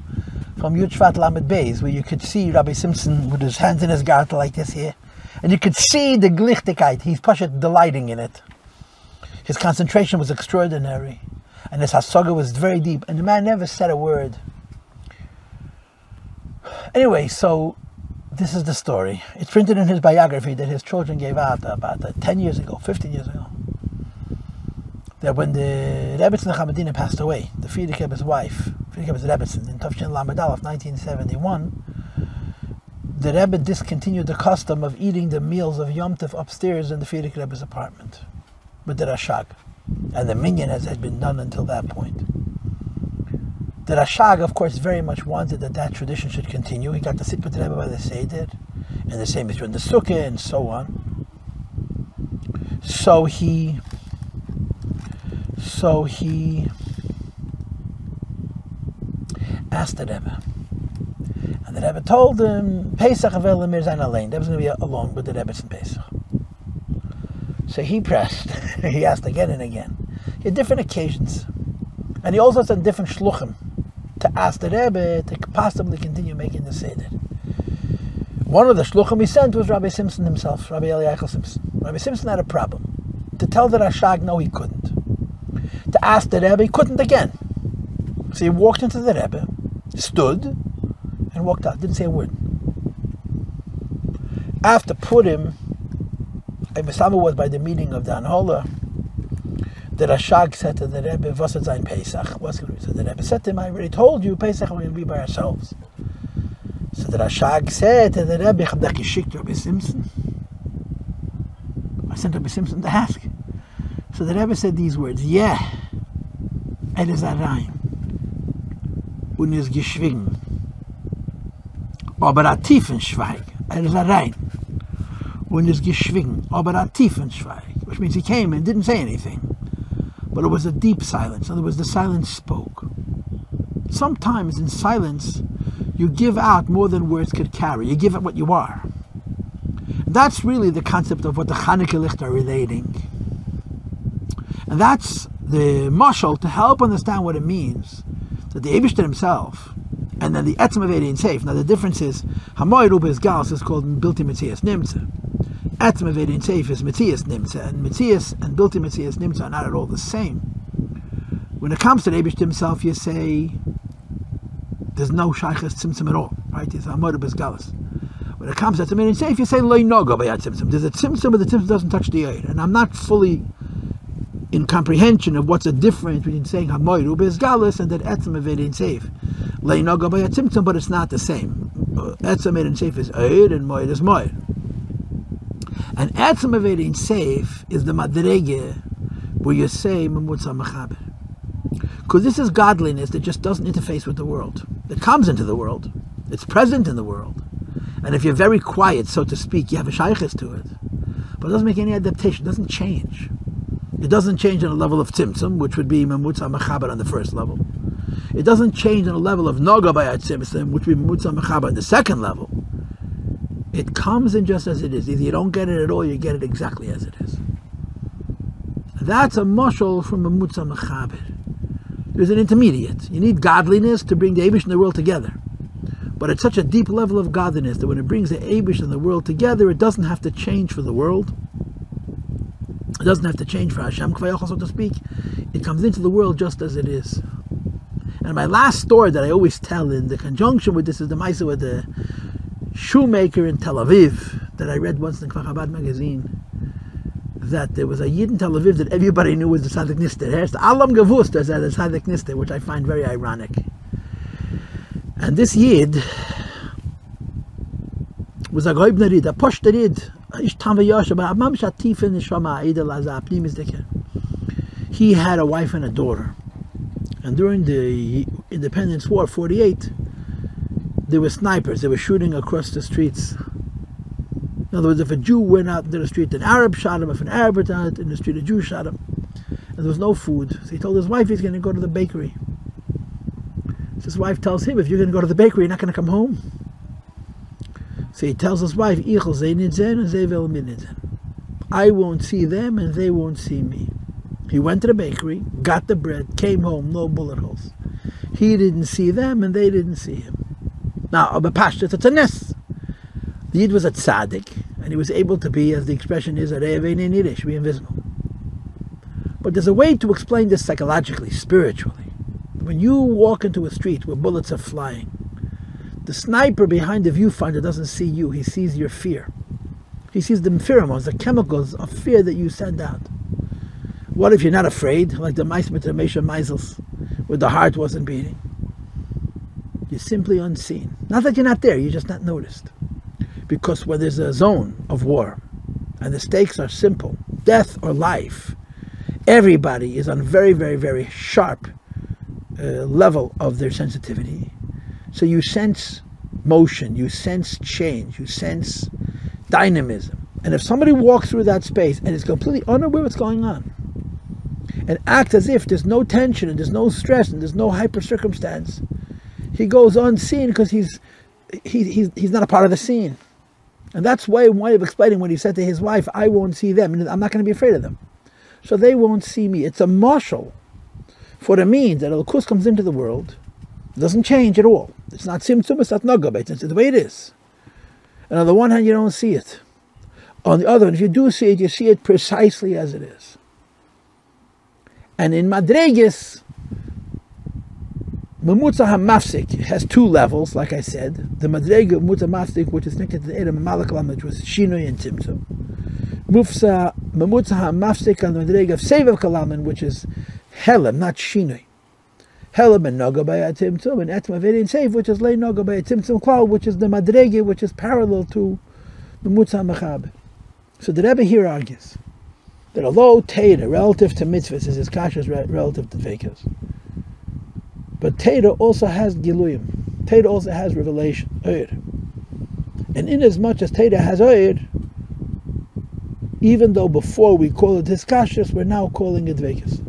from Yud Shvat Lamed Beis where you could see Rabbi Simpson with his hands in his garter like this here. And you could see the glichtigkeit. He's pushing delighting in it. His concentration was extraordinary. And his hasaga was very deep. And the man never said a word. Anyway, so this is the story. It's printed in his biography that his children gave out about 10 years ago, 15 years ago. That when the Rebbetzin Chamadina passed away, the Frierdiker Rebbe's wife, Frierdiker Rebbetzin, in Tavshin Lamed Aleph 1971, the Rebbe discontinued the custom of eating the meals of Yom Tov upstairs in the Frierdiker Rebbe's apartment with the Rashag. And the minyan has been done until that point. The Rashag, of course, very much wanted that tradition should continue. He got to sit with the Rebbe by the Seder, and the same is true in the Sukkah, and so on. So he asked the Rebbe, and the Rebbe told him, Pesach avel lemir zayin alein. That was going to be alone with the Rebbe's in Pesach. So he pressed. He asked again and again. He had different occasions, and he also sent different shluchim to ask the Rebbe to possibly continue making the Seder. One of the shluchim he sent was Rabbi Simpson himself, Rabbi Eliyahu Simpson. Rabbi Simpson had a problem. To tell the Rashag no, he couldn't. To ask the Rebbe, he couldn't again. So he walked into the Rebbe, stood, and walked out. Didn't say a word. After Purim, Misama was by the meeting of the Anhola, the Rashag said to the Rebbe, "Was it sein Pesach?" What's going to be? So the Rebbe said to him, "I already told you, Pesach we're going to be by ourselves." So the Rashag said to the Rebbe, "Ich hab dich geschickt, Rabbi Simpson." I sent Rabbi Simpson to ask. So the Rebbe said these words: "Yeah, is rein und ist geschwiegen, aber tiefen Schweig. Is rein und ist geschwiegen, aber tiefen Schweig," which means he came and didn't say anything. But it was a deep silence. In other words, the silence spoke. Sometimes in silence, you give out more than words could carry. You give out what you are. That's really the concept of what the Chanukah Licht are relating. And that's the mashal to help understand what it means. That the Eibishter himself, and then the Etzem of Eidin Seif. Now the difference is, Hamoy Rubes Gals is called Bilti Metzias Nimtze. Etzem of Eidin Seif is Metzias Nimtze, and Metzias and Bilti Metzias Nimtze are not at all the same. When it comes to the Eibishter himself, you say there's no Shaykhas Tzimtzum at all, right? It's Hamoy Rubes Gals. When it comes to Etzem Eidin Seif, you say Loi Noga Bayat Tzimtzum. There's a Tzimtzum, but the Tzimtzum doesn't touch the Eid. And I'm not fully in comprehension of what's the difference between saying Hamoy Rubes Gals and that Etzem of Eidin Seif. Loi Noga Bayat Tzimtzum, but it's not the same. Etzem Eidin Seif is Eid and Moed is Moed. And Etzem of Eidin Seif is the Madrege where you say Mamutza Mechaber. Because this is godliness that just doesn't interface with the world. It comes into the world. It's present in the world. And if you're very quiet, so to speak, you have a shaykhis to it. But it doesn't make any adaptation. It doesn't change. It doesn't change on a level of Tzimtzum, which would be Mamutza Mechaber on the first level. It doesn't change on a level of Noga Bayat Tzimtzum, which would be Mamutza Mechaber on the second level. It comes in just as it is. Either you don't get it at all, you get it exactly as it is. That's a mashal from a Mutza Mechaber. There's an intermediate. You need godliness to bring the Eibush and the world together. But it's such a deep level of godliness that when it brings the Eibush and the world together, it doesn't have to change for the world. It doesn't have to change for Hashem, so to speak. It comes into the world just as it is. And my last story that I always tell in the conjunction with this is the Maisa with the shoemaker in Tel Aviv that I read once in the Chabad magazine. That there was a Yid in Tel Aviv that everybody knew was the Tzaddik Nister. Here's the Alam Gavust as the Tzaddik Nister, which I find very ironic. And this Yid was a Goib Narid, a Posh Narid, he had a wife and a daughter. And during the Independence War, 48, there were snipers. They were shooting across the streets. In other words, if a Jew went out into the street, an Arab shot him. If an Arab went out in the street, a Jew shot him. And there was no food. So he told his wife he's going to go to the bakery. So his wife tells him, if you're going to go to the bakery, you're not going to come home. So he tells his wife, I won't see them and they won't see me. He went to the bakery, got the bread, came home, no bullet holes. He didn't see them and they didn't see him. Now, Abapashtas, it's a ness. The Yid was a tzaddik, and he was able to be, as the expression is, a re'evein in Yiddish, be invisible. But there's a way to explain this psychologically, spiritually. When you walk into a street where bullets are flying, the sniper behind the viewfinder doesn't see you, he sees your fear. He sees the pheromones, the chemicals of fear that you send out. What if you're not afraid, like the mice with the Mesha Meisels, where the heart wasn't beating? You're simply unseen. Not that you're not there, you're just not noticed. Because when there's a zone of war, and the stakes are simple, death or life, everybody is on a very, very, very sharp level of their sensitivity. So you sense motion, you sense change, you sense dynamism. And if somebody walks through that space and is completely unaware what's going on, and acts as if there's no tension and there's no stress and there's no hyper circumstance, he goes unseen because he's not a part of the scene. And that's why way of explaining when he said to his wife, I won't see them, and I'm not going to be afraid of them. So they won't see me. It's a marshal for the means that Elokus comes into the world. It doesn't change at all. It's not Tzimtzum, it's not Nogabet, it's the way it is. And on the one hand, you don't see it. On the other hand, if you do see it, you see it precisely as it is. And in Madreges, Mamutza HaMafsik has two levels, like I said. The Madrega Mamutza HaMafsik, which is connected to the Edom Malakalam, which was Shinoi and Tzimtzum. Mamutza HaMafsik on the Madrega of Sevav Kalaman, which is Helam, not Shinoi. Helam and Noga by a Tzimtzum, and Etma Veri and Sev, which is Lei Noga by a Tzimtzum Klal, which is the Madrega, which is parallel to Mamutza HaMachab. So the Rebbe here argues that although Teda, relative to mitzvahs, is his kashrus relative to dveikus, but Teda also has Giluyim. Teda also has revelation, Oyer. And inasmuch as Teda has Oyer, even though before we call it his kashrus, we're now calling it dveikus.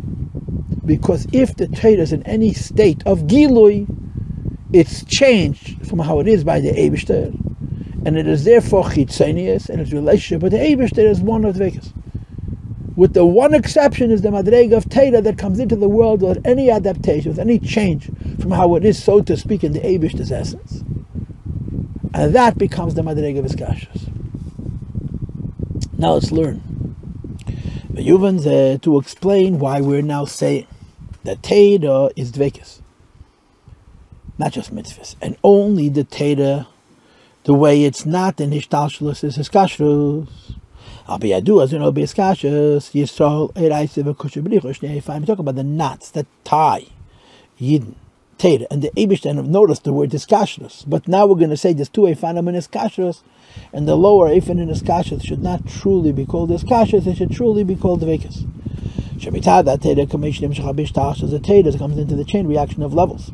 Because if the Teda is in any state of Giluy, it's changed from how it is by the Eibishter, and it is therefore chitzonius, and its relationship with the Eibishter is one of dveikus. With the one exception is the Madrega of Teda that comes into the world without any adaptation, with any change from how it is, so to speak, in the Eibishter's essence. And that becomes the Madrega of his kashrus. Now let's learn. To explain why we're now saying that Teda is dveikus, not just mitzvahs, and only the Teda, the way it's not in Hishtalshalus is his kashrus. We talk about the knots that tie Yidden, Teda, and the Eibishter. Notice the word iskashrus. But now we're going to say there's two Eifanim in iskashrus, and the lower Eifan in iskashrus should not truly be called iskashrus, it should truly be called dveikus. That Teda the Teda comes into the chain reaction of levels.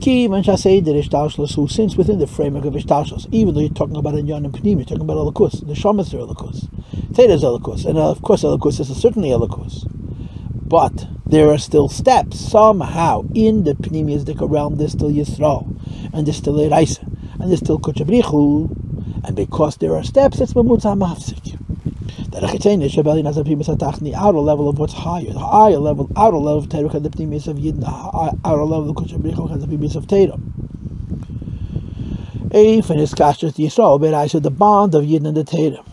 Since within the framework of Ishtalshalus, even though you're talking about Inyan and Pnim, you're talking about Elokus, the Shamas are Elokus, Teda is Elokus, and of course Elokus is certainly Elokus. But there are still steps. Somehow in the Pnimiyas realm there's still Yisrael, and there's still Eraisa, and there's still Kochabrichu, And because there are steps, it's mamutza mafsik. That the outer level of what's higher, the outer level of Torah has the pnimis of Yid, the outer level of Kodesh Brichu has the pnimis of Torah. If in his kashrus Yisrael, but I said the bond of Yid and the Torah,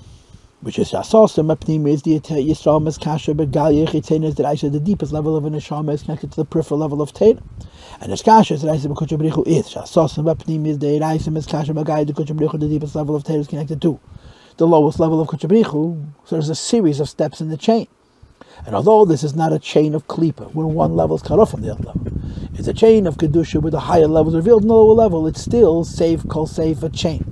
which is Shasosim, a pnimis, the Yisrael is kasher, but Galya Chitain is that I said the deepest level of an neshama is connected to the peripheral level of Torah. And his kashrus that I said Kodesh Brichu is Shasosim, a pnimis, the Yisrael is kasher, but Galya the Kodesh Brichu, the deepest level of Torah is connected to the lowest level of Kodesh Brichu. So there's a series of steps in the chain. And although this is not a chain of klipa, where one level is cut off from the other level, it's a chain of kedusha where the higher level is revealed in the lower level, it's still a chain.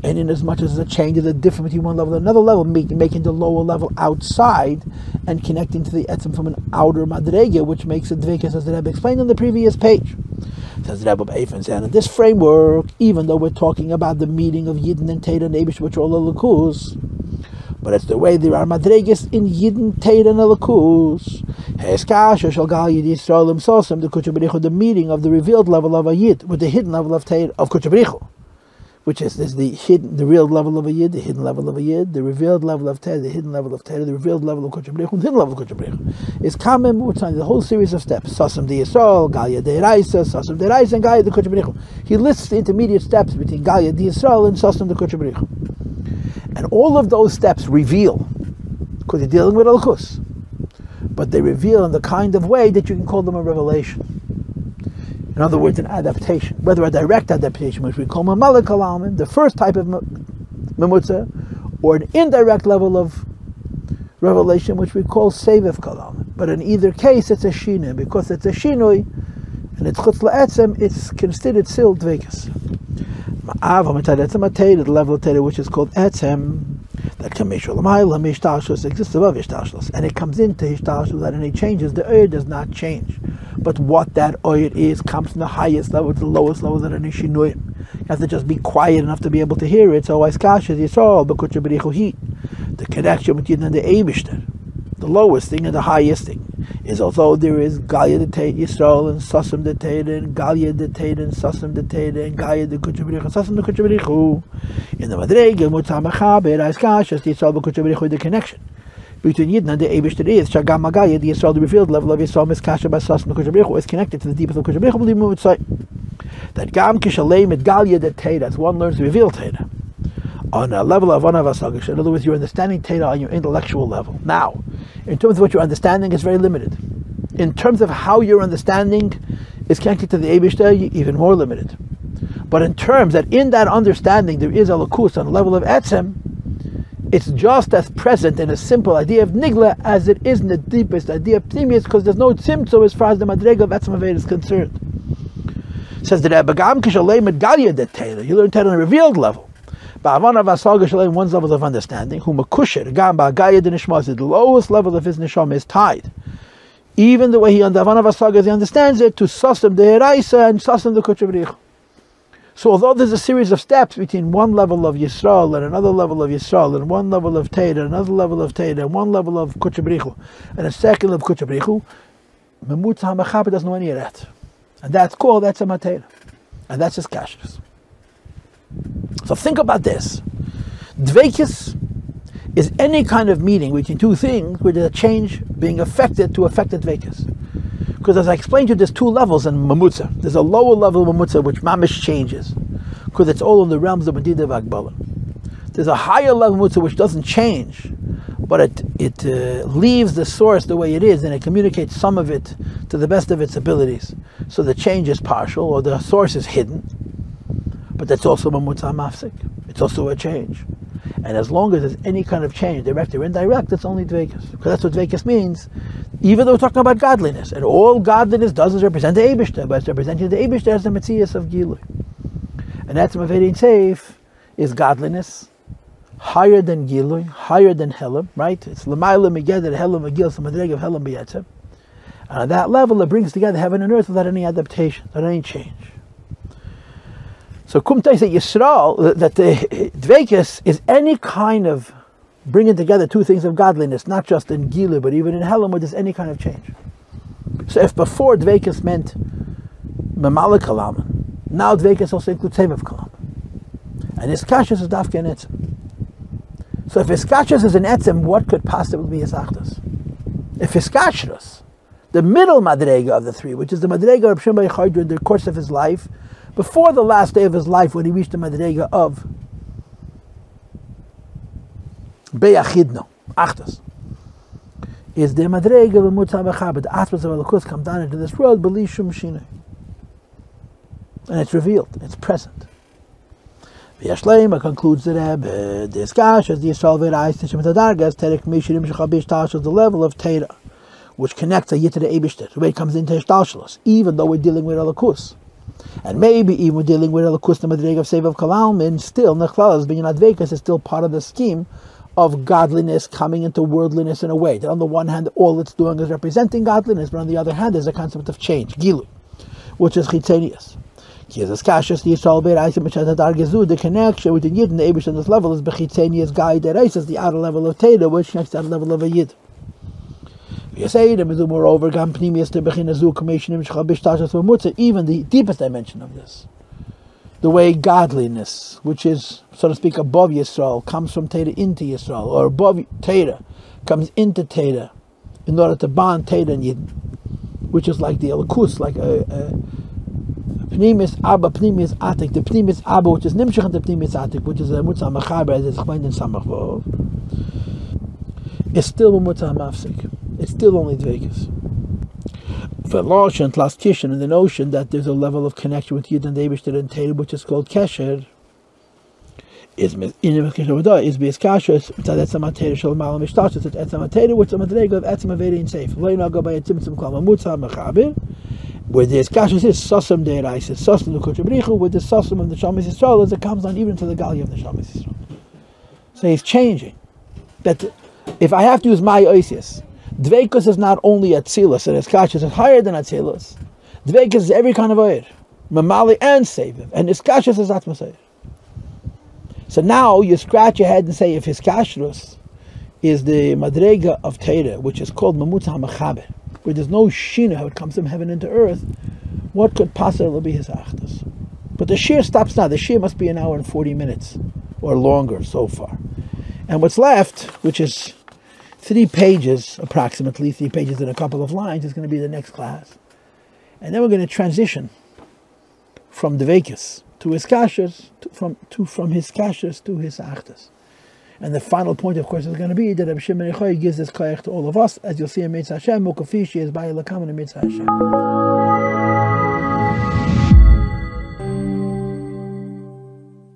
And in as much as a chain, there's a difference between one level and another level, making the lower level outside and connecting to the etzem from an outer madrega, which makes it dvekas, as the Rabbi explained on the previous page. Says Rabbi Eifens, and in this framework, even though we're talking about the meeting of Yidden and Teira and Eibush, which are all Elokus, but it's the way there are madregas in Yidden, Teira, and Elokus. Heskasha shall gal Yid Yisrael Sosim, the Kodesh Brichu, the meeting of the revealed level of a Yid with the hidden level of Teira, of Kodesh Brichu, which is the real level of a Yid, the hidden level of a Yid, the revealed level of Teira, the hidden level of Teira, the revealed level of Kodesh Brichu, the hidden level of Kodesh Brichu. Is Kamem Mutzan, the whole series of steps. Sosim de Yisrael, Galya de Raisa, Sosim de Raisa, and Galya de Kodesh Brichu. He lists the intermediate steps between Galya de Yisrael and Sosim de Kodesh Brichu. And all of those steps reveal, because you're dealing with Elokus, but they reveal in the kind of way that you can call them a revelation. In other words, an adaptation, whether a direct adaptation, which we call Mamalik Alamin, the first type of Memutza, or an indirect level of revelation, which we call Seviv Kalamin. But in either case, it's a Shinui. Because it's a Shinui, and it's Chutz La'etzem, it's considered still Dvekas. The level of Torah, which is called Etzem, that exists above Ishtalshlus, and it comes into Ishtalshlus without any changes. The Oyer does not change. But what that Oyer is comes from the highest level to the lowest level that any Shinuyim. You have to just be quiet enough to be able to hear it. So Aiskash is Yisrael, B'Kodesh Brichu Heat. The connection between the Eibishter, the lowest thing and the highest thing, is although there is Galya de Teira Yisrael and Sasim de Teira and Galya de Teira and Sasim de Teira and Galya de Kodesh Brichu, Sasim de Kodesh Brichu. In the Madrega, Mutzah Mechaber, Aiskash is Yisrael, B'Kodesh Brichu, the connection between Yidna and the Eibishter is Shagam Magaya, the Yisrael, the revealed level of Yisrael, Miskasha by Sasim de Kodesh Brichu, is connected to the deepest of Kodesh Brichu, believe me, say that Gam Kishalei mit Galya de Teira, as one learns to reveal Teira on a level of Anavasagish. In other words, you're understanding Teira on your intellectual level. Now, in terms of what you're understanding, is very limited. In terms of how your understanding is connected to the Eibishter, even more limited. But in terms that in that understanding there is a lakus on the level of Etzem, it's just as present in a simple idea of Nigla as it is in the deepest idea of Pnimius, because there's no tzimtzum as far as the Madrega of Etzem Aved is concerned. Says the Rebbe, Gam Kishalei mit Galya de Teira, you learn Teira on a revealed level. Ba'avana v'asalga shalei, one's level of understanding, who makusher, Gam ba'gaya de nishma, the lowest level of his neshama is tied. Even the way he on the Avana v'asalga, as he understands it, to Sasim de Raisa and Sasim de Kodesh Brichu. So although there's a series of steps between one level of Yisrael and another level of Yisrael, and one level of Teira, another level of Teira, and one level of Kodesh Brichu, and a second level of Kodesh Brichu, Memutza HaMechaber doesn't know any of that. And that's called Etzem HaTeira. And that's his kashrus. So think about this. Dveikis is any kind of meeting between two things where there's a change being affected to affect the Dveikis. Because as I explained to you, there's two levels in Mamutza. There's a lower level of Mamutza which mamish changes, because it's all in the realms of Medida V'Agbala. There's a higher level of Mamutza which doesn't change, but it leaves the source the way it is, and it communicates some of it to the best of its abilities. So the change is partial, or the source is hidden, but that's also Mamutza Mafsik. It's also a change. And as long as there's any kind of change, direct or indirect, it's only Dveikus. Because that's what Dveikus means, even though we're talking about godliness. And all godliness does is represent the Eibishter, but it's representing the Eibishter as the Metzias of Gilui. And that's Maverin Seif is godliness, higher than Gilui, higher than Helam, right? It's L'mayla Megedder Helam Megil, so Madreg of Helam B'yetzem. And on that level, it brings together heaven and earth without any adaptation, without any change. So Kumtai said Yisrael, that the Dveikus is any kind of bringing together two things of godliness, not just in Gilui, but even in Helam, where there's any kind of change. So if before Dveikus meant Memalik Kalaman, now Dveikus also includes Seviv Kalaman. And his kashas is dafke an etzem. So if his kashas is an etzem, what could possibly be his achdas? If his kashas, the middle madrega of the three, which is the madrega of Shimon in the course of his life, before the last day of his life, when he reached the madrega of Beyachidno, achdas, is the madrega of Mutzah Mechaber, the atmas of Elokus come down into this world, b'li shum shinei. And it's revealed, it's present. V'yashleima concludes the Rebbe, the Eskash, as the Yisrael V'erais, the Shemet HaDargas, Terek Mishirim Shechabish Tash, the level of Teira, which connects a Yit to the Eibishter, the way it comes into Hishtalshalos, even though we're dealing with Elokus. And maybe even we're dealing with Elokus, the madrega of Seiv of Kalalmin, still, Nechlalas, Binyan Advekas is still part of the scheme of godliness coming into worldliness in a way. That on the one hand, all it's doing is representing godliness, but on the other hand, there's a concept of change, Gilu, which is Chitzenius. The connection with the Yid and the Eibush on this level is Bechitzenius Gai Dereis, the outer level of Teda, which connects to the level of a Yid. Moreover, even the deepest dimension of this, the way godliness, which is, so to speak, above Yisrael, comes from Teda into Yisrael, or above Teda comes into Teda, in order to bond Teda and Yid, which is like the Elokus, like a Pnimis Abba, Pnimis Atik, the Pnimis Abba, which is Nimshach, and the Pnimis Atik, which is a Mutzah Mechaber, as it's explained in Samach Vov, is still a Mutzah Mafsik. It's still only Dvekas. Velosh and Tlas Kishin, and the notion that there's a level of connection with Yid and Eibishter and Teira, which is called Kesher, is B'Eskashos, Etzem HaTeira Shel Malam Mishtashos, it's Etzem HaTeira, which is a madrega of Etzem HaVeiri and Seif. Lo Yinaga by a Tzimtzum Klam Mutzah Mechaber, where the Eskashos is Sosam De'erais, it's Sosam L'Kutra B'richu, with the Sosam of the Shamas Yisrael, as it comes down even to the Gali of the Shamas Yisrael. So he's changing. That if I have to use my Oisius, Dveikus is not only Atzilus, and Eskashos is higher than Atzilus. Dveikus is every kind of Oyer, Mamali and Seviv, and Eskashos is Atmos Oyer. So now you scratch your head and say, if Eskashos is the Madrega of Teira, which is called Mamutzah Mechaber, where there's no Shina, how it comes from heaven into earth, what could possibly be his Achdas? But the Shir stops now. The Shir must be an hour and 40 minutes, or longer so far. And what's left, which is 3 pages, approximately 3 pages and a couple of lines, is going to be the next class. And then we're going to transition from the Dveikus to his Kashas, from his Kashas to his Achdas. And the final point, of course, is going to be that Rabbi Shimon gives this koyach to all of us, as you'll see in Mitzvah Hashem, Mukafishi is by Lakam and Mitzvah Hashem.